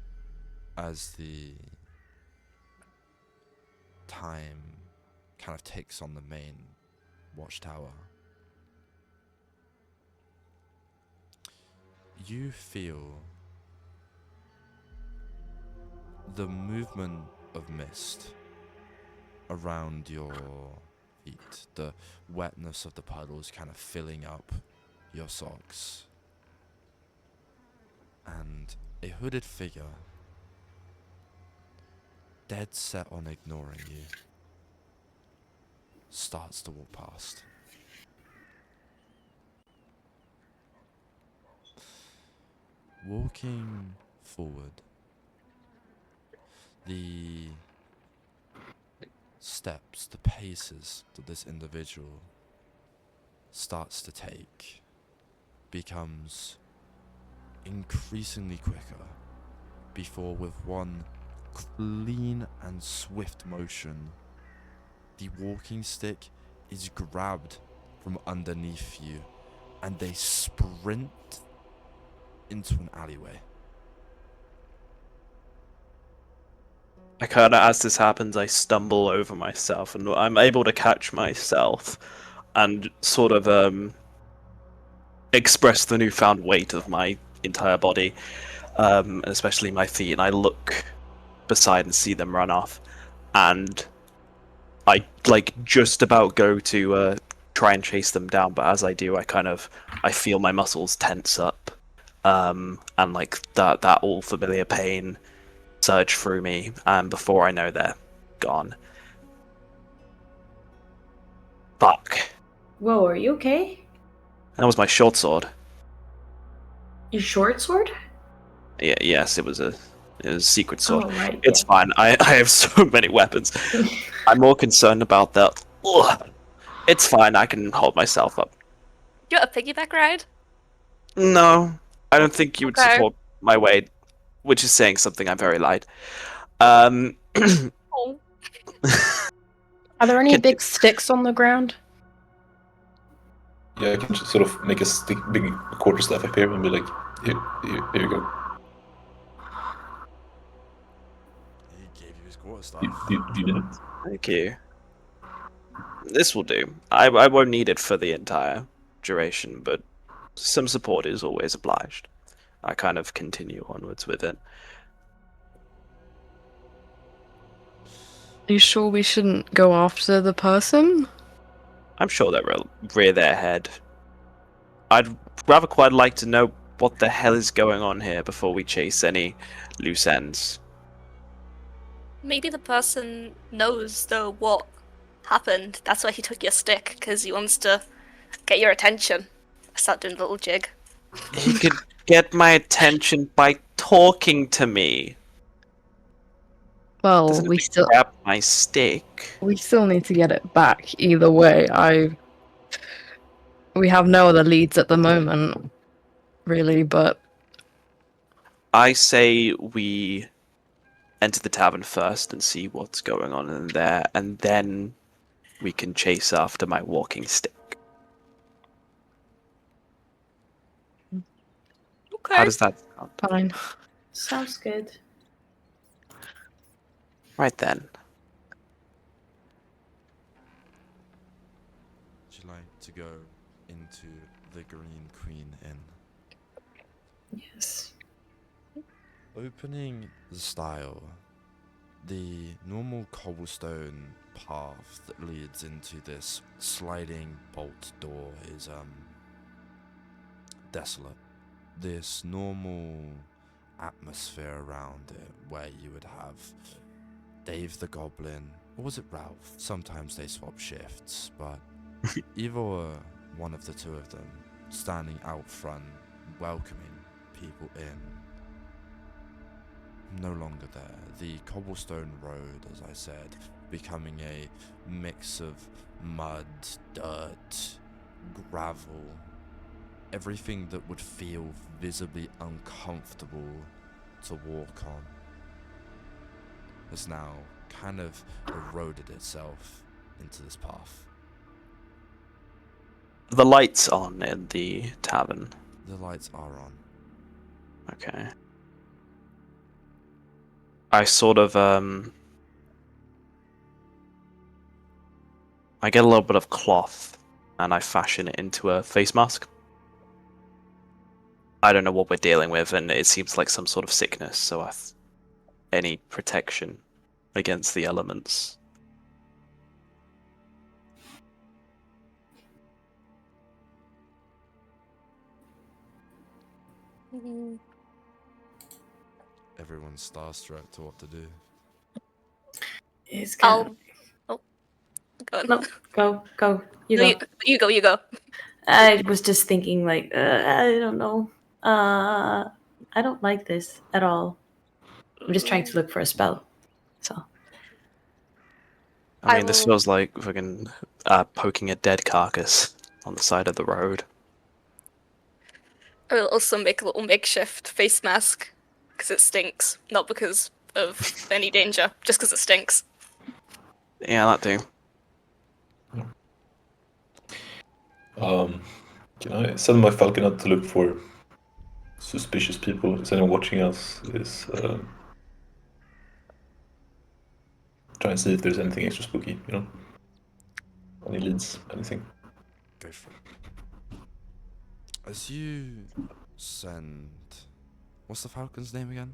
as the time kind of ticks on the main watchtower, you feel the movement of mist around your feet, the wetness of the puddles kind of filling up your socks, and a hooded figure dead set on ignoring you starts to walk past. Walking forward, the steps, the paces that this individual starts to take becomes increasingly quicker before, with one clean and swift motion, the walking stick is grabbed from underneath you and they sprint into an alleyway. I kind of, as this happens, I stumble over myself, and I'm able to catch myself and sort of express the newfound weight of my entire body, especially my feet, and I look beside and see them run off, and I just about go to try and chase them down, but as I do, I feel my muscles tense up, and that all familiar pain surge through me, and before I know, they're gone. Fuck. Whoa, are you okay? That was my short sword. Your short sword? Yeah, yes, it was a secret sword. Oh, right. It's fine. I have so many weapons. I'm more concerned about that. Ugh. It's fine. I can hold myself up. You want a piggyback ride? No, I don't think you would Okay. support my weight, which is saying something. I'm very light. Oh. Are there any big sticks on the ground? Yeah, I can just sort of make a big quarter staff appear and be like, here you go. He gave you his quarter staff. Do you need it? Thank you. This will do. I won't need it for the entire duration, but some support is always obliged. I kind of continue onwards with it. Are you sure we shouldn't go after the person? I'm sure they'll rear their head. I'd rather quite like to know what the hell is going on here before we chase any loose ends. Maybe the person knows, though, what happened. That's why he took your stick, because he wants to get your attention. I start doing a little jig. He could get my attention by talking to me. Well, Doesn't we it still grab my stick. need to get it back either way. We have no other leads at the moment, really, but I say we enter the tavern first and see what's going on in there, and then we can chase after my walking stick. Okay. How does that sound? fine. Sounds good. Right then. Would you like to go into the Green Queen Inn? Yes. Opening the stile, the normal cobblestone path that leads into this sliding bolt door is desolate. This normal atmosphere around it, where you would have Dave the Goblin, or was it Ralph? Sometimes they swap shifts, but either one of the two of them standing out front, welcoming people in. No longer there. The cobblestone road, as I said, becoming a mix of mud, dirt, gravel, everything that would feel visibly uncomfortable to walk on has now kind of eroded itself into this path. The lights on in the tavern. The lights are on. Okay. I sort of, I get a little bit of cloth and I fashion it into a face mask. I don't know what we're dealing with, and it seems like some sort of sickness, so any protection against the elements. Mhm. Everyone's starstruck to what to do. It's kind I'll. Oh, No, go. You No, go. you go. I was just thinking, like, I don't know. I don't like this at all. I'm just trying to look for a spell. So. I I mean, this will- feels like fucking poking a dead carcass on the side of the road. I will also make a little makeshift face mask because it stinks, not because of any danger, just because it stinks. Yeah, that too. Can I send my falcon out to look for suspicious people? Is anyone watching us? Try and see if there's anything extra spooky, you know? Any leads, anything? Go for it. As you send... What's the falcon's name again?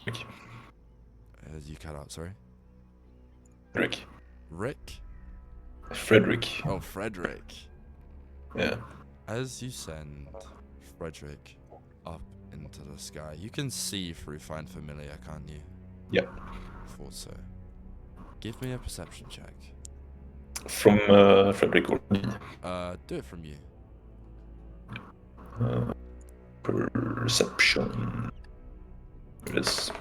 Rick. You cut out, sorry. Rick. Rick? Frederick. Oh, Frederick. Yeah. As you send Frederick up into the sky, you can see through Find Familiar, can't you? Yep. Thought so. Give me a perception check. From Frederick or me? Do it from you. Perception. It is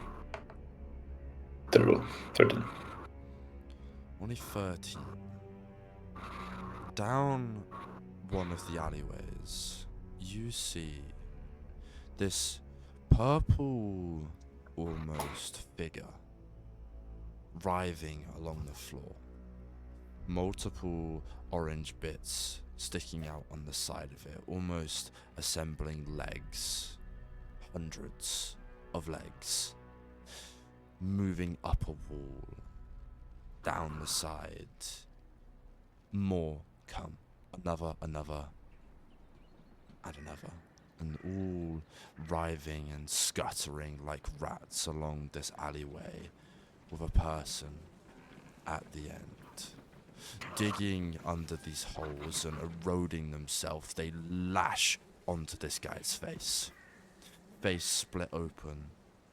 terrible. 13. Only 13. Down one of the alleyways, you see this purple almost figure writhing along the floor. Multiple orange bits sticking out on the side of it, almost assembling legs. Hundreds of legs. Moving up a wall, down the side. More come. Another, and another. And all writhing and scuttering like rats along this alleyway with a person at the end. Digging under these holes and eroding themselves, they lash onto this guy's face. Face split open,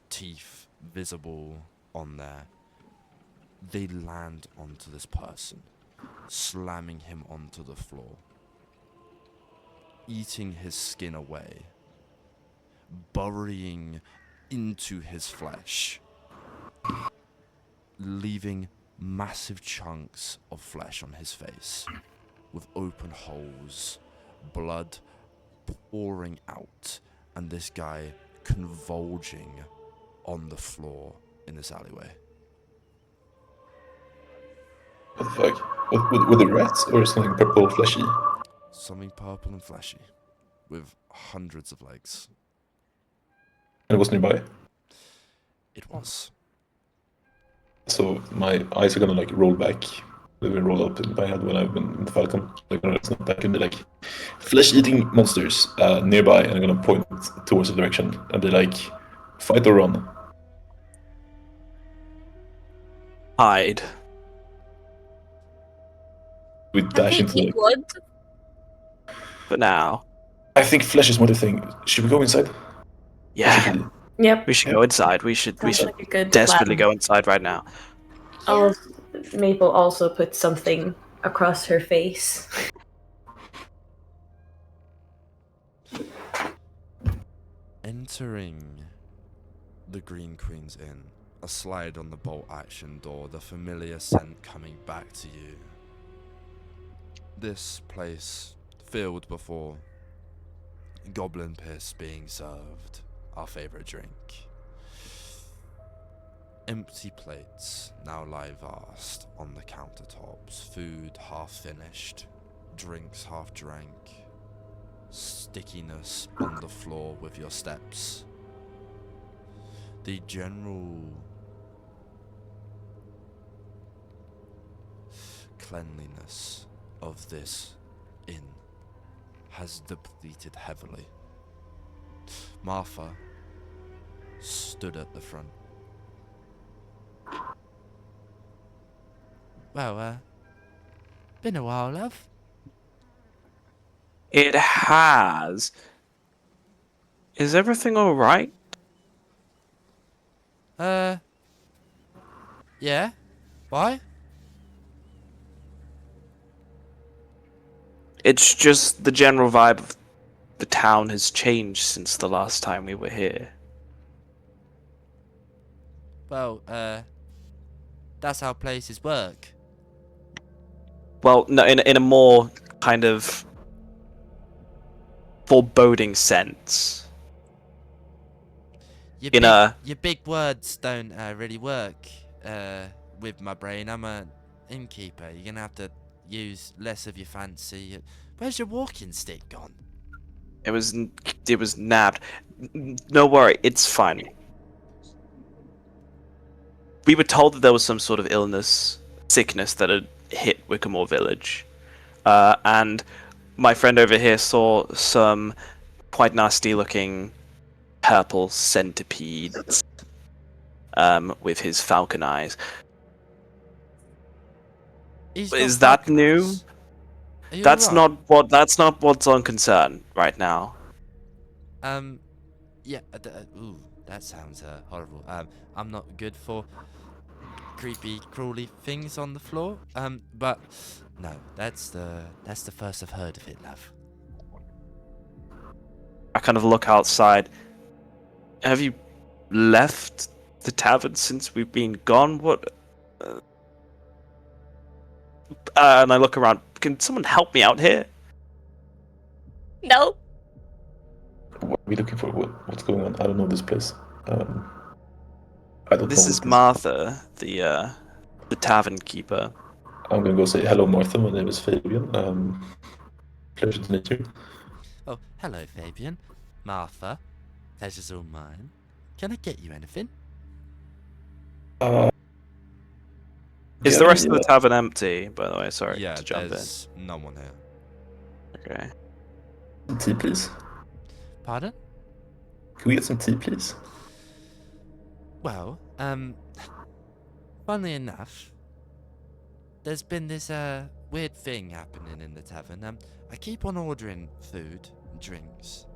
teeth visible on there. They land onto this person, slamming him onto the floor, eating his skin away, burying into his flesh, leaving massive chunks of flesh on his face, with open holes, blood pouring out, and this guy convulging on the floor in this alleyway. What the fuck? With the rats or something purple fleshy? Something purple and fleshy, with hundreds of legs. And it was nearby. It was. So my eyes are gonna like roll back. They will roll up in my head when I've been in the Falcon. They're gonna snap back and be like, flesh-eating monsters nearby, and I'm gonna point towards the direction and be like, fight or run. Hide. We dash into the... blood. But now, I think flesh is more the thing. Should we go inside? yeah, Yep. we should go inside. We should Sounds like a good desperately plan. go inside right now. Maple also put something across her face. Entering the Green Queen's Inn, a slide on the bolt action door, the familiar scent coming back to you. This place filled before, goblin piss being served, our favourite drink. Empty plates now lie vast on the countertops, food half finished, drinks half drank, stickiness on the floor with your steps. The general cleanliness of this inn has depleted heavily. Martha stood at the front. Well, been a while, love. It has. Is everything all right? Yeah. Why? It's just the general vibe of the town has changed since the last time we were here. Well, that's how places work. Well, no, in a more kind of foreboding sense. Your big words don't really work with my brain. I'm a innkeeper. You're gonna have to use less of your fancy. Where's your walking stick gone? It was nabbed. No worry, it's fine. We were told that there was some sort of sickness that had hit Wickamore Village, and my friend over here saw some quite nasty-looking purple centipedes with his falcon eyes. Is that new? That's not what's on concern right now. Yeah. Ooh, that sounds horrible. I'm not good for creepy, crawly things on the floor. But no, that's the first I've heard of it, love. I kind of look outside. Have you left the tavern since we've been gone? What? And I look around. Can someone help me out here? No. What are we looking for? What's going on? I don't know this place. I don't This know is Martha, the tavern keeper. I'm gonna go say hello, Martha. My name is Fabian. Pleasure to meet you. Oh, hello, Fabian. Martha. Pleasure's all mine. Can I get you anything? Is the rest of the tavern empty, by the way? Sorry to jump in. there's no one here. Okay. Some tea, please. Pardon? Can we get some tea, please? Well, funnily enough, there's been this weird thing happening in the tavern. I keep on ordering food and drinks,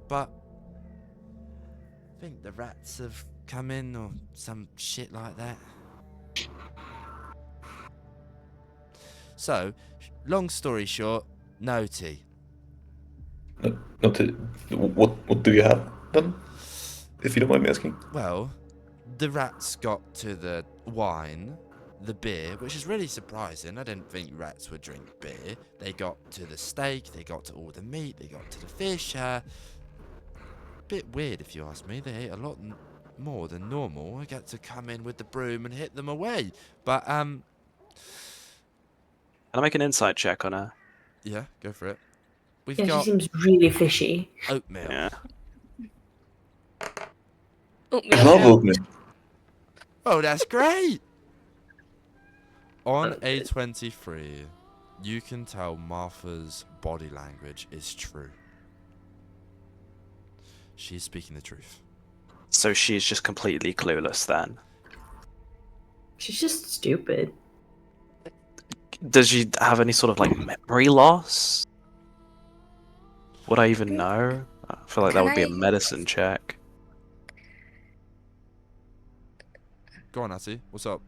but I think the rats have come in or some shit like that. So, long story short, no tea. No tea. What do you have then? If you don't mind me asking. Well, the rats got to the wine, the beer, which is really surprising. I didn't think rats would drink beer. They got to the steak, they got to all the meat, they got to the fish. Bit weird if you ask me. They ate a lot more than normal. I got to come in with the broom and hit them away. But, Can I make an insight check on her? yeah, go for it. We've Yeah, got she seems really fishy. oatmeal. Yeah. I love oatmeal. Oh, that's great! On A23, you can tell Martha's body language is true. She's speaking the truth. So she's just completely clueless then. She's just stupid. Does she have any sort of like memory loss? Would I even know? I feel like that would be a medicine check. Go on, Atti. What's up?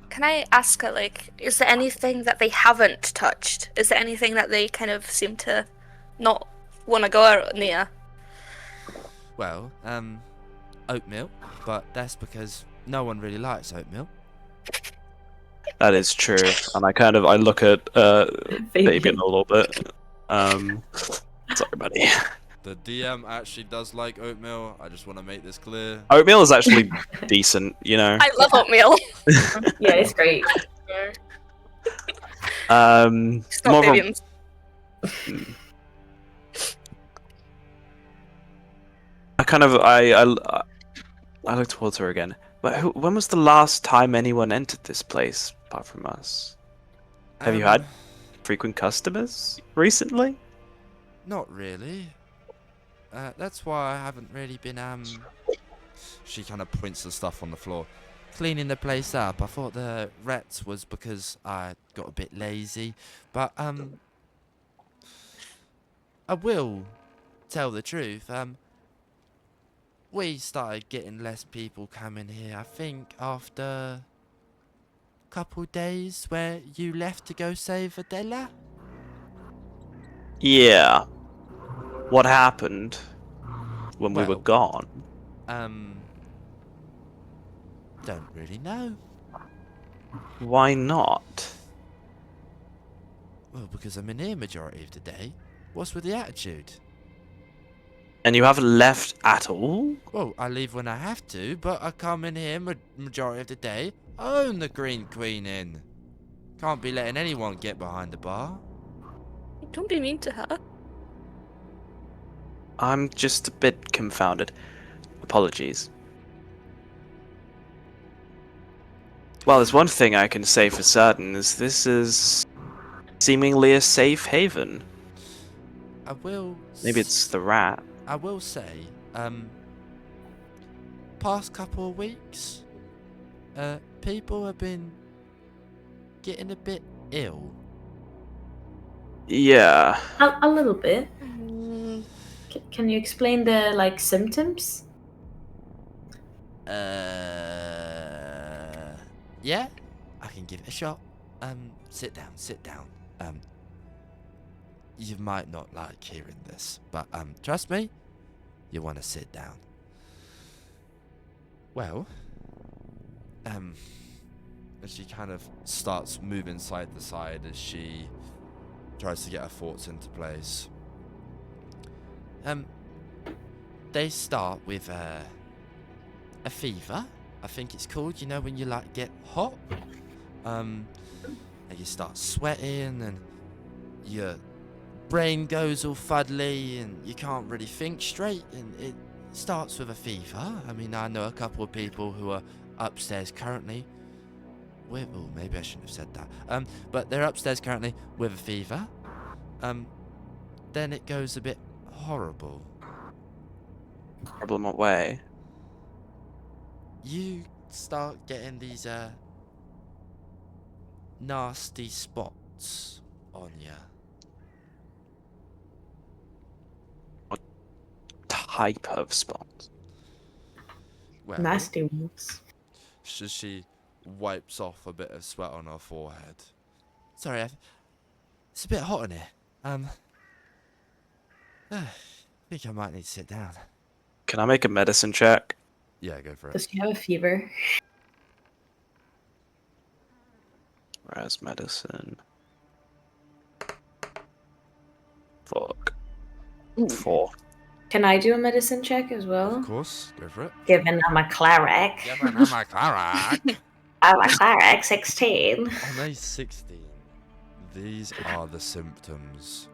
Can I ask her, like, is there anything that they haven't touched? Is there anything that they kind of seem to not want to go near? Well, oatmeal, but that's because no one really likes oatmeal. That is true, and I look at Fabian a little bit. Sorry, buddy. The DM actually does like oatmeal. I just want to make this clear. Oatmeal is actually decent, you know. I love oatmeal. Yeah, it's great. It's not More of a- Fabian's. I look towards her again. But when was the last time anyone entered this place apart from us? Have you had frequent customers recently? Not really. That's why I haven't really been, She kind of points to stuff on the floor. cleaning the place up. I thought the rats was because I got a bit lazy. But, I will tell the truth. We started getting less people coming here, I think, after a couple days where you left to go save Adela. Yeah. What happened when we were Well, gone? Don't really know. Why not? Well, because I'm in here majority of the day. What's with the attitude? And you haven't left at all? Well, I leave when I have to, but I come in here majority of the day. I own the Green Queen Inn. Can't be letting anyone get behind the bar. Don't be mean to her. I'm just a bit confounded. Apologies. Well, there's one thing I can say for certain, is this is seemingly a safe haven. I will... Maybe it's the rat. I will say, past couple of weeks, people have been getting a bit ill. Yeah. A little bit. Mm, Can you explain the symptoms? Yeah, I can give it a shot. Sit down. You might not like hearing this, but trust me, you want to sit down. Well, and she kind of starts moving side to side as she tries to get her thoughts into place. They start with a fever, I think it's called, you know, when you get hot. And you start sweating and your brain goes all fuddly and you can't really think straight, and it starts with a fever. I mean, I know a couple of people who are upstairs currently with, oh, maybe I shouldn't have said that. But they're upstairs currently with a fever. Then it goes a bit horrible. Problem what way? You start getting these nasty spots on you. What type of spot? Well, Nasty ones. she wipes off a bit of sweat on her forehead. Sorry, it's a bit hot in here. I think I might need to sit down. Can I make a medicine check? Yeah, go for it. Does she have a fever? Where's medicine? Fuck. 4. Can I do a medicine check as well? Of course, go for it. Given I'm a cleric. Yeah, man, I'm a cleric. I'm a cleric, 16. On a 16, these are the symptoms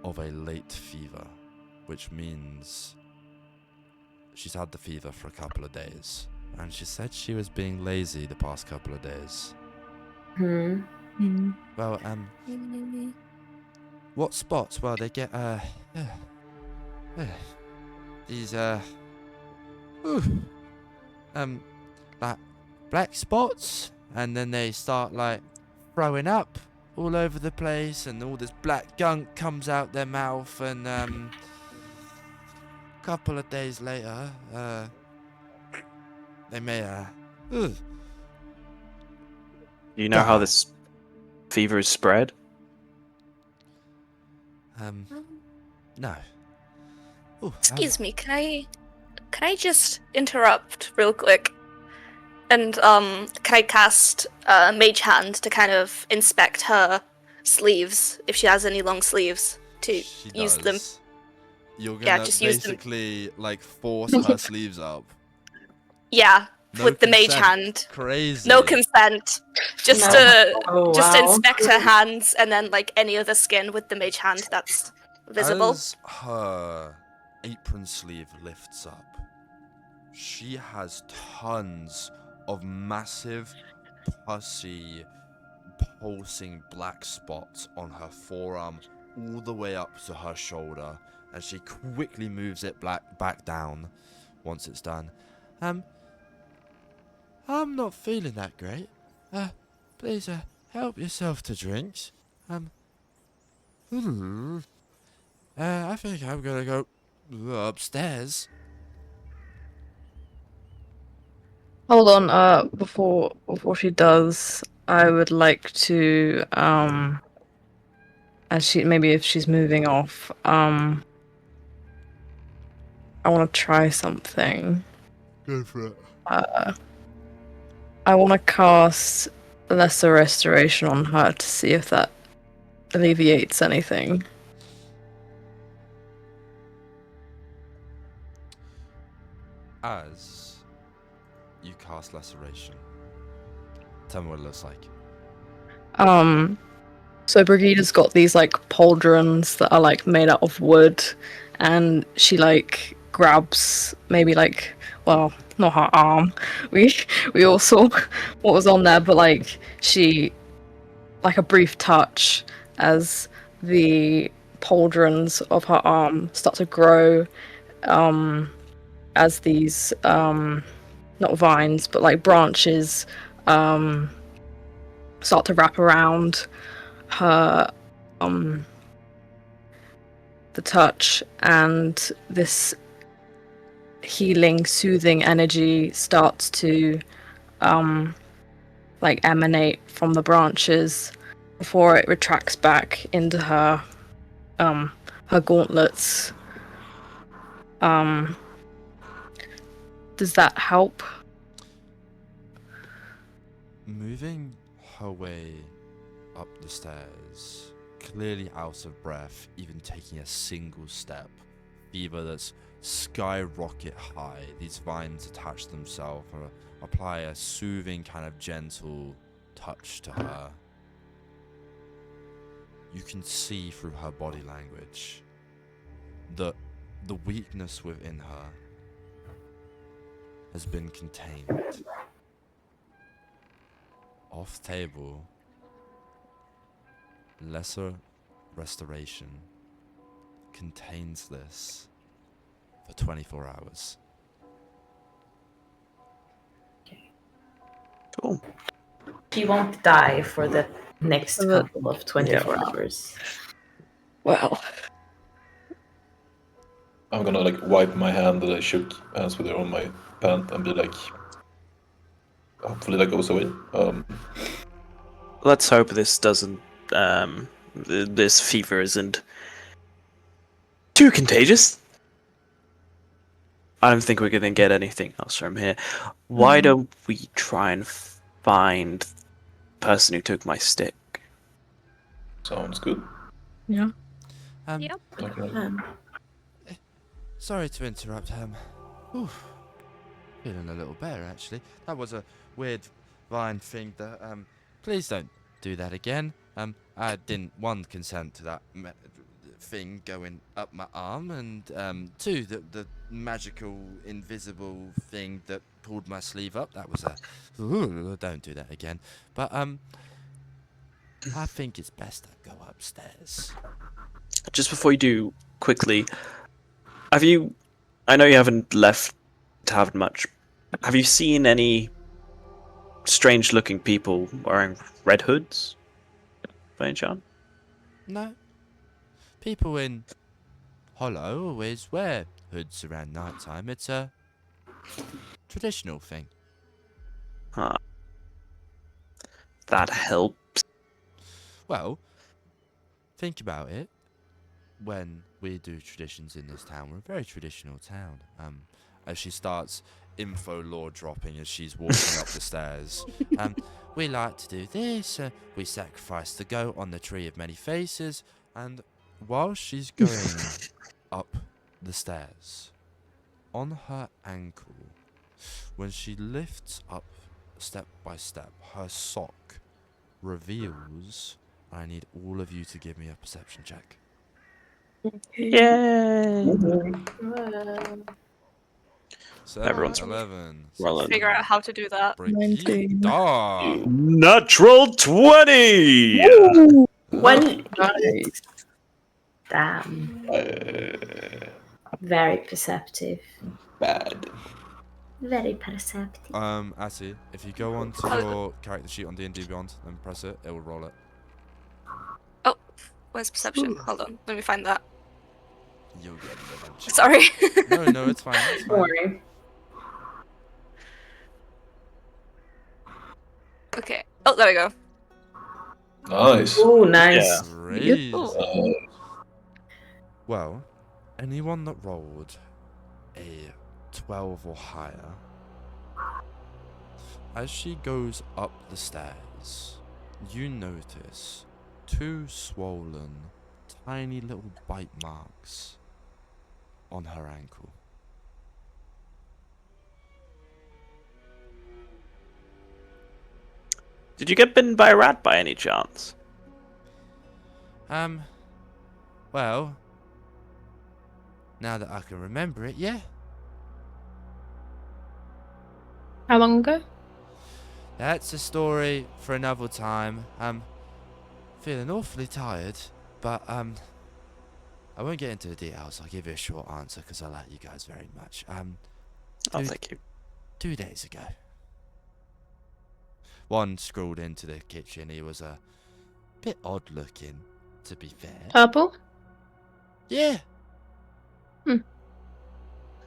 of a late fever, which means she's had the fever for a couple of days, and she said she was being lazy the past couple of days. Well, what spots? Well, they get these like black spots, and then they start throwing up all over the place, and all this black gunk comes out their mouth, and a couple of days later, they may You know how this fever is spread? no. Ooh, excuse me, can I just interrupt real quick? And can I cast Mage Hand to kind of inspect her sleeves, if she has any long sleeves, to she use them? does. You're gonna Yeah, just use them. basically force her sleeves up. Yeah, No with the Mage consent. Hand. Crazy. No consent. Just Oh, just wow. inspect her hands, and then any other skin with the Mage Hand that's visible. As her apron sleeve lifts up, she has tons of massive, pussy, pulsing black spots on her forearm all the way up to her shoulder, and she quickly moves it back down once it's done. I'm not feeling that great. Please, help yourself to drinks. I think I'm gonna go upstairs. Hold on, before she does, I would like to as if she's moving off, I want to try something. Go for it. I want to cast Lesser Restoration on her to see if that alleviates anything. As you cast Laceration, tell me what it looks like. So Brigida's got these like pauldrons that are like made out of wood, and she like grabs maybe like, well, not her arm. We all saw what was on there, but like she, like a brief touch as the pauldrons of her arm start to grow, as these not vines but like branches start to wrap around her, the touch, and this healing, soothing energy starts to like emanate from the branches before it retracts back into her gauntlets. Does that help? Moving her way up the stairs, clearly out of breath, even taking a single step. Fever that's skyrocket high. These vines attach themselves and apply a soothing, kind of gentle touch to her. You can see through her body language that the weakness within her has been contained. Off table, Lesser Restoration contains this for 24 hours. Cool. She won't die for the next couple of 24 hours. Well, I'm gonna like wipe my hand that I shook hands with her on my pant and be like, hopefully that goes away. Let's hope this doesn't. This fever isn't too contagious. I don't think we're gonna get anything else from here. Why don't we try and find the person who took my stick? Sounds good. yeah. Yep. Okay. Sorry to interrupt, feeling a little better, actually. That was a weird vine thing that, please don't do that again. I didn't, one, consent to that thing going up my arm, and, two, the magical, invisible thing that pulled my sleeve up. That was don't do that again. But, I think it's best I go upstairs. Just before you do, quickly, have you? I know you haven't left Tavern much. Have you seen any strange-looking people wearing red hoods, by any chance? No. People in Hollow always wear hoods around night time. It's a traditional thing. Huh. That helps. Well, think about it. When we do traditions in this town, we're a very traditional town. As she starts info lore dropping as she's walking up the stairs. We like to do this. We sacrifice the goat on the Tree of Many Faces. And while she's going up the stairs, on her ankle, when she lifts up step by step, her sock reveals. I need all of you to give me a perception check. Yay! Everyone's 11. rolling. Figure out how to do that. 19. Brighida. Natural 20! One. Nice. Damn. Very perceptive. Bad. Very perceptive. Atti, if you go on to your character sheet on D&D Beyond and press it, it will roll it. Oh, where's perception? Hold on, let me find that. You'll get it eventually. Sorry. No, it's fine. It's Don't fine. worry. Okay. Oh, there we go. Nice. Oh, nice. Yeah. Crazy. Well, anyone that rolled a 12 or higher, as she goes up the stairs, you notice 2 swollen, tiny little bite marks on her ankle. Did you get bitten by a rat by any chance? Well, now that I can remember it, yeah. How long ago? That's a story for another time. Feeling awfully tired, but I won't get into the details. I'll give you a short answer because I like you guys very much. Oh, Dude. thank you. 2 days ago. One scrawled into the kitchen. He was a bit odd looking, to be fair. Purple? Yeah. Hmm.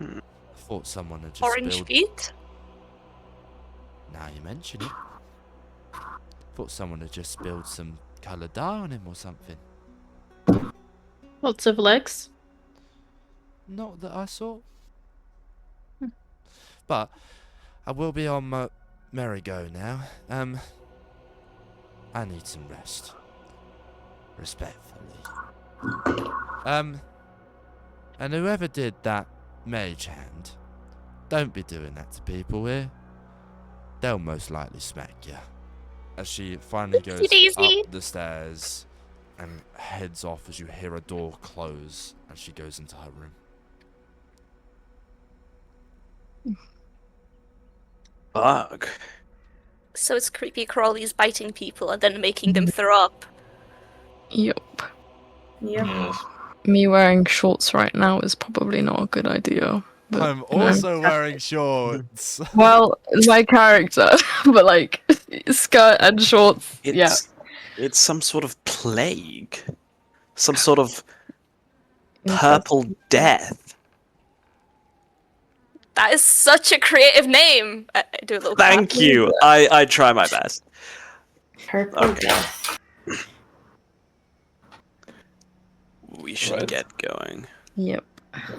I thought someone had just Orange spilled. feet. Now you mention it. Thought someone had just spilled some coloured dye on him or something. Lots of legs? Not that I saw. But I will be on my merry-go now. I need some rest. Respectfully. And whoever did that mage hand, don't be doing that to people here. They'll most likely smack you. As she finally goes Daisy. up the stairs and heads off as you hear a door close and she goes into her room. Bug. So it's creepy crawlies biting people and then making them throw up. Yep. Yep. Yes. Me wearing shorts right now is probably not a good idea. But, I'm you know. also wearing shorts. Well, my character, but like skirt and shorts. Yeah. It's some sort of plague. Some sort of purple death. That is such a creative name. I do a little Thank clap. you. I try my best. Purple Okay. death. We should Right. get going. Yep.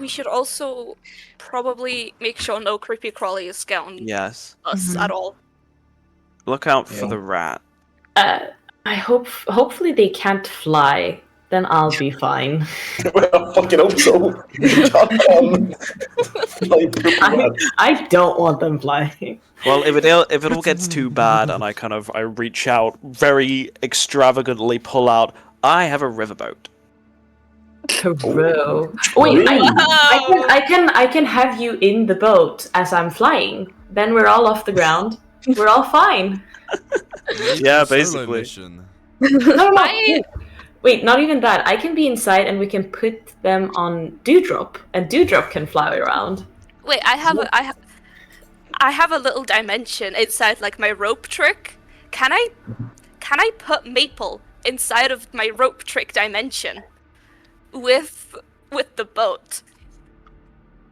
We should also probably make sure no creepy crawlies get on Yes. us Mhm. at all. Look out for Yeah. the rat. I hopefully they can't fly. Then I'll be fine. Well, I fucking hope so. Come on. Like, I don't want them flying. Well, if it all gets too bad, and I reach out, very extravagantly pull out, I have a riverboat. Bro. Wait, I can have you in the boat as I'm flying. Then we're all off the ground. We're all fine. Yeah, Solo basically. mission. No. I- Wait, not even that. I can be inside and we can put them on Dewdrop, and Dewdrop can fly around. Wait, I have a little dimension inside like my rope trick. Can I put Maple inside of my rope trick dimension with the boat?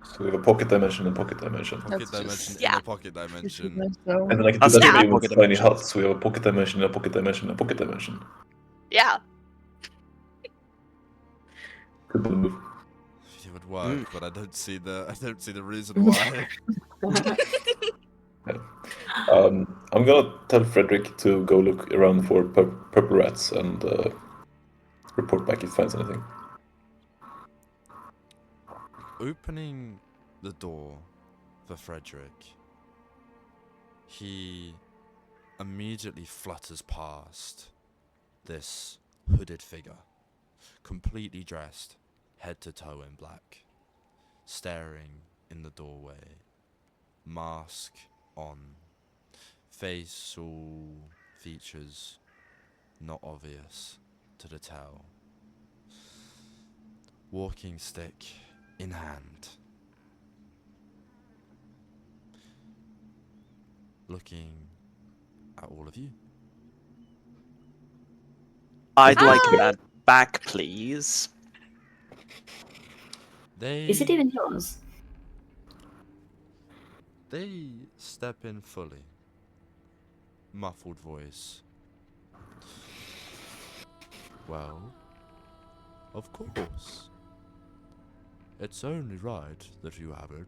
So we have a pocket dimension and pocket dimension. Pocket That's dimension just- in Yeah. a pocket dimension. And then I can do That's that not again pocket with tiny dimension. huts. We have a pocket dimension, a pocket dimension, a pocket dimension. Yeah. Good move. It would work, but I don't see the reason why. I'm gonna tell Frederick to go look around for purple rats and report back if he finds anything. Opening the door for Frederick, he immediately flutters past this hooded figure, completely dressed, head to toe in black, staring in the doorway, mask on, facial features not obvious to the tell, walking stick in hand, looking at all of you. I'd like Hi. that back, please. Is it even yours? They step in fully. Muffled voice. Well, of course. It's only right that you have it.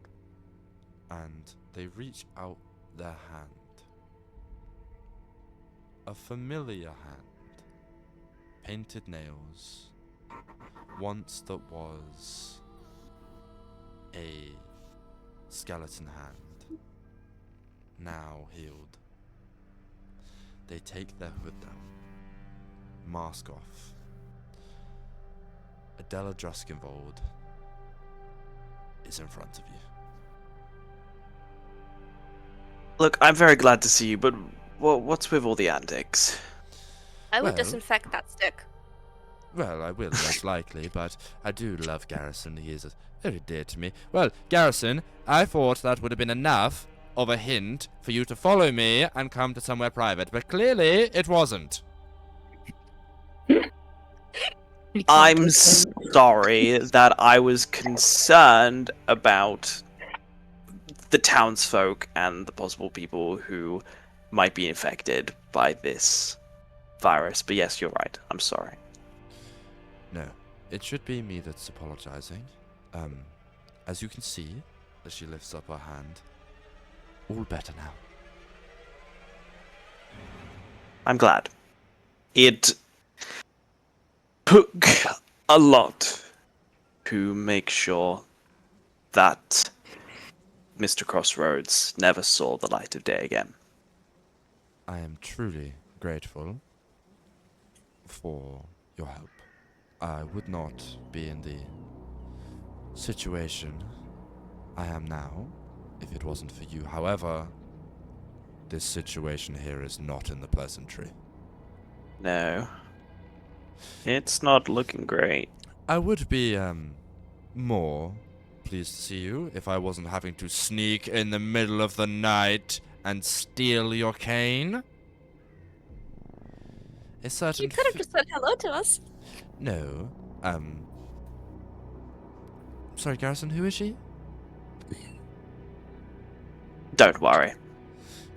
And they reach out their hand. A familiar hand. Painted nails. Once that was a skeleton hand. Now healed. They take their hood down. Mask off. Adela Druskenvold is in front of you. Look, I'm very glad to see you, but what's with all the antics? I would Well- disinfect that stick. Well, I will, most likely, but I do love Garrison. He is very dear to me. Well, Garrison, I thought that would have been enough of a hint for you to follow me and come to somewhere private, but clearly it wasn't. I'm sorry that I was concerned about the townsfolk and the possible people who might be infected by this virus. But yes, you're right. I'm sorry. No, it should be me that's apologizing. As you can see, as she lifts up her hand, all better now. I'm glad. It took a lot to make sure that Mr. Crossroads never saw the light of day again. I am truly grateful for your help. I would not be in the situation I am now if it wasn't for you. However, this situation here is not in the pleasantry. No. It's not looking great. I would be, more pleased to see you if I wasn't having to sneak in the middle of the night and steal your cane. A certain You could have just said hello to us. No, sorry, Garrison, who is she? Don't worry.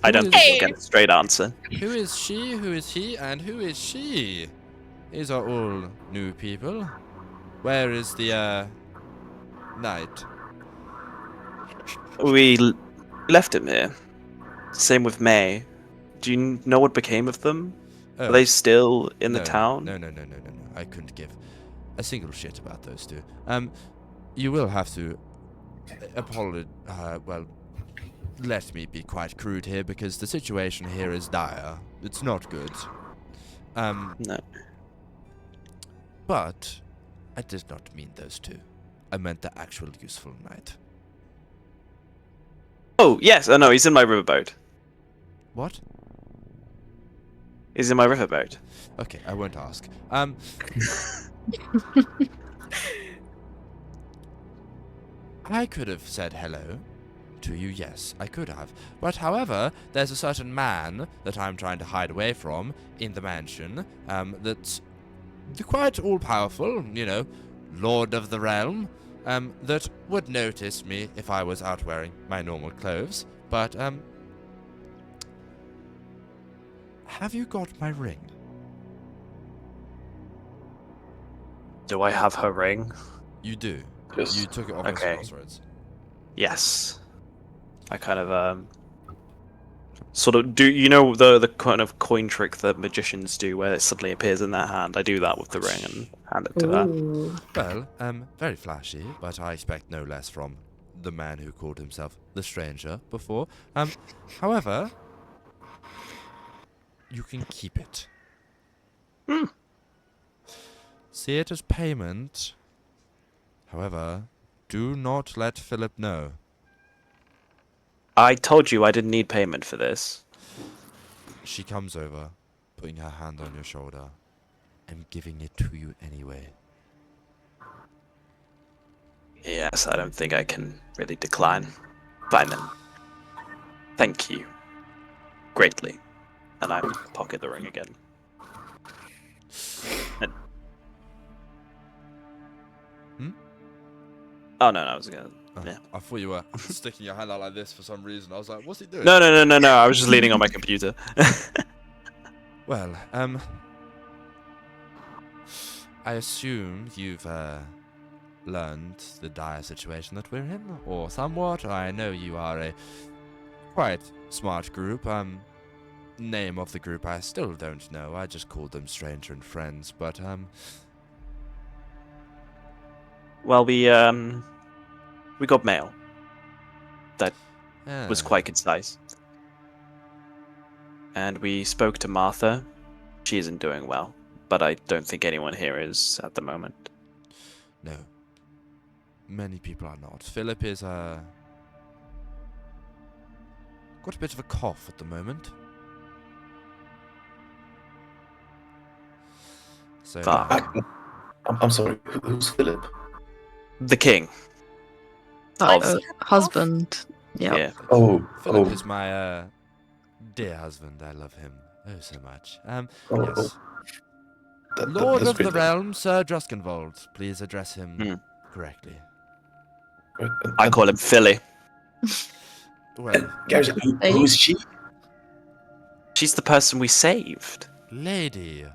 I don't think you'll get a straight answer. Who is she, who is he, and who is she? These are all new people. Where is the, knight? We left him here. Same with May. Do you know what became of them? Oh, Are they still in the no, town? No. I couldn't give a single shit about those two. You will have to let me be quite crude here because the situation here is dire. It's not good. No. But I did not mean those two. I meant the actual useful knight. Oh, yes. Oh, no, he's in my riverboat. What? He's in my riverboat. Okay, I won't ask. I could have said hello to you, yes, I could have. But however, there's a certain man that I'm trying to hide away from in the mansion, that's quite all-powerful, you know, lord of the realm, that would notice me if I was out wearing my normal clothes. But, have you got my ring? Do I have her ring? You do. Yes. You took it off Okay. Mr. Crossroads. Yes. I kind of, sort of do, you know, the kind of coin trick that magicians do where it suddenly appears in their hand? I do that with the ring and hand it to her. Ooh. Well, very flashy, but I expect no less from the man who called himself the Stranger before. However, you can keep it. See it as payment. However, do not let Philip know. I told you I didn't need payment for this. She comes over, putting her hand on your shoulder, and giving it to you anyway. Yes, I don't think I can really decline. Fine then. Thank you. Greatly. And I pocket the ring again. And... Oh, no, I was gonna... Yeah. I thought you were sticking your hand out like this for some reason. I was like, what's he doing? No, I was just leaning on my computer. Well, I assume you've learned the dire situation that we're in, or somewhat. I know you are a quite smart group. Name of the group I still don't know. I just called them Stranger and Friends, but Well, we got mail that was ah, quite concise, and we spoke to Martha. She isn't doing well, but I don't think anyone here is at the moment. no. Many people are not. Philip is got a bit of a cough at the moment. So Fuck. I'm sorry. Who's Philip? The king. Like Of- husband. Yep. Yeah. Philip is my dear husband. I love him oh so much. Yes. Lord that's of the great. Realm, Sir Druskenvold. Please address him correctly. I call him Philly. Well, Garrison, who is she? She's the person we saved. Lady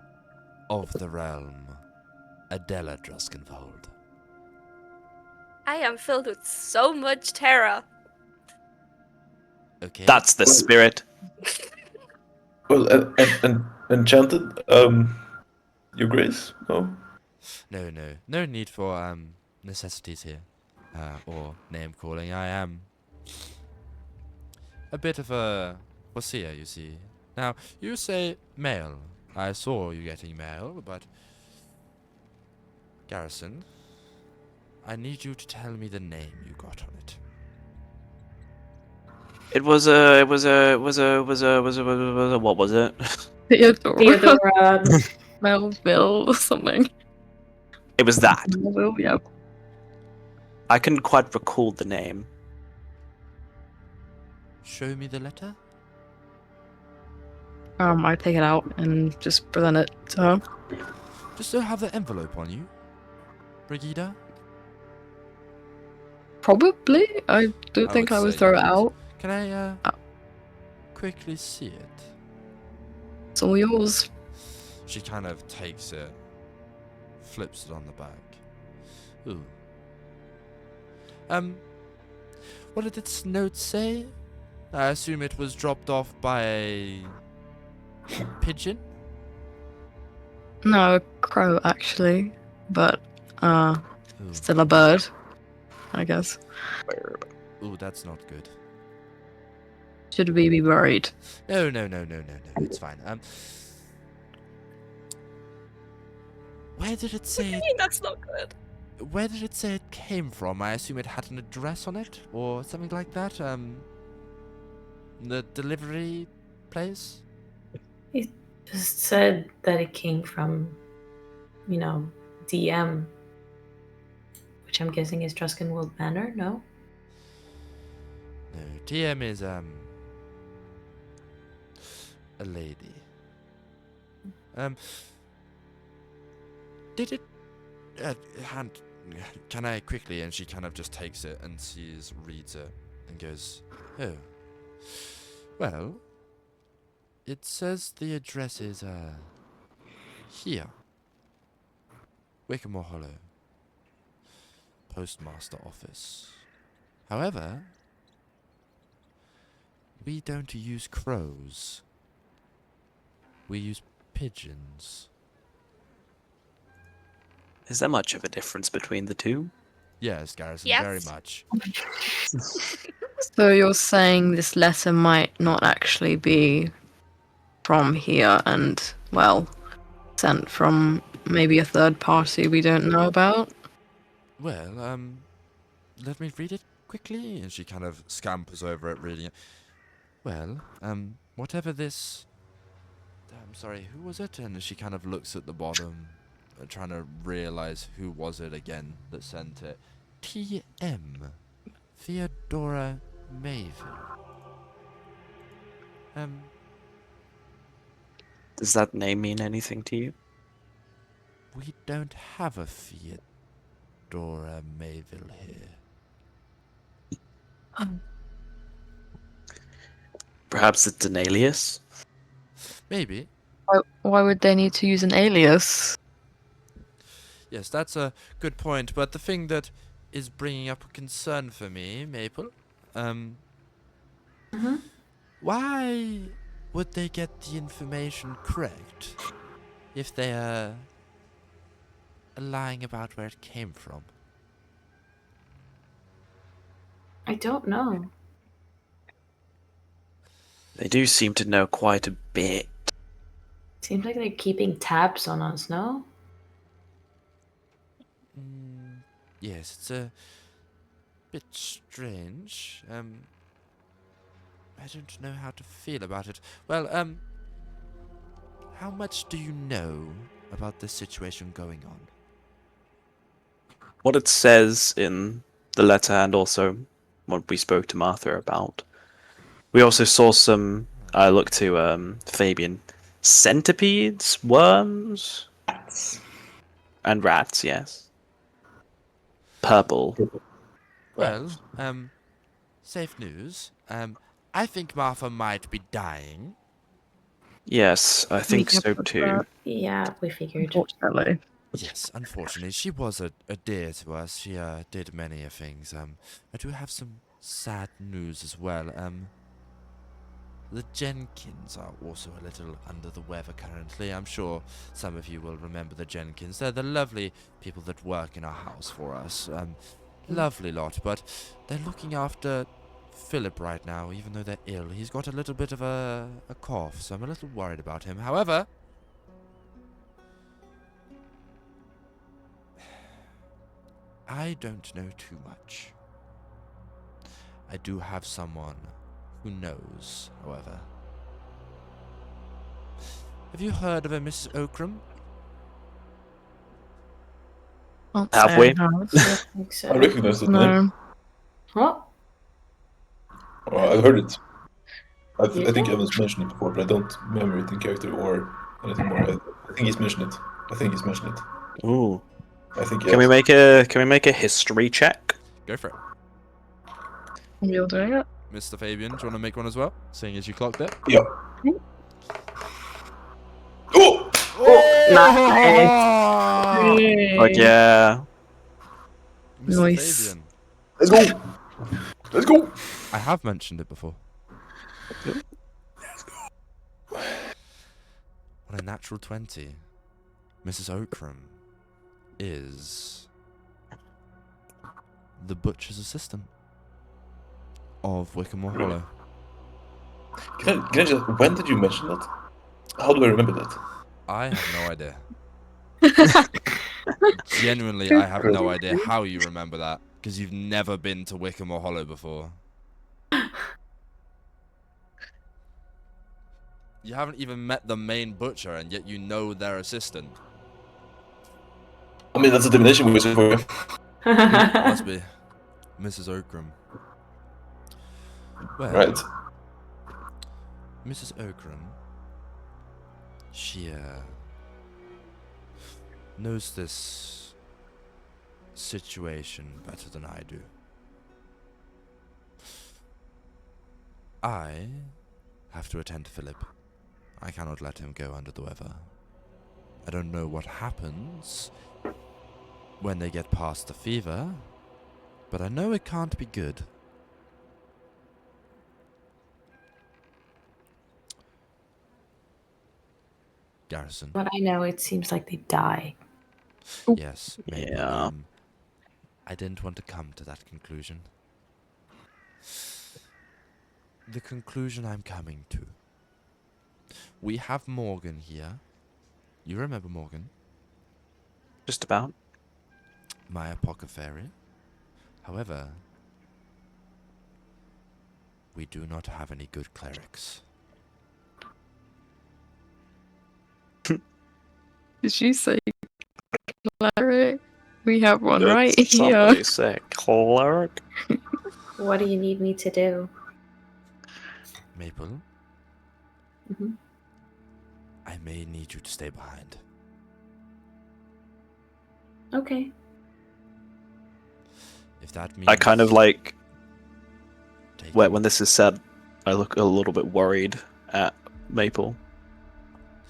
of the Realm, Adela Druskenvold. I am filled with so much terror. Okay. That's the spirit. Well, and enchanted. Your Grace. No. No need for necessities here, or name calling. I am a bit of a foreseer, you see. Now you say mail. I saw you getting mail, but Garrison, I need you to tell me the name you got on it. It was what was it? Theodora. Melville or something. It was that. Melville, yep. I couldn't quite recall the name. Show me the letter. I take it out and just present it to her. Just still have the envelope on you, Brighida? Probably. I don't think I would say throw you it out. Can I quickly see it? It's all yours. She kind of takes it, flips it on the back. Ooh. What did its note say? I assume it was dropped off by a pigeon? No, a crow actually. But Ooh. still a bird, I guess. Ooh, that's not good. Should we be worried? No, it's fine. Where did it say it, That's not good. where did it say it came from? I assume it had an address on it or something like that. The delivery place? It just said that it came from, DM, which I'm guessing is Druskenwold Manor, no? No, TM is a lady. Did it can I quickly, and she kind of just takes it and reads it and goes, oh, well, it says the address is here, Wickamore Hollow, Postmaster Office. However, we don't use crows. We use pigeons. Is there much of a difference between the two? Yes, Garrison, Yes. very much. So you're saying this letter might not actually be from here and, well, sent from maybe a third party we don't know about? Well, let me read it quickly. And she kind of scampers over it, reading it. Well, whatever this... I'm sorry, who was it? And she kind of looks at the bottom, trying to realize who was it again that sent it. T.M. Theodora Mayville. Does that name mean anything to you? We don't have a Theodora Mayville here. Perhaps it's an alias? Maybe. Why would they need to use an alias? Yes, that's a good point. But the thing that is bringing up a concern for me, Maple, why would they get the information correct if they are lying about where it came from? I don't know. They do seem to know quite a bit. Seems like they're keeping tabs on us, no? Yes, it's a bit strange. I don't know how to feel about it. Well, how much do you know about this situation going on? What it says in the letter, and also what we spoke to Martha about. We also saw some. I looked to Fabian. Centipedes, worms, and rats. Yes. Purple. Well, safe news. I think Martha might be dying. Yes, I think so too. Yeah, we figured. Unfortunately. Yes, unfortunately, she was a dear to us. She did many things. I do have some sad news as well. The Jenkins are also a little under the weather currently. I'm sure some of you will remember the Jenkins. They're the lovely people that work in our house for us. Lovely lot, but they're looking after Philip right now, even though they're ill. He's got a little bit of a cough, so I'm a little worried about him. However, I don't know too much. I do have someone who knows, however. Have you heard of a Mrs. Okram? Have we? I think so. I recognize the name. No. What? Oh, I've heard it. I You think did? Evan's mentioned it before, but I don't remember it in character or anything more. I think he's mentioned it. Ooh. I think Can we make a history check? Go for it. You're doing it? Mr. Fabian, do you want to make one as well? Seeing as you clocked it. Yeah. Oh! Like, yeah. Mr. Nice. Fabian. Let's go! Let's go! I have mentioned it before. On a natural 20, Mrs. Okram is the butcher's assistant of Wickham Hollow. Can I just, when did you mention that? How do I remember that? I have no idea. Genuinely, I have no idea how you remember that, because you've never been to Wickham or Hollow before. You haven't even met the main butcher, and yet you know their assistant. I mean, that's a divination wizard for you. Must be Mrs. Okram. Well, Right. Mrs. Okram, she knows this situation better than I do. I have to attend to Philip. I cannot let him go under the weather. I don't know what happens when they get past the fever, but I know it can't be good. Garrison. But I know it seems like they die. Yes, maybe. Yeah. I didn't want to come to that conclusion. The conclusion I'm coming to. We have Morgan here. You remember Morgan? Just about. My apothecary. However, we do not have any good clerics. Did you say cleric? We have one Did right here. somebody say cleric? What do you need me to do? Maple, Mhm. I may need you to stay behind. Mm-hmm. Okay. If that means I kind of like taking- when this is said, I look a little bit worried at Maple.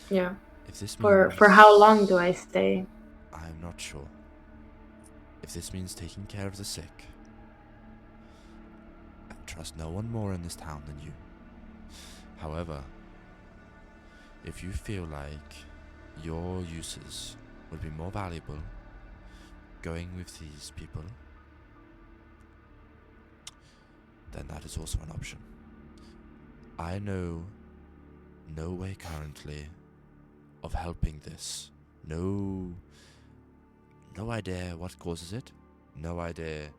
Yeah. If this For means how long do I stay? I'm not sure. If this means taking care of the sick, I trust no one more in this town than you. However, if you feel like your uses would be more valuable going with these people, then that is also an option. I know no way currently of helping this. No idea what causes it. No idea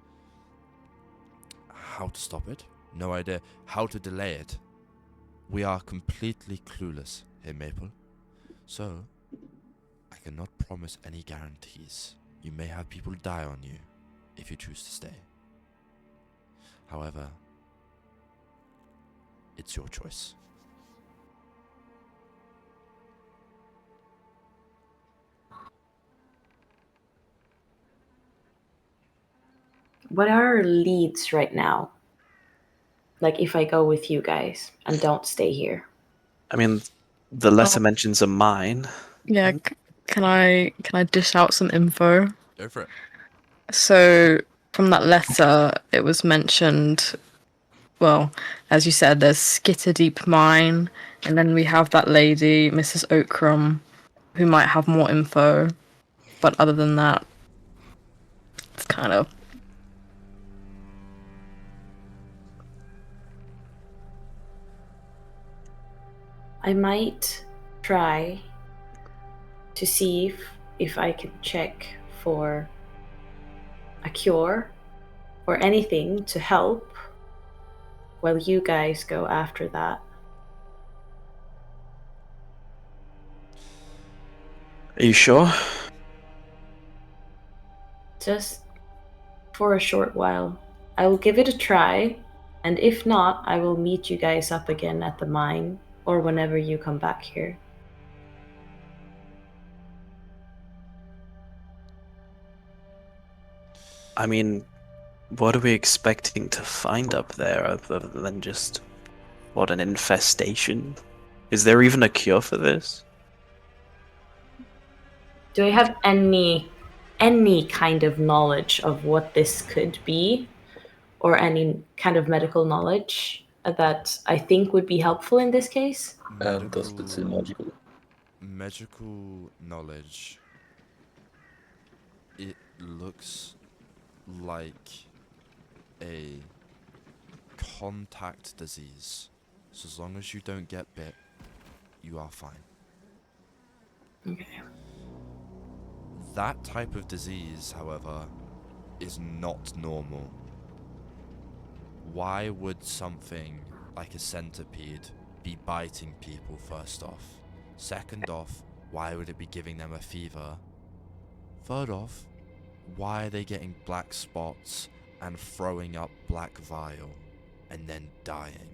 how to stop it. No idea how to delay it. We are completely clueless here, Maple. So, I cannot promise any guarantees. You may have people die on you if you choose to stay. However, it's your choice. What are our leads right now? Like if I go with you guys and don't stay here. I mean, the lesser mentions are mine. Yeah, can I dish out some info? Go for it. So from that letter, it was mentioned. Well, as you said, there's Skitterdeep Mine, and then we have that lady, Mrs. Oakrum, who might have more info. But other than that, it's kind of. I might try to see if I can check for a cure or anything to help while you guys go after that. Are you sure? Just for a short while. I will give it a try, and if not, I will meet you guys up again at the mine or whenever you come back here. I mean, what are we expecting to find up there other than just, what, an infestation? Is there even a cure for this? Do I have any kind of knowledge of what this could be, or any kind of medical knowledge that I think would be helpful in this case? Magical knowledge. It looks like a contact disease. So as long as you don't get bit, you are fine. Okay. That type of disease, however, is not normal. Why would something like a centipede be biting people, first off? Second off, why would it be giving them a fever? Third off, why are they getting black spots and throwing up black bile and then dying?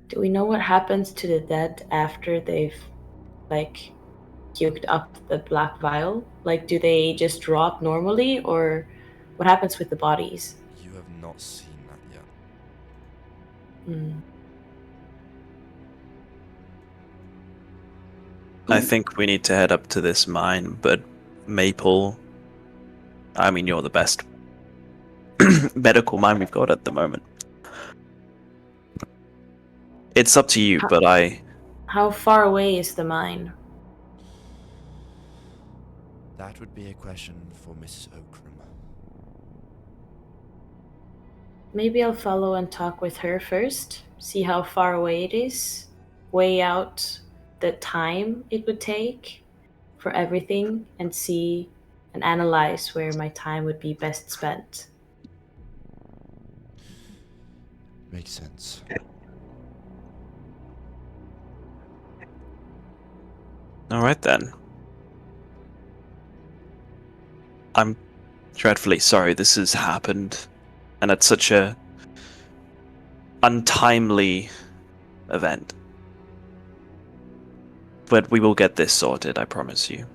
Do we know what happens to the dead after they've, like, puked up the black vial? Like, do they just drop normally, or what happens with the bodies? You have not seen that yet. I think we need to head up to this mine, but Maple, I mean, you're the best medical mind we've got at the moment. It's up to you, but How far away is the mine? That would be a question for Mrs. Oakrum. Maybe I'll follow and talk with her first, see how far away it is, weigh out the time it would take for everything, and see and analyze where my time would be best spent. Makes sense. all right then. I'm dreadfully sorry this has happened, and at such a untimely event. But we will get this sorted, I promise you.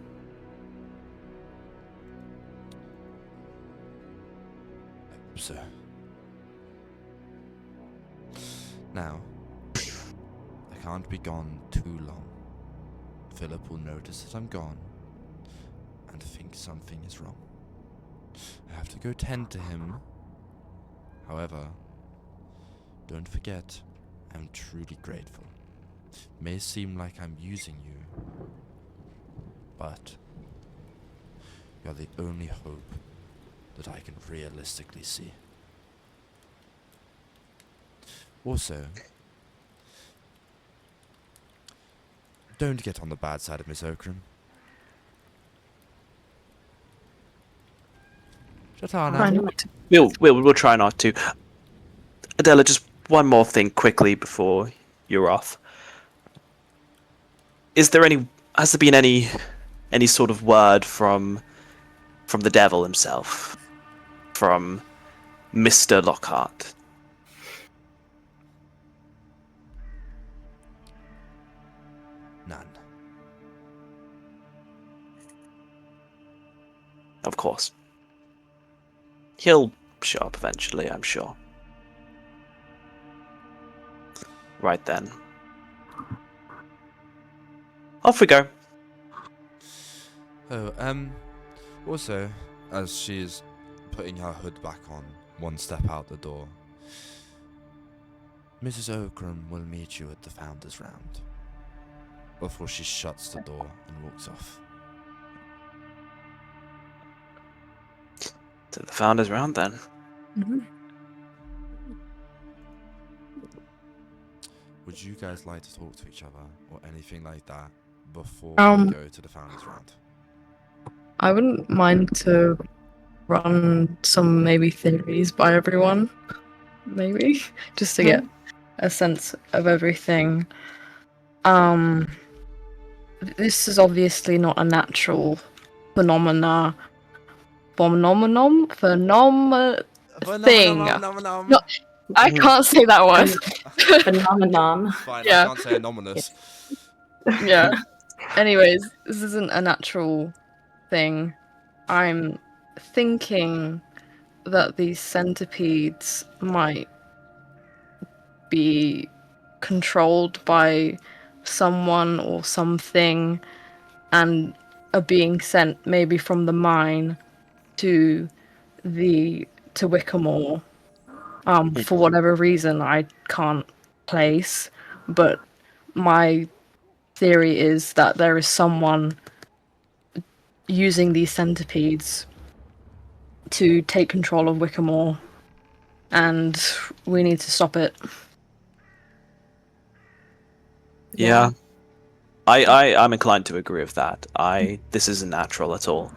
So. Now, I can't be gone too long. Philip will notice that I'm gone and think something is wrong. I have to go tend to him. However, don't forget, I'm truly grateful. May seem like I'm using you, but you're the only hope that I can realistically see. Also, don't get on the bad side of Miss Okram. Shatana. We'll try not to. Adela, just one more thing quickly before you're off. Has there been any sort of word from the devil himself, from Mr. Lockheart? None. Of course. He'll show up eventually, I'm sure. Right then. Off we go. Oh, also, as she's putting her hood back on, one step out the door, Mrs. Okram will meet you at the Founders Round. Before she shuts the door and walks off. To the Founders Round then. Mm-hmm. Would you guys like to talk to each other or anything like that before we go to the Founders Round? I wouldn't mind to run some maybe theories by everyone, maybe, just to get a sense of everything. This is obviously not a natural phenomenon. Thing. No, I can't say that word. Phenomenon. Fine, Yeah. I can't say anomalous. Yeah. Anyways, this isn't a natural thing. I'm thinking that these centipedes might be controlled by someone or something and are being sent maybe from the mine to Wickamore for whatever reason I can't place, but my theory is that there is someone using these centipedes to take control of Wickamore, and we need to stop it. Yeah. I'm inclined to agree with that. This isn't natural at all.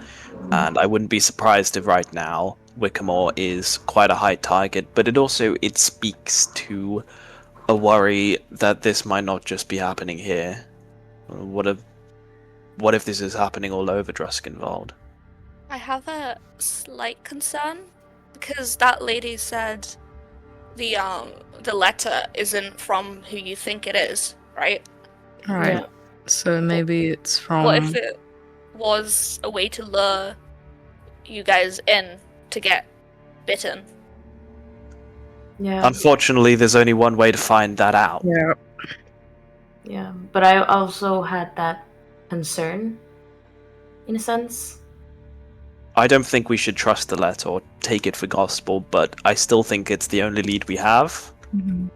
And I wouldn't be surprised if right now Wickamore is quite a high target, but it speaks to a worry that this might not just be happening here. What if this is happening all over Druskenwald? I have a slight concern because that lady said the letter isn't from who you think it is, right? Right. Yeah. So maybe it's from. What if it was a way to lure you guys in to get bitten? Yeah. Unfortunately, there's only one way to find that out. Yeah. Yeah, but I also had that concern, in a sense. I don't think we should trust the letter or take it for gospel, but I still think it's the only lead we have, and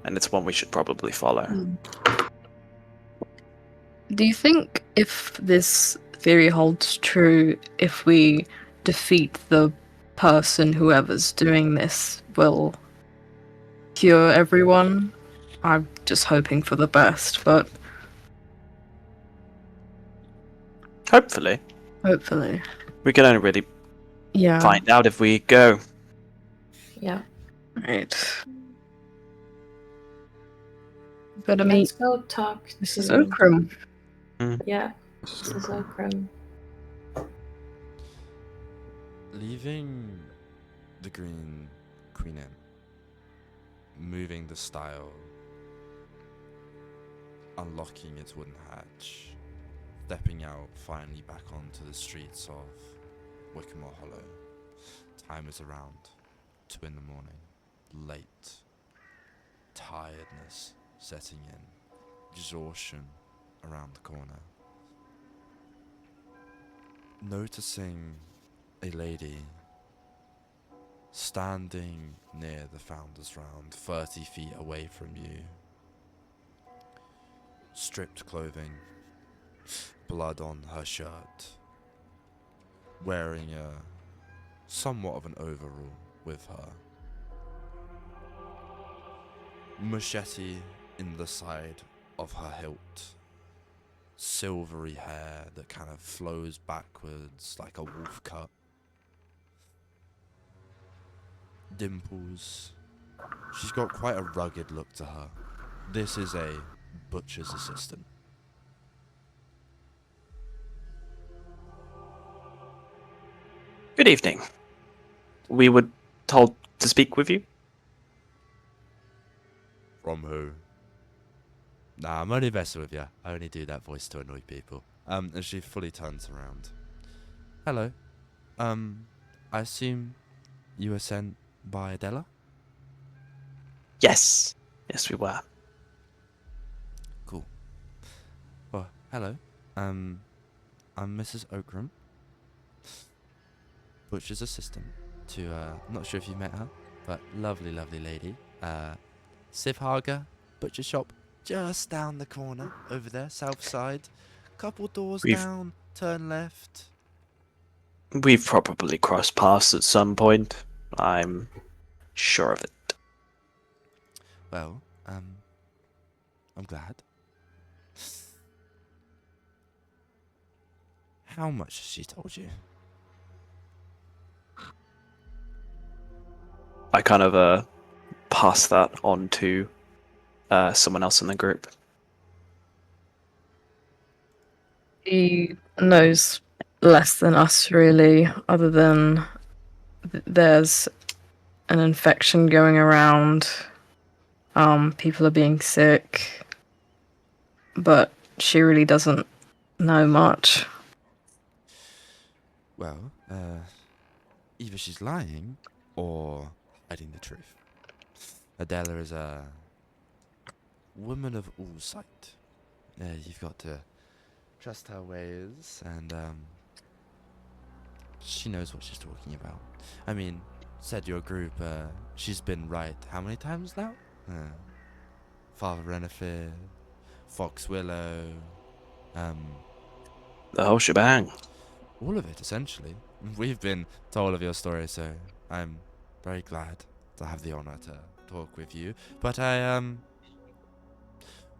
it's one we should probably follow. Do you think if this theory holds true, if we defeat the person, whoever's doing this, will cure everyone? I'm just hoping for the best, but... Hopefully. We can only really find out if we go. Yeah. Right. Gotta meet. Let's go talk to Mrs. Okram. Yeah, Mrs. Okram. Leaving the Green Queen Inn, moving the stile, unlocking its wooden hatch, stepping out finally back onto the streets of Wickamore Hollow. Time is around 2 in the morning, late, tiredness setting in, exhaustion around the corner, noticing a lady standing near the Founders Round, 30 feet away from you. Stripped clothing, blood on her shirt, wearing a somewhat of an overall with her. Machete in the side of her hilt. Silvery hair that kind of flows backwards like a wolf cut. Dimples. She's got quite a rugged look to her. This is a butcher's assistant. Good evening. We were told to speak with you. From who? Nah, I'm only messing with you. I only do that voice to annoy people. And she fully turns around. Hello. I assume you were sent by Adela? Yes. Yes, we were. Cool. Well, hello. I'm Mrs. Okram. Butcher's assistant to, I'm not sure if you met her, but lovely, lovely lady. Civ Haga, butcher shop, just down the corner, over there, south side. Couple doors down, turn left. We've probably crossed paths at some point. I'm sure of it. Well, I'm glad. How much has she told you? I kind of pass that on to someone else in the group. He knows less than us, really, other than there's an infection going around. People are being sick. But she really doesn't know much. Well, either she's lying or hiding the truth. Adela is a woman of all sight. You've got to trust her ways, and she knows what she's talking about. I mean, said your group, she's been right how many times now? Father Renifir, Fox Willow, The whole shebang. all of it, essentially. We've been told of your story, so I'm very glad to have the honor to talk with you. But I,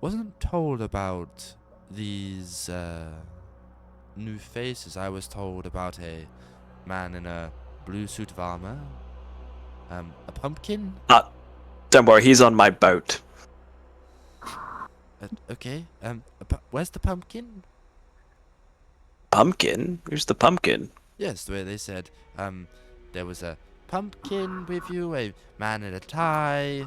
wasn't told about these, new faces. I was told about a man in a blue suit of armor, a pumpkin. Don't worry, he's on my boat. Okay, where's the pumpkin? Pumpkin? Who's the pumpkin? Yes, the way they said, there was a pumpkin with you, a man in a tie,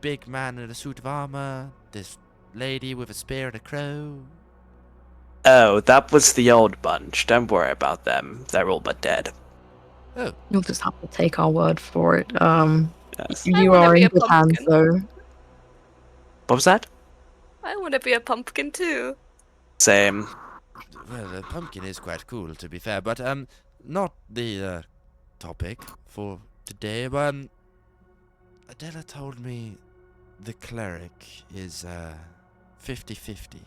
big man in a suit of armor, this lady with a spear and a crow. Oh, that was the old bunch. Don't worry about them. They're all but dead. Oh, You'll just have to take our word for it. Yes. I You wanna are be in a good hands, pumpkin. though. What was that? I want to be a pumpkin too. Same. well, the pumpkin is quite cool, to be fair, but, not the, topic for today, but, Adela told me the cleric is, 50-50.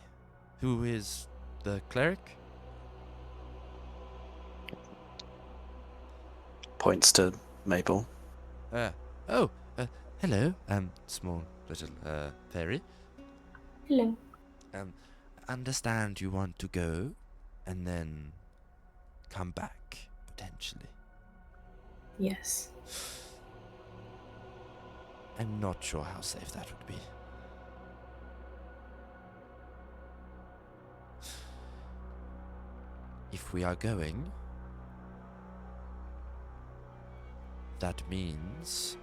Who is the cleric? Points to Maple. Hello, small little, fairy. Hello. Understand you want to go, and then come back, potentially. Yes. I'm not sure how safe that would be. If we are going, that means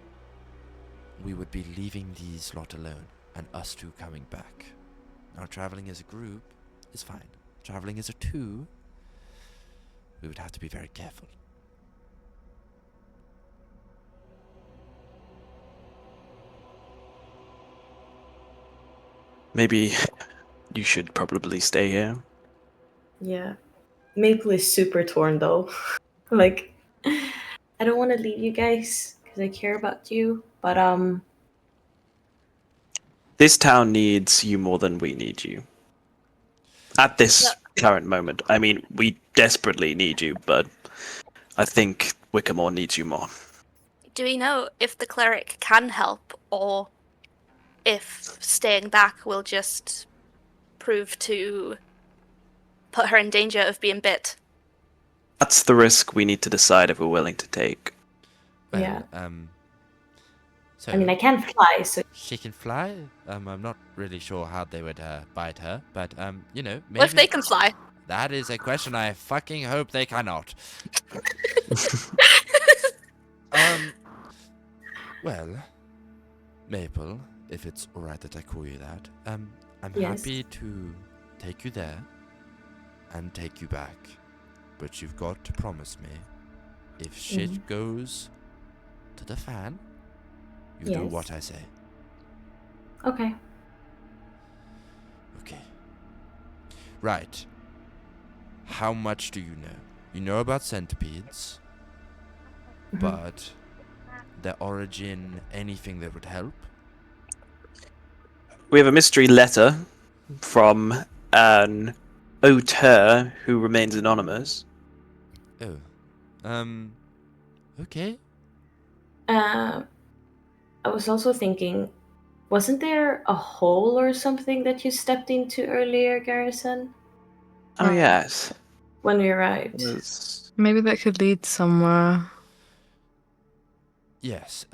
we would be leaving these lot alone, and us two coming back. Now, traveling as a group is fine. Traveling as a two, we would have to be very careful. Maybe you should probably stay here. Yeah. Maple is super torn though. Like, I don't want to leave you guys because I care about you, but This town needs you more than we need you. At this current moment. I mean, we desperately need you, but I think Wickermore needs you more. Do we know if the cleric can help, or if staying back will just prove to put her in danger of being bit? That's the risk we need to decide if we're willing to take. Well, yeah. So I mean, I can fly, so she can fly. I'm not really sure how they would bite her, but you know, maybe What if they can fly? that is a question I fucking hope they cannot. Well, Maple, if it's alright that I call you that, I'm Yes. happy to take you there and take you back. But you've got to promise me, if shit goes to the fan, you do Yes. what I say. okay. Okay. Right. How much do you know? You know about centipedes, but their origin, anything that would help? We have a mystery letter from an auteur who remains anonymous. Oh. Okay. I was also thinking, wasn't there a hole or something that you stepped into earlier, Garrison, Oh, yes. when we arrived? Maybe that could lead somewhere. Yes,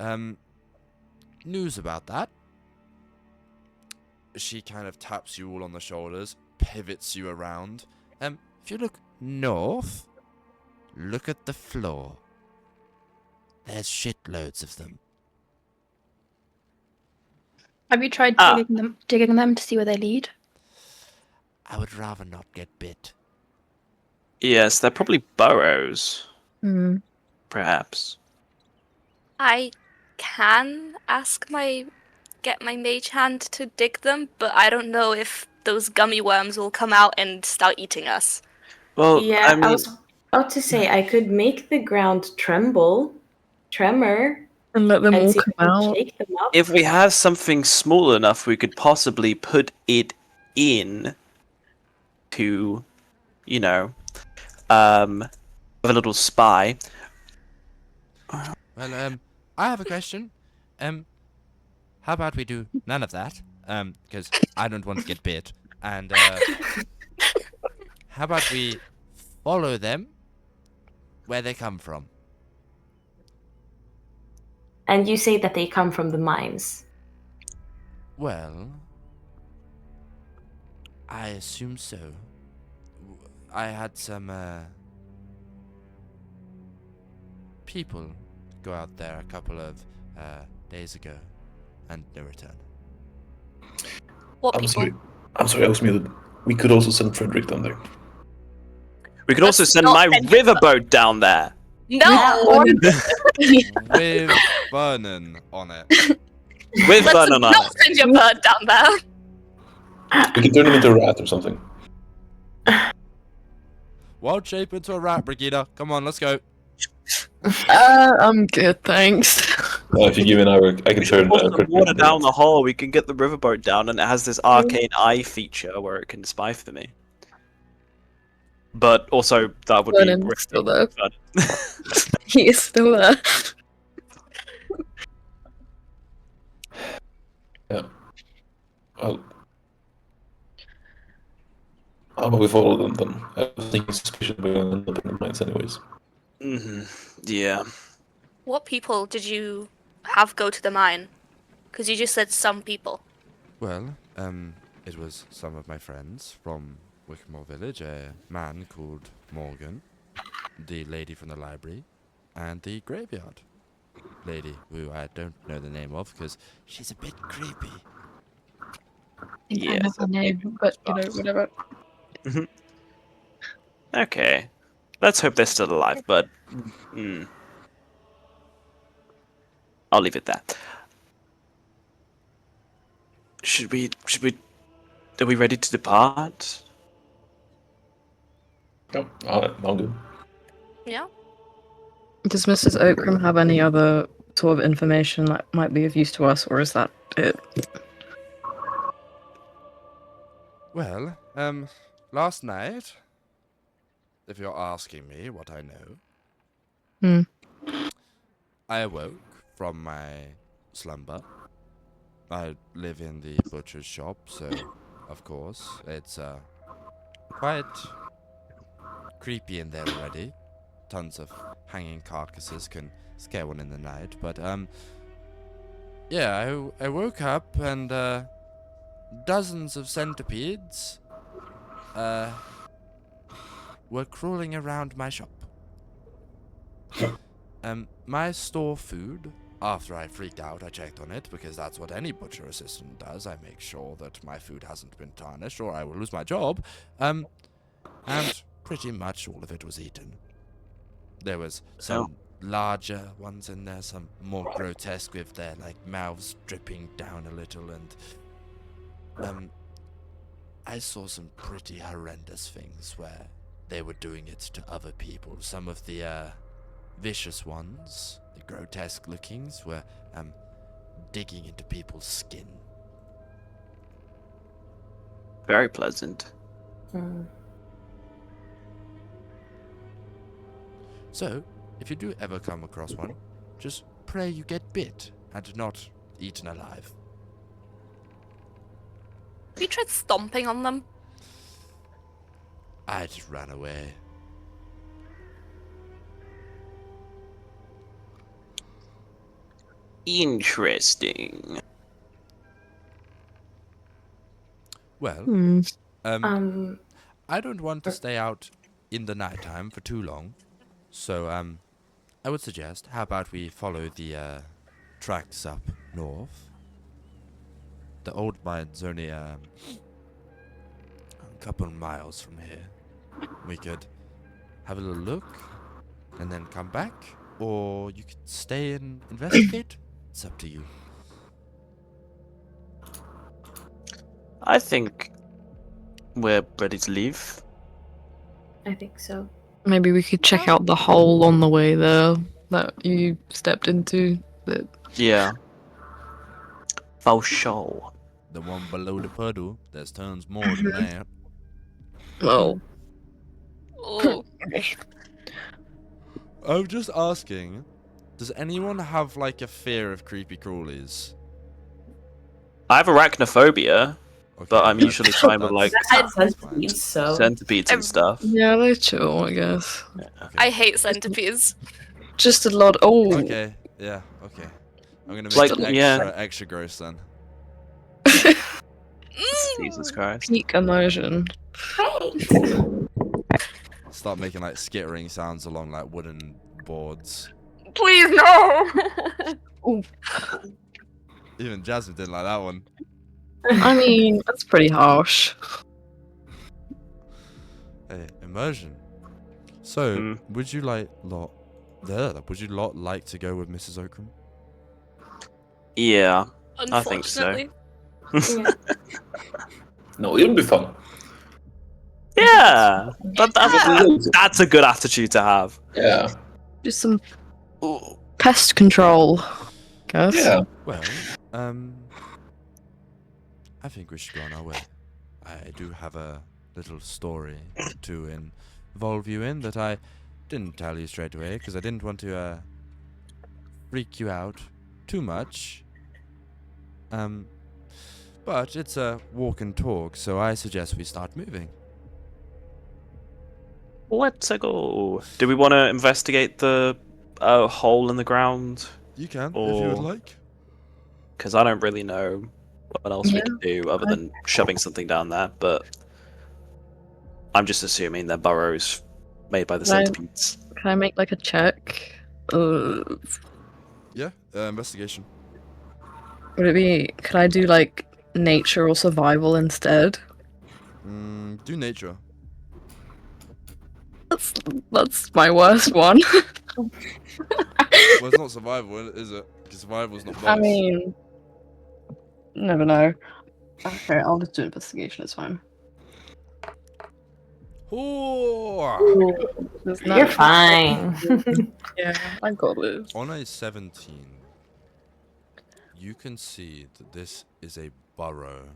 news about that. She kind of taps you all on the shoulders, pivots you around. If you look north, look at the floor. There's shitloads of them. Have you tried digging them to see where they lead? I would rather not get bit. Yes, they're probably burrows, Hmm. perhaps. I can get my mage hand to dig them, but I don't know if those gummy worms will come out and start eating us. Well, Yeah, I mean, was about to say I could make the ground tremor, And let them and all see if come I can out. shake them up. if we have something small enough, we could possibly put it in to, you know, have a little spy. Well, I have a question. How about we do none of that? Because I don't want to get bit. And, how about we follow them where they come from? And you say that they come from the mines. Well, I assume so. I had some, people go out there a couple of, days ago, and no return. What I'm people? sorry, I was muted. We could also send Frederick down there. We could also Let's send not my send you riverboat down there. No! With Fernan on it. With Let's Vernon on not it. send your bird down there. We could turn him into a rat or something. Wild shape into a rat, Brighida. Come on, let's go. I'm good, thanks. If you give me an hour, I can turn Pour some Frederick water into a down rat. the hole. We can get the riverboat down, and it has this arcane eye feature where it can spy for me. But also, that would Vernon's be risky. still there. But- He is still there. Yeah. Well, how about we follow them then? I was thinking suspicion we're going to end up in the mines anyways. Yeah. What people did you have go to the mine? Because you just said some people. Well, it was some of my friends from Wickermore Village, a man called Morgan, the lady from the library, and the graveyard lady, who I don't know the name of because she's a bit creepy. Yeah. I know her name, but you know, whatever. Okay. Let's hope they're still alive, but I'll leave it there. Should we Are we ready to depart? Yep, I'm good. Yeah. Does Mrs. Oakram have any other sort of information that might be of use to us, or is that it? Well, last night, if you're asking me what I know, I awoke from my slumber. I live in the butcher's shop, so of course it's quite creepy in there already. Tons of hanging carcasses can scare one in the night, but yeah, I woke up and dozens of centipedes were crawling around my shop. My store food, after I freaked out, I checked on it, because that's what any butcher assistant does. I make sure that my food hasn't been tarnished, or I will lose my job. And pretty much all of it was eaten. There was some larger ones in there, some more grotesque with their, mouths dripping down a little, and I saw some pretty horrendous things where they were doing it to other people. Some of the, vicious ones, the grotesque lookings, were digging into people's skin. Very pleasant. So, if you do ever come across one, just pray you get bit and not eaten alive. Have you tried stomping on them? I just ran away. Interesting. Well, I don't want to stay out in the nighttime for too long, so I would suggest, how about we follow the tracks up north? The old mine's only a couple of miles from here. We could have a little look and then come back, or you could stay and investigate. It's up to you. I think we're ready to leave. I think so. Maybe we could check out the hole on the way there that you stepped into. Yeah. For sure. The one below the puddle, there's tons more than that. Well, Oh. I'm just asking, does anyone have a fear of creepy crawlies? I have arachnophobia, Okay, but I'm usually fine with I had centipedes, so centipedes and stuff. yeah, they're chill, I guess. Okay. I hate centipedes. Just a lot. Oh, Okay, yeah, okay. I'm gonna make Like, it yeah. extra gross then. Jesus Christ. peak immersion. Start making skittering sounds along wooden boards. Please no. Even Jazmin didn't like that one. I mean, that's pretty harsh. Hey, immersion. So, would you like to go with Mrs. Oakram? Yeah, I think so. Unfortunately. No, it'll be fun. Yeah, that's a good attitude to have. Yeah. Just some pest control, guess. Yeah. Well, I think we should go on our way. I do have a little story to involve you in that I didn't tell you straight away because I didn't want to freak you out too much. But it's a walk and talk, so I suggest we start moving. Let's go. Do we want to investigate the hole in the ground? You can, if you would like. Because I don't really know what else we can do other than shoving something down there, but I'm just assuming they're burrows made by the centipedes. Can I make a check? Yeah, investigation. Would it be? Could I do nature or survival instead? Do nature. That's my worst one. Well, it's not survival, is it? Because survival's not bonus. I mean, never know. Okay, I'll just do investigation. It's fine. Ooh. You're fine. Yeah, I got this. On a 17, you can see that this is a burrow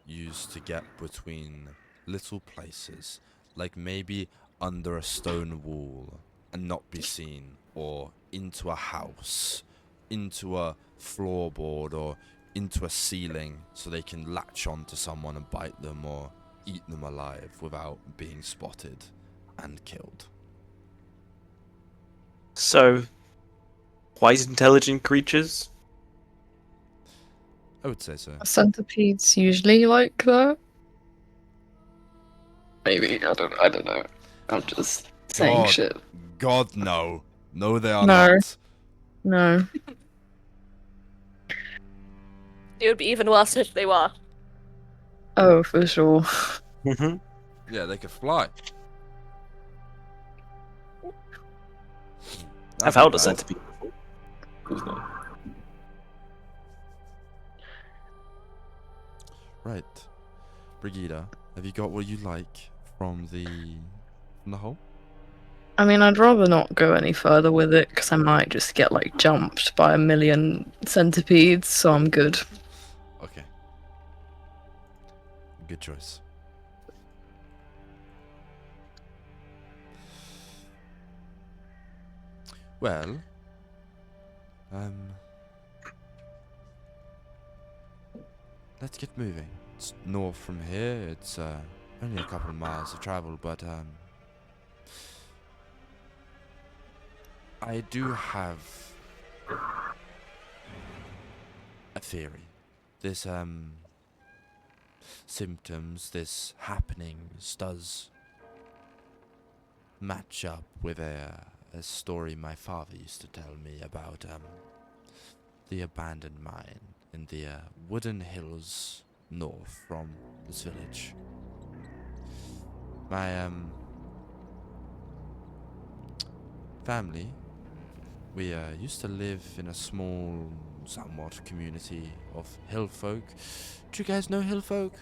used to get between little places, like maybe under a stone wall and not be seen, or into a house, into a floorboard, or into a ceiling so they can latch onto someone and bite them or eat them alive without being spotted and killed. So, quite intelligent creatures? I would say so. Centipedes usually like that. Maybe I don't know. I'm just saying God. shit. God, no. No, they are No. not. No. It would be even worse if they were. Oh, for sure. Mm-hmm. Yeah, they could fly. I've That'd held be a bad. centipede. Who's that? Right. Brighida, have you got what you like from the hole? I mean, I'd rather not go any further with it because I might just get like jumped by a million centipedes, so I'm good. Okay. Good choice. Well, let's get moving. It's north from here. It's only a couple of miles of travel, but I do have a theory. This symptoms, this happenings does match up with a story my father used to tell me about the abandoned mine in the wooden hills north from this village. My family, we used to live in a small, somewhat community of hill folk. Do you guys know hill folk?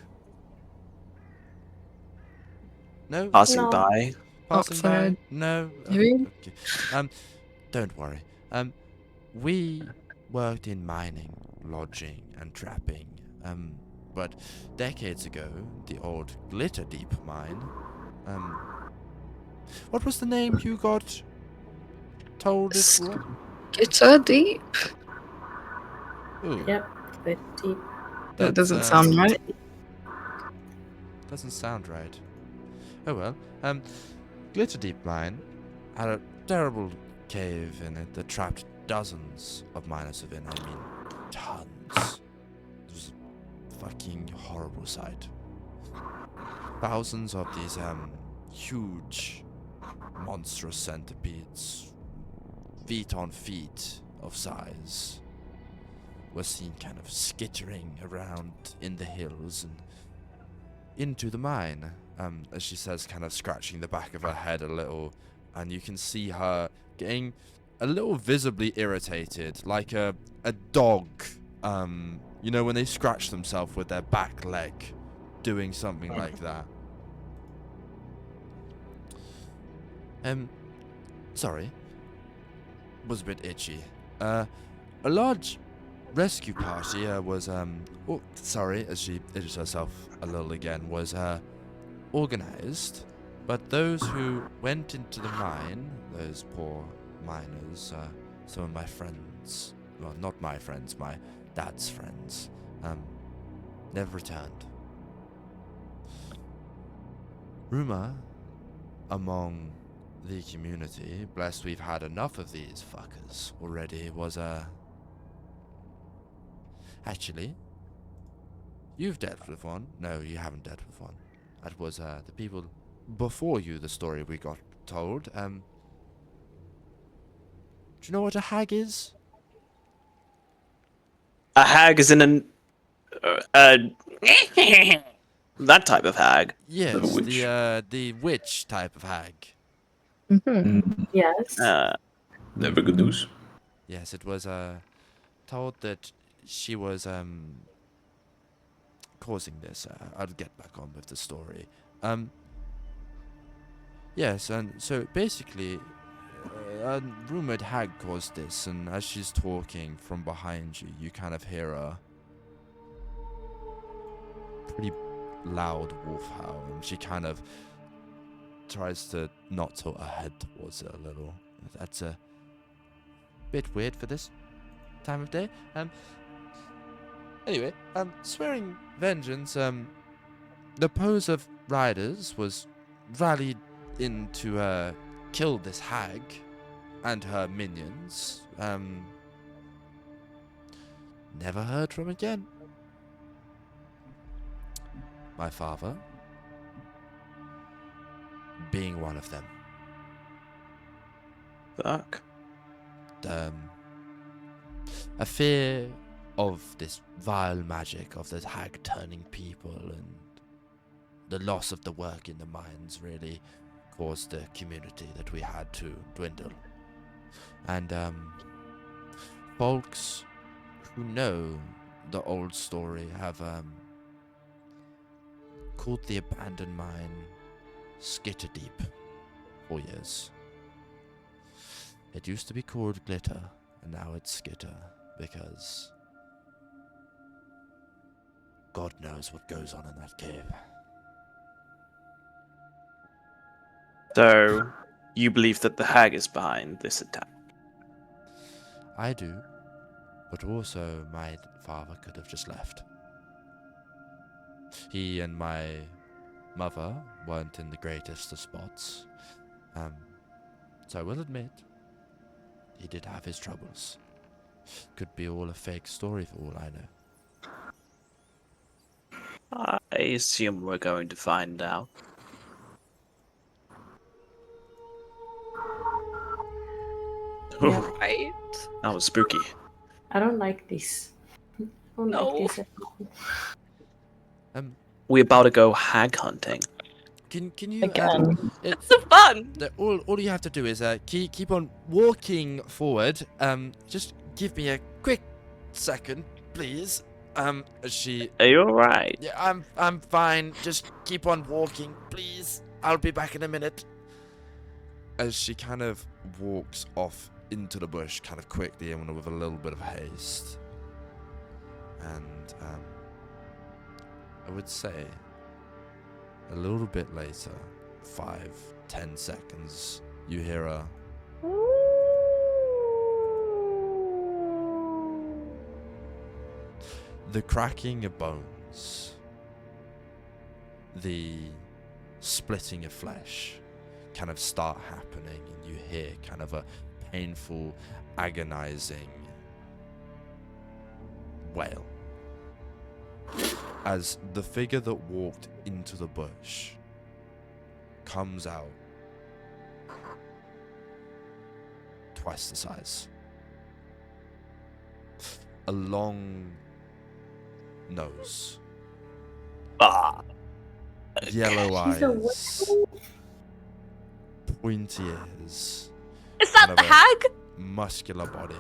No? Passing No. by. Passing by? Outside. No? Maybe? Okay. Don't worry. We worked in mining, lodging, and trapping. But decades ago, the old Glitter Deep mine, what was the name you got told it was? Guitar deep? Ooh, Yep, bit deep. That that's, doesn't sound right. Doesn't sound right. Oh well. Glitter Deep Mine had a terrible cave in it that trapped dozens of miners within. I mean, tons. It was a fucking horrible sight. Thousands of these huge, monstrous centipedes, feet on feet of size, were seen kind of skittering around in the hills and into the mine, as she says, kind of scratching the back of her head a little, and you can see her getting a little visibly irritated, like a dog, you know, when they scratch themselves with their back leg, doing something like that. Sorry, was a bit itchy. A large rescue party was oh, sorry, as she itches herself a little again, was organized, but those who went into the mine, those poor miners, some of my friends, well, not my friends, my dad's friends, never returned. Rumor among the community, blessed we've had enough of these fuckers already, was actually, you've dealt with one. No, you haven't dealt with one. That was the people before you, the story we got told. Do you know what a hag is? A hag is in an... that type of hag. Yes, witch. the witch type of hag. Mm-hmm. Yes. Never good news. Yes, it was told that she was causing this. I'll get back on with the story. Yes, and so basically, a rumored hag caused this, and as she's talking from behind you, you kind of hear a pretty loud wolf howl, and she kind of tries to not tilt her head towards it a little. That's a bit weird for this time of day. Anyway, swearing vengeance, the pose of riders was rallied in to kill this hag and her minions. Never heard from again. My father being one of them. Fuck. A fear of this vile magic of the hag turning people, and the loss of the work in the mines really caused the community that we had to dwindle. And folks who know the old story have called the abandoned mine Skitter Deep for years. It used to be called Glitter, and now it's Skitter, because God knows what goes on in that cave. So, you believe that the hag is behind this attack? I do, but also my father could have just left. He and my mother weren't in the greatest of spots, so I will admit, he did have his troubles. Could be all a fake story for all I know. I assume we're going to find out. Yeah. Right. That was spooky. I don't like this. I don't No. like this at all. We're about to go hag hunting. Can you Again. It's so fun. all you have to do is keep on walking forward. Just give me a quick second, please. She. Are you alright? Yeah, I'm fine. Just keep on walking, please. I'll be back in a minute. As she kind of walks off into the bush, kind of quickly and with a little bit of haste. And I would say a little bit later, 5-10 seconds, you hear a the cracking of bones, the splitting of flesh kind of start happening, and you hear kind of a painful, agonizing wail as the figure that walked into the bush comes out twice the size. A long nose. Ah. Yellow She's a eyes. Pointy ears. Is that kind of the a hag? muscular body.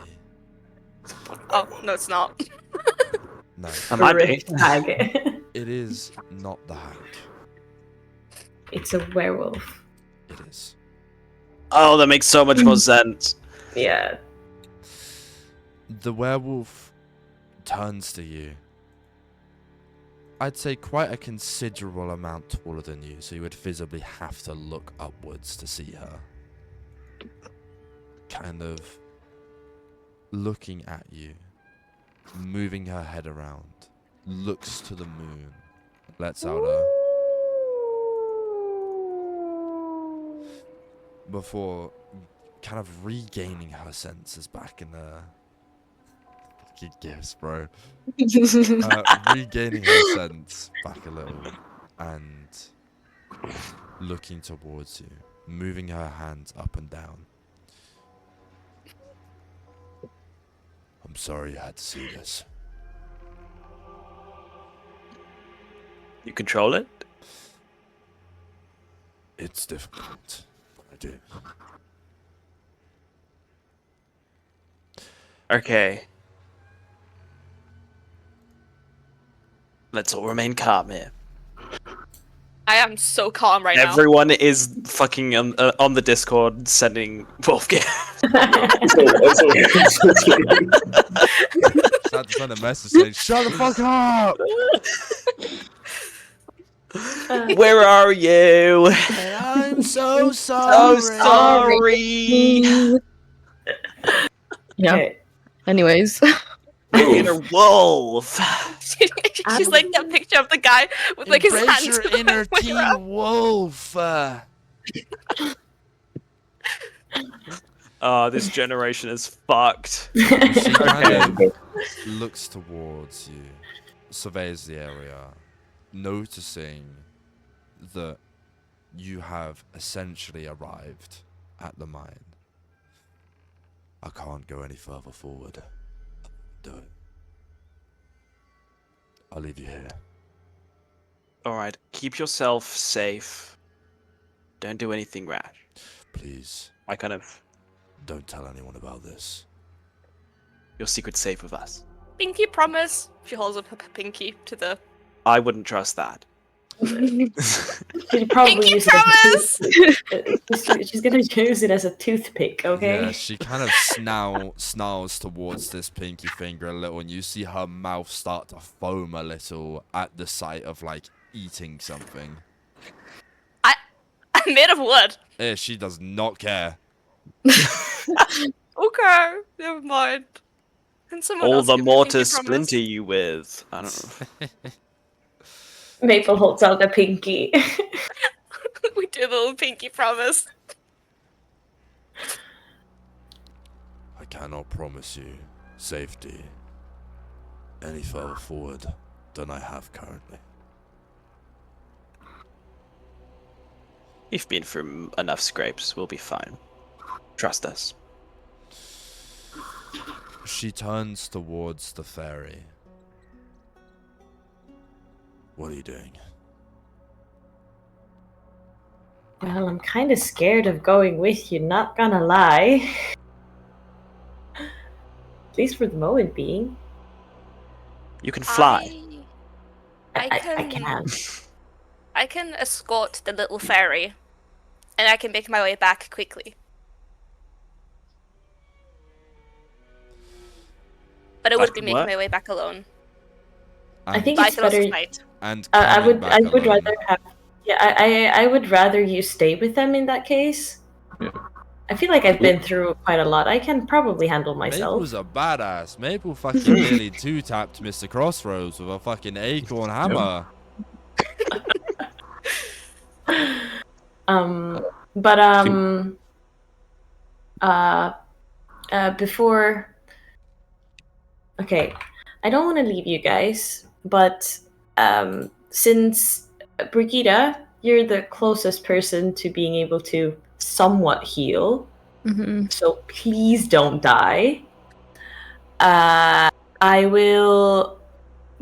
Oh, no, it's not. No, That might be. Hag. it is not the hag. It's a werewolf. It is. Oh, that makes so much more sense. Yeah. The werewolf turns to you. I'd say quite a considerable amount taller than you, so you would visibly have to look upwards to see her. Kind of looking at you, moving her head around, looks to the moon, lets out a... before kind of regaining her senses back in the... Fucking gifts, bro. Regaining her sense back a little and looking towards you, moving her hands up and down. I'm sorry you had to see this. You control it? It's difficult. I do. Okay. Let's all remain calm here. I am so calm right now. Everyone is fucking on the Discord sending Wolfgang. Had to send a message saying, "Shut the fuck up!" Where are you? And I'm so sorry. So sorry. Yeah. Okay. Anyways. Inner wolf. She's like that picture of the guy with like his Embrace hands. your to the inner way teen around. wolf. Oh, this generation is fucked. She kind of looks towards you, surveys the area, noticing that you have essentially arrived at the mine. I can't go any further forward. Do it. I'll leave you here. Alright, keep yourself safe. Don't do anything rash. Please, I kind of... don't tell anyone about this. Your secret's safe with us. Pinky promise. She holds up her pinky to the. I wouldn't trust that. She'd probably Pinky use promise! it as she's gonna use it as a toothpick, okay? Yeah, she kind of snarls towards this pinky finger a little, and you see her mouth start to foam a little at the sight of, like, eating something. I'm made of wood. Yeah, she does not care. Okay, never mind. Can someone All else the give me a more pinky to promise? splinter you with. I don't know. Maple holds out the pinky. We do the little pinky promise. I cannot promise you safety any further forward than I have currently. You've been through enough scrapes. We'll be fine. Trust us. She turns towards the ferry. What are you doing? Well, I'm kind of scared of going with you, not gonna lie. At least for the moment being. You can fly. I can escort the little ferry, and I can make my way back quickly. But I That would be could making work. my way back alone. I think But I it's can also better. fight. And I coming would. back I would alone. rather have. Yeah, I would rather you stay with them in that case. I feel like I've been through quite a lot. I can probably handle myself. Maple's a badass. Maple fucking nearly two-tapped Mr. Crossroads with a fucking acorn hammer. Before. Okay, I don't want to leave you guys, but since Brighida, you're the closest person to being able to somewhat heal, so please don't die. I will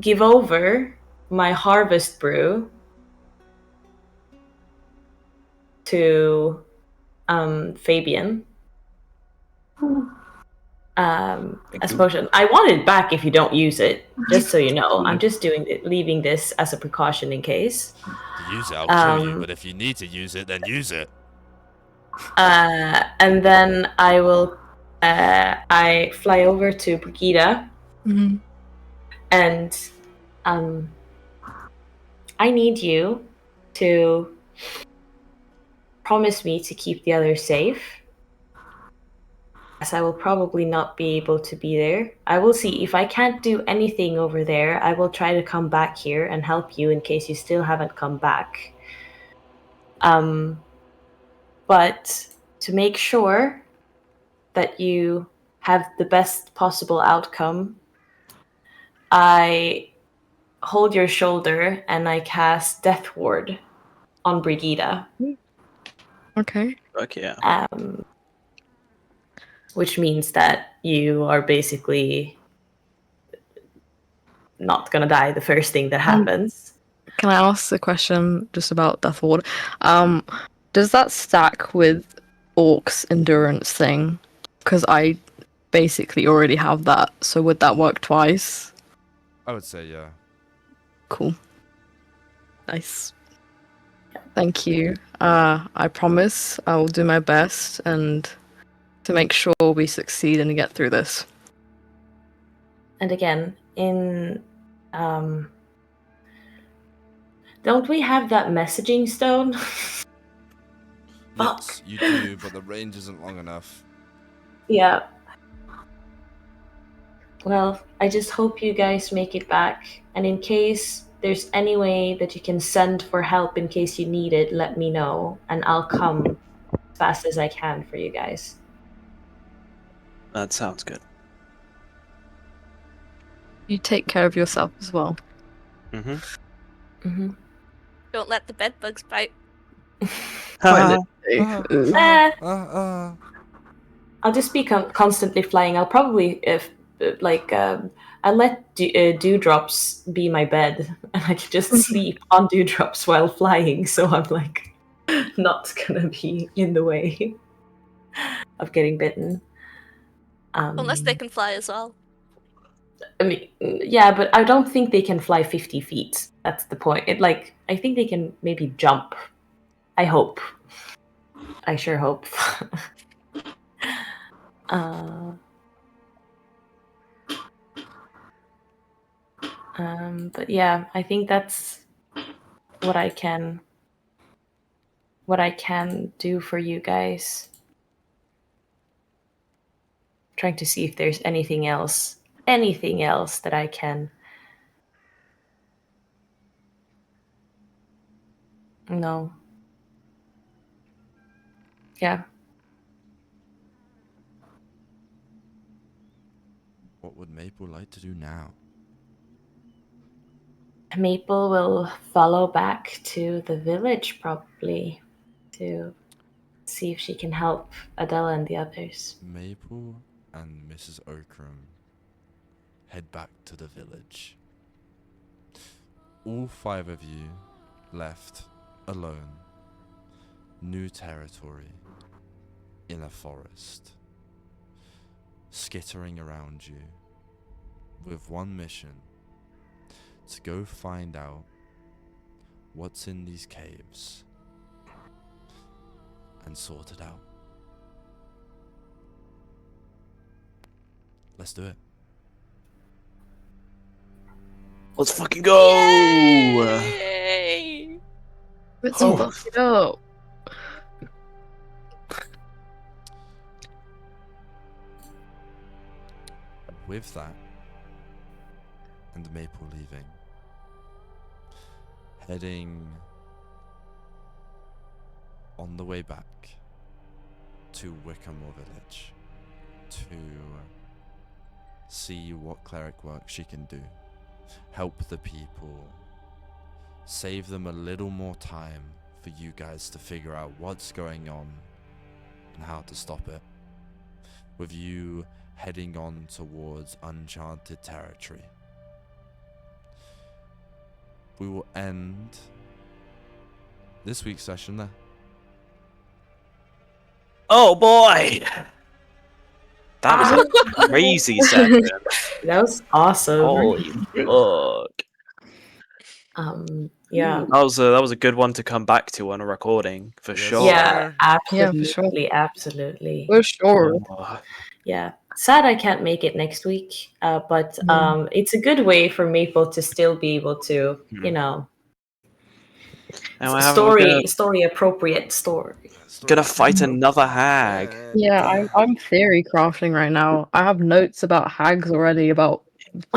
give over my harvest brew to Fabian. As potion. I want it back if you don't use it, just so you know. I'm just leaving this as a precaution in case. To use it, I'll kill you, but if you need to use it, then use it. And then I will I fly over to Brighida, and I need you to promise me to keep the others safe, as I will probably not be able to be there. I will see if I can't do anything over there. I will try to come back here and help you in case you still haven't come back. But to make sure that you have the best possible outcome, I hold your shoulder and I cast Death Ward on Brighida. Okay. Fuck yeah. Which means that you are basically not gonna die the first thing that happens. Can I ask a question just about Death Ward? Does that stack with Orc's endurance thing? Because I basically already have that, so would that work twice? I would say, yeah. Cool. Nice. Thank you. I promise I will do my best and to make sure we succeed and get through this. And again, don't we have that messaging stone? Yes, you do, but the range isn't long enough. Yeah. Well, I just hope you guys make it back. And in case there's any way that you can send for help in case you need it, let me know. And I'll come as fast as I can for you guys. That sounds good. You take care of yourself as well. Mm-hmm. Mm-hmm. Don't let the bed bugs bite. Quite literally. I'll just be constantly flying. I'll probably, I'll let dewdrops be my bed, and I can just sleep on dewdrops while flying. So I'm like, not gonna be in the way of getting bitten. Unless they can fly as well. I mean, yeah, but I don't think they can fly 50 feet. That's the point. I think they can maybe jump. I hope. I sure hope. But yeah, I think that's what I can do for you guys. Trying to see if there's anything else that I can. No. Yeah. What would Maple like to do now? Maple will follow back to the village probably to see if she can help Adela and the others. Maple and Mrs. Okram head back to the village. All 5 of you left alone. New territory in a forest. Skittering around you with one mission: to go find out what's in these caves and sort it out. Let's do it. Let's fucking go! Yay! Let's fuck it up. With that, and Maple leaving, heading on the way back to Wickamore Village to see what cleric work she can do, help the people, save them a little more time for you guys to figure out what's going on and how to stop it, with you heading on towards uncharted territory. We will end this week's session there. Oh boy! That was a crazy session. That was awesome. Holy fuck. Yeah. That was a good one to come back to on a recording, for Yes, sure. Yeah, absolutely, Yeah, for sure. absolutely. For sure. Oh, Yeah. Sad I can't make it next week, but it's a good way for Maple to still be able to, you know, and we're story appropriate story. gonna fight another hag. Yeah, I'm theory crafting right now. I have notes about hags already. About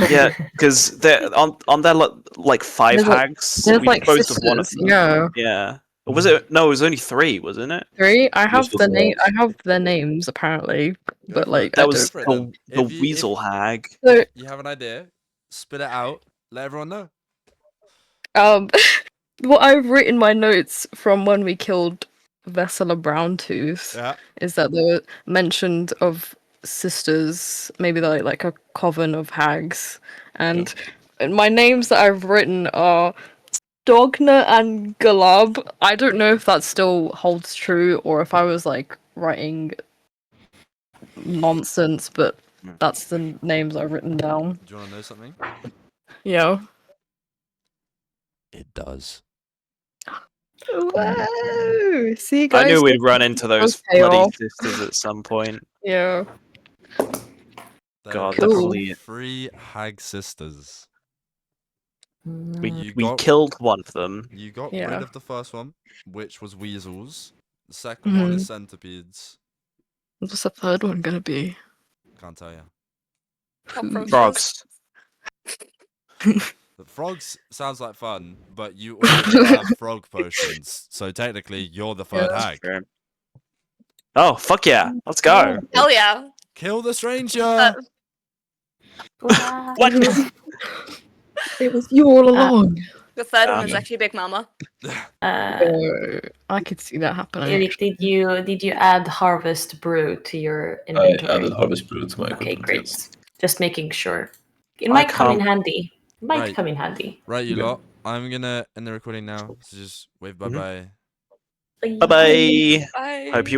Yeah, because on there like 5 There's like- hags. there's We like disposed of one of sisters. them. Yeah, Yeah. Or was it? No, it was only 3, wasn't it? 3. I have was the name. four. I have their names apparently, but like That I was for it don't. then. the weasel hag. So, You have an idea, spit it out, let everyone know. what I've written my notes from when we killed Vessela Browntooth Yeah. is that they were mentioned of sisters, maybe they're like a coven of hags, and my names that I've written are Dogna and Galab. I don't know if that still holds true or if I was like writing nonsense, but that's the names I've written down. Do you want to know something? Yeah. It does. Whoa! See, guys. I knew we'd run into those Okay, bloody off. sisters at some point. Yeah. There God, are they're Cool. probably... three hag sisters. We You we got- killed one of them. You got Yeah. rid of the first one, which was weasels. The second one is centipedes. What's the third one gonna be? Can't tell you. Cockroaches. Frogs. The frogs sounds like fun, but you also have frog potions, so technically you're the third hag. Sure. Oh, fuck yeah. Let's go. Hell yeah. Kill the stranger! What? It was you all along. The third one is Yeah. actually Big Mama. I could see that happening. Erik, did you add Harvest Brew to your I inventory? added Harvest Brew to my Okay, equipment. great. Yes. Just making sure. It I might come in can't- handy. It might Right. come in handy. Right, you Okay. lot. I'm gonna end the recording now, so just wave bye-bye. Bye-bye. Bye. Hope you